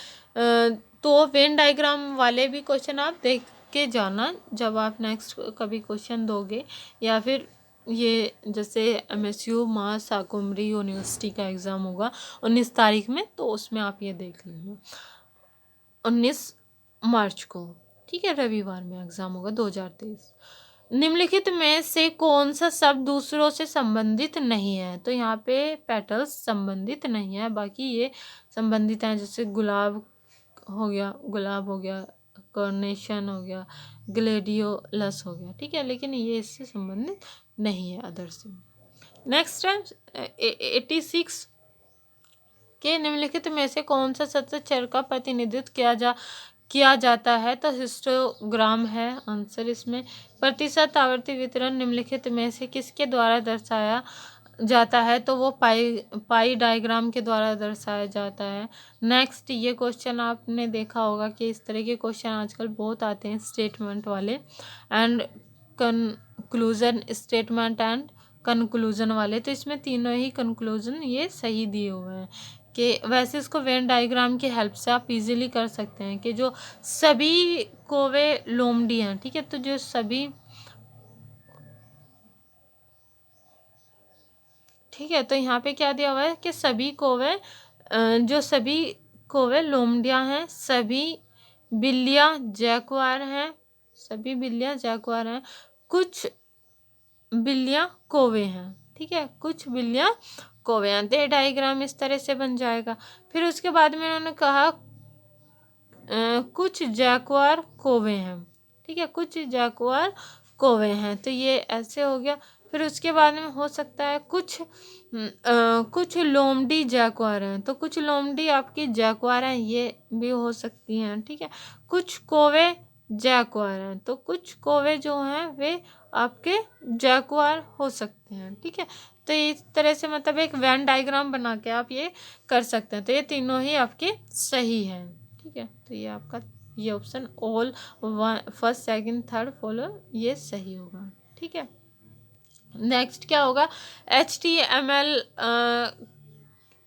तो वेन डायग्राम वाले भी क्वेश्चन आप देख के जाना जब आप नेक्स्ट कभी क्वेश्चन दोगे, या फिर ये जैसे MSU मां शाकुम्भरी यूनिवर्सिटी का एग्ज़ाम होगा 19 तारीख में, तो उसमें आप ये देख लेना 19 मार्च को, ठीक है, रविवार में एग्ज़ाम होगा 2023। निम्नलिखित में से कौन सा शब्द दूसरों से संबंधित नहीं है? तो यहाँ पे पेटल्स संबंधित नहीं है, बाकी ये संबंधित हैं, जैसे गुलाब हो गया, कार्नेशन हो गया, ग्लेडियोलस हो गया, ठीक है, लेकिन ये इससे संबंधित नहीं है अदर से। नेक्स्ट है 86 के निम्नलिखित में से कौन सा सतत चर का प्रतिनिधित्व किया जाता है? तो हिस्टोग्राम है आंसर इसमें। प्रतिशत आवर्ती वितरण निम्नलिखित में से किसके द्वारा दर्शाया जाता है? तो वो पाई डायग्राम के द्वारा दर्शाया जाता है। नेक्स्ट ये क्वेश्चन आपने देखा होगा कि इस तरह के क्वेश्चन आजकल बहुत आते हैं, स्टेटमेंट वाले and conclusion, statement and conclusion वाले, तो इसमें तीनों ही कंक्लूजन ये सही दिए हुए हैं। कि वैसे इसको वेन डायग्राम की हेल्प से आप इजीली कर सकते हैं कि जो सभी कोवे लोमड़ी हैं, ठीक है, तो जो सभी, ठीक है, तो यहाँ पे क्या दिया हुआ है कि सभी कोवे जो सभी कोवे लोमड़ियाँ हैं, सभी बिल्लियाँ जैकुआर हैं, सभी बिल्लियाँ जैकुआर हैं, कुछ बिल्लियाँ कोवे हैं, ठीक है, कुछ बिल्लियाँ कोवे हैं। तो डायग्राम इस तरह से बन जाएगा। फिर उसके बाद में उन्होंने कहा कुछ जैकुआर कोवे हैं, ठीक है, कुछ जैकुआर कोवे हैं, तो ये ऐसे हो गया। फिर उसके बाद में हो सकता है कुछ लोमड़ी जैकुआर हैं, तो कुछ लोमड़ी आपकी जैकुआर हैं, ये भी हो सकती हैं, ठीक है। कुछ कोवे जैकुआर हैं, तो कुछ कोवे जो हैं वे आपके जैकुआर हो सकते हैं, ठीक है। तो इस तरह से मतलब एक वेन डायग्राम बना के आप ये कर सकते हैं। तो ये तीनों ही आपके सही हैं, ठीक है। तो ये आपका ये option all first second third follow ये सही होगा, ठीक है। नेक्स्ट क्या होगा, HTML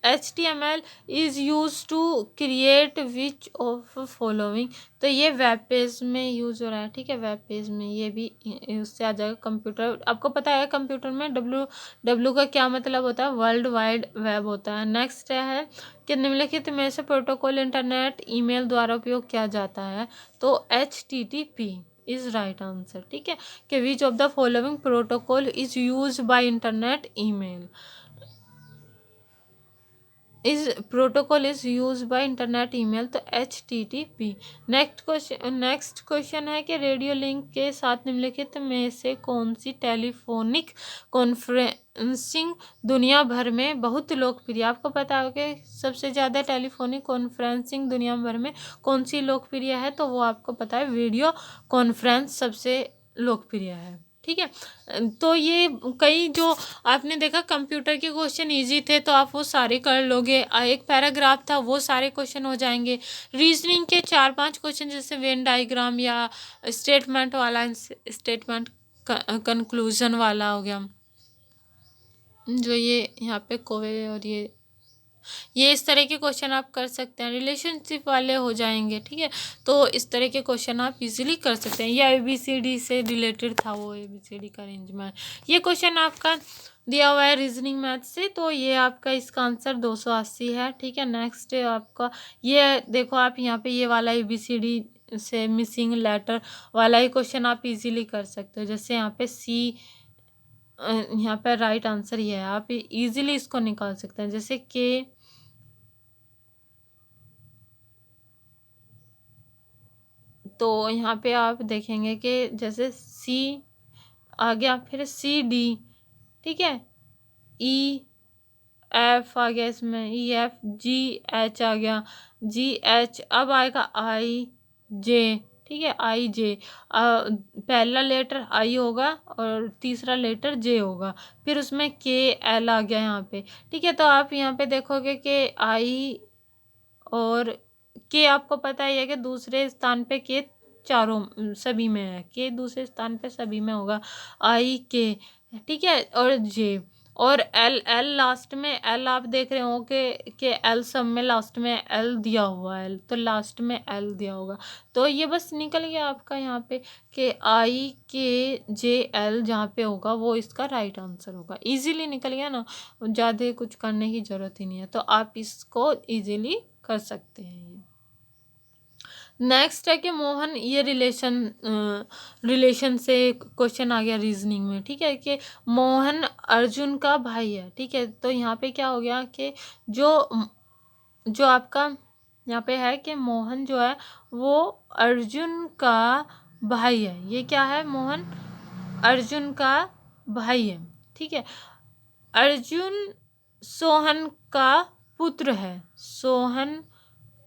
HTML is use to create which of following. तो ये वेब पेज में यूज़ हो रहा है, ठीक है, वेब पेज में ये भी उससे आ जाएगा। कंप्यूटर, आपको पता है कंप्यूटर में डब्ल्यू का क्या मतलब होता है, वर्ल्ड वाइड वेब होता है। नेक्स्ट है कि निम्नलिखित में से प्रोटोकॉल इंटरनेट ईमेल द्वारा उपयोग किया जाता है। तो HTTP इज राइट आंसर, ठीक है, कि विच of the following protocol is use by internet email is protocol is use by internet email. तो HTTP। नेक्स्ट क्वेश्चन है कि रेडियो लिंक के साथ निम्नलिखित में से कौन सी टेलीफोनिक कॉन्फ्रेंसिंग दुनिया भर में बहुत लोकप्रिय। आपको पता होगा कि सबसे ज़्यादा टेलीफोनिक कॉन्फ्रेंसिंग दुनिया भर में कौन सी लोकप्रिय है, तो वो आपको पता है वीडियो कॉन्फ्रेंस सबसे लोकप्रिय है, ठीक है। तो ये कई जो आपने देखा कंप्यूटर के क्वेश्चन इजी थे तो आप वो सारे कर लोगे। एक पैराग्राफ था वो सारे क्वेश्चन हो जाएंगे। रीजनिंग के 4-5 क्वेश्चन जैसे वेन डायग्राम या स्टेटमेंट वाला, स्टेटमेंट कंक्लूजन वाला हो गया, जो ये यहाँ पे कोवे, और ये इस तरह के क्वेश्चन आप कर सकते हैं। रिलेशनशिप वाले हो जाएंगे, ठीक है। तो इस तरह के क्वेश्चन आप इजीली कर सकते हैं। या ABCD से रिलेटेड था वो, ABCD का अरेंजमेंट। ये क्वेश्चन आपका दिया हुआ है रीजनिंग मैथ से, तो ये आपका इसका आंसर 280 है, ठीक है। नेक्स्ट है आपका, ये देखो आप यहाँ पे ये वाला ABCD से मिसिंग लेटर वाला ही क्वेश्चन आप इजीली कर सकते हो। जैसे यहाँ पे C, यहाँ पे राइट आंसर ये है, आप इजीली इसको निकाल सकते हैं। जैसे K, तो यहाँ पे आप देखेंगे कि जैसे C आ गया, फिर CD, ठीक है, EF आ गया, इसमें EFGH आ गया, GH, अब आएगा IJ, ठीक है, IJ। पहला लेटर I होगा और तीसरा लेटर J होगा, फिर उसमें KL आ गया यहाँ पे, ठीक है। तो आप यहाँ पे देखोगे कि I और K, आपको पता ही है कि दूसरे स्थान पे K चारों सभी में है, K दूसरे स्थान पे सभी में होगा, IK, ठीक है, और J और L लास्ट में, L आप देख रहे हो कि L सब में लास्ट में L दिया हुआ है, तो लास्ट में L दिया होगा। तो ये बस निकल गया आपका यहाँ पे कि IKJL जहाँ पे होगा वो इसका राइट आंसर होगा। इजीली निकल गया ना, ज़्यादा कुछ करने की ज़रूरत ही नहीं है, तो आप इसको इजीली कर सकते हैं। नेक्स्ट है कि मोहन, ये रिलेशन से क्वेश्चन आ गया रीजनिंग में, ठीक है, कि मोहन अर्जुन का भाई है, ठीक है। तो यहाँ पे क्या हो गया कि जो जो आपका यहाँ पे है कि मोहन जो है वो अर्जुन का भाई है। ये क्या है, मोहन अर्जुन का भाई है, ठीक है। अर्जुन सोहन का पुत्र है, सोहन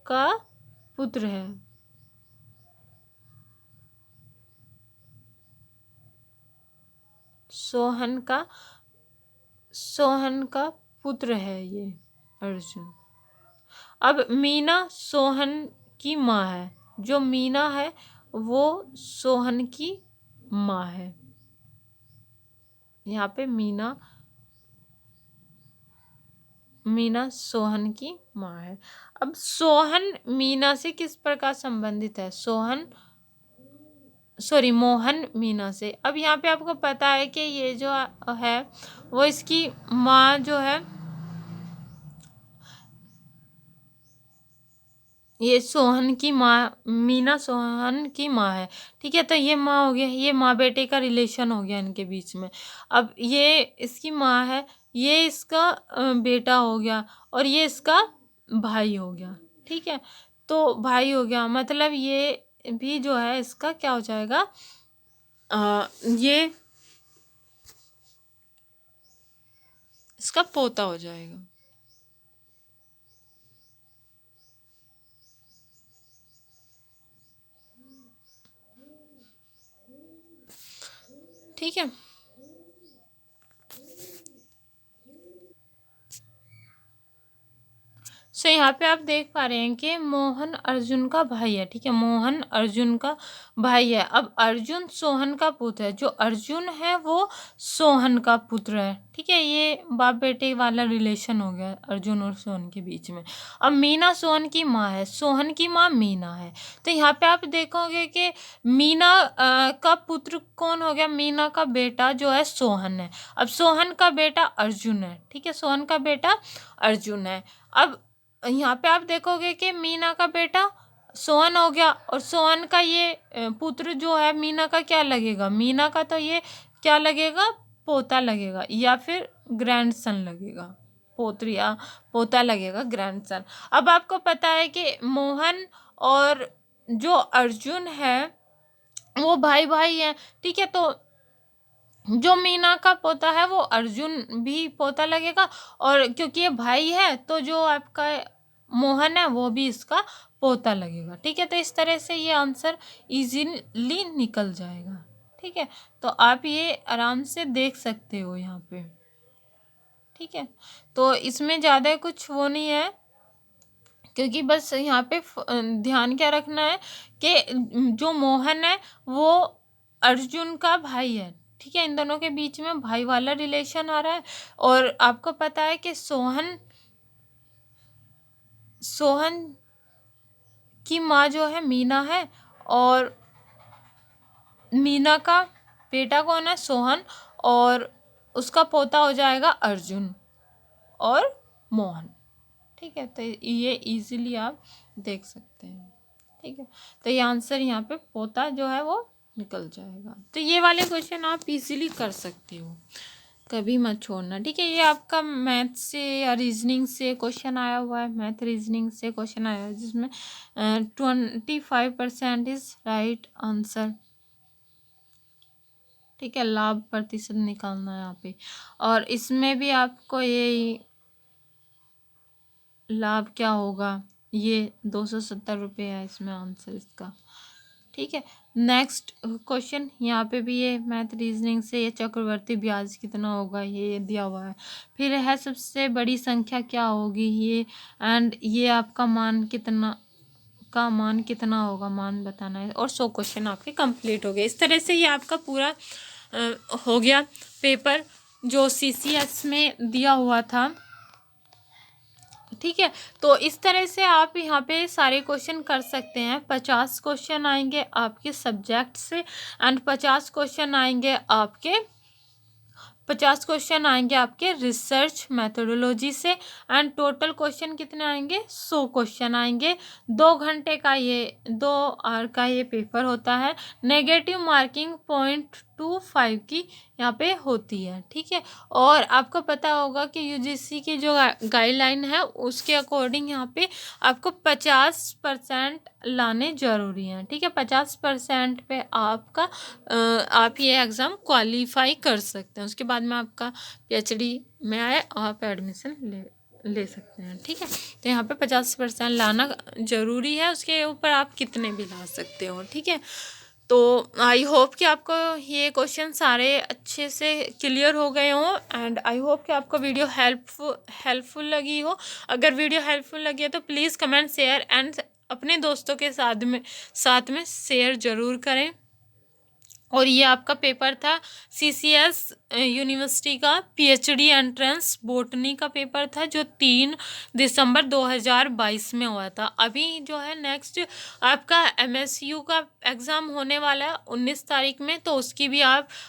का पुत्र है, सोहन का पुत्र है ये अर्जुन। अब मीना सोहन की माँ है, जो मीना है वो सोहन की माँ है। यहाँ पे मीना सोहन की माँ है। अब सोहन मीना से किस प्रकार संबंधित है, मोहन मीना से। अब यहाँ पे आपको पता है कि ये जो है वो इसकी माँ जो है, ये सोहन की माँ, मीना सोहन की माँ है, ठीक है। तो ये माँ हो गया, ये माँ बेटे का रिलेशन हो गया इनके बीच में। अब ये इसकी माँ है, ये इसका बेटा हो गया, और ये इसका भाई हो गया, ठीक है। तो भाई हो गया, मतलब ये भी जो है इसका क्या हो जाएगा, ये इसका पोता हो जाएगा। ठीक है। सो यहाँ पे आप देख पा रहे हैं कि मोहन अर्जुन का भाई है, ठीक है, मोहन अर्जुन का भाई है। अब अर्जुन सोहन का पुत्र है, जो अर्जुन है वो सोहन का पुत्र है, ठीक है, ये बाप बेटे वाला रिलेशन हो गया अर्जुन और सोहन के बीच में। अब मीना सोहन की माँ है, सोहन की माँ मीना है। तो यहाँ पे आप देखोगे कि मीना का पुत्र कौन हो गया, मीना का बेटा जो है सोहन है। अब सोहन का बेटा अर्जुन है, ठीक है, सोहन का बेटा अर्जुन है। अब यहाँ पे आप देखोगे कि मीना का बेटा सोहन हो गया, और सोहन का ये पुत्र जो है मीना का क्या लगेगा, मीना का तो ये क्या लगेगा, पोता लगेगा या फिर ग्रैंडसन लगेगा, पोत्र या पोता लगेगा, ग्रैंडसन। अब आपको पता है कि मोहन और जो अर्जुन है वो भाई भाई है, ठीक है, तो जो मीना का पोता है वो अर्जुन भी पोता लगेगा, और क्योंकि ये भाई है तो जो आपका मोहन है वो भी इसका पोता लगेगा, ठीक है। तो इस तरह से ये आंसर इजीली निकल जाएगा, ठीक है। तो आप ये आराम से देख सकते हो यहाँ पे, ठीक है। तो इसमें ज़्यादा कुछ वो नहीं है, क्योंकि बस यहाँ पे ध्यान क्या रखना है कि जो मोहन है वो अर्जुन का भाई है, ठीक है, इन दोनों के बीच में भाई वाला रिलेशन आ रहा है। और आपको पता है कि सोहन की माँ जो है मीना है, और मीना का बेटा कौन है, सोहन, और उसका पोता हो जाएगा अर्जुन और मोहन, ठीक है। तो ये इजीली आप देख सकते हैं, ठीक है। तो ये आंसर यहाँ पे पोता जो है वो निकल जाएगा। तो ये वाले क्वेश्चन आप इजीली कर सकते हो, कभी मत छोड़ना, ठीक है। ये आपका मैथ से या रीजनिंग से क्वेश्चन आया हुआ है, मैथ रीजनिंग से क्वेश्चन आया है, जिसमें 25% इज राइट आंसर, ठीक है। लाभ प्रतिशत निकालना है यहाँ पे, और इसमें भी आपको ये लाभ क्या होगा, ये 270 रुपये है इसमें आंसर इसका, ठीक है। नेक्स्ट क्वेश्चन यहाँ पे भी ये मैथ रीजनिंग से, ये चक्रवर्ती ब्याज कितना होगा ये दिया हुआ है। फिर है सबसे बड़ी संख्या क्या होगी ये, एंड ये आपका मान कितना होगा, मान बताना है, और 100 क्वेश्चन आपके कंप्लीट हो गए। इस तरह से ये आपका पूरा हो गया पेपर जो CCS में दिया हुआ था, ठीक है। तो इस तरह से आप यहाँ पे सारे क्वेश्चन कर सकते हैं। 50 क्वेश्चन आएंगे आपके सब्जेक्ट से, एंड 50 क्वेश्चन आएंगे आपके रिसर्च मेथोडोलॉजी से, एंड टोटल क्वेश्चन कितने आएंगे, 100 क्वेश्चन आएंगे। 2 घंटे का 2 आवर का ये पेपर होता है। नेगेटिव मार्किंग 0.25 की यहाँ पे होती है, ठीक है। और आपको पता होगा कि UGC की जो गाइडलाइन है उसके अकॉर्डिंग यहाँ पे आपको 50% लाने ज़रूरी हैं, ठीक है। 50% पे आप ये एग्ज़ाम क्वालिफाई कर सकते हैं। उसके बाद में आपका PhD में आप एडमिशन ले सकते हैं, ठीक है। तो यहाँ पे 50% लाना ज़रूरी है, उसके ऊपर आप कितने भी ला सकते हो, ठीक है। तो आई होप कि आपको ये क्वेश्चन सारे अच्छे से क्लियर हो गए हों, एंड आई होप कि आपको वीडियो हेल्पफुल लगी हो। अगर वीडियो हेल्पफुल लगी है तो प्लीज़ कमेंट, शेयर एंड अपने दोस्तों के साथ में शेयर ज़रूर करें। और ये आपका पेपर था CCS यूनिवर्सिटी का PhD एंट्रेंस बॉटनी का पेपर था, जो 3 दिसंबर 2022 में हुआ था। अभी जो है नेक्स्ट आपका MSU का एग्ज़ाम होने वाला है 19 तारीख में, तो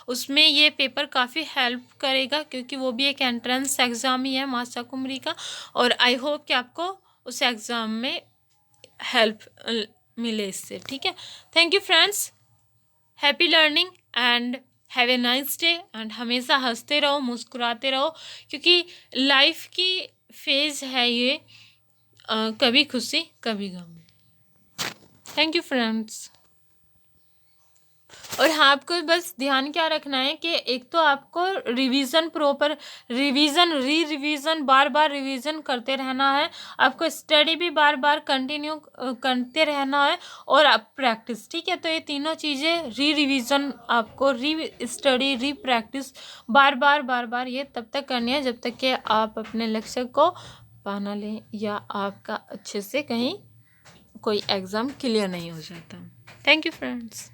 उसमें ये पेपर काफ़ी हेल्प करेगा, क्योंकि वो भी एक एंट्रेंस एग्ज़ाम ही है मास्टर कुमरी का। और आई होप कि आपको उस एग्ज़ाम में हेल्प मिले इससे, ठीक है। Thank you friends, happy learning and have a nice day, and हमेशा हंसते रहो, मुस्कुराते रहो, क्योंकि लाइफ की फेज़ है ये, कभी खुशी कभी गम। Thank you friends. और हाँ, आपको बस ध्यान क्या रखना है कि एक तो आपको रिवीजन बार बार रिवीजन करते रहना है, आपको स्टडी भी बार बार कंटिन्यू करते रहना है, और आप प्रैक्टिस, ठीक है। तो ये तीनों चीज़ें रिवीजन, आपको री प्रैक्टिस बार बार ये तब तक करनी है जब तक कि आप अपने लक्ष्य को पा ना लें या आपका अच्छे से कहीं कोई एग्ज़ाम क्लियर नहीं हो जाता। Thank you friends.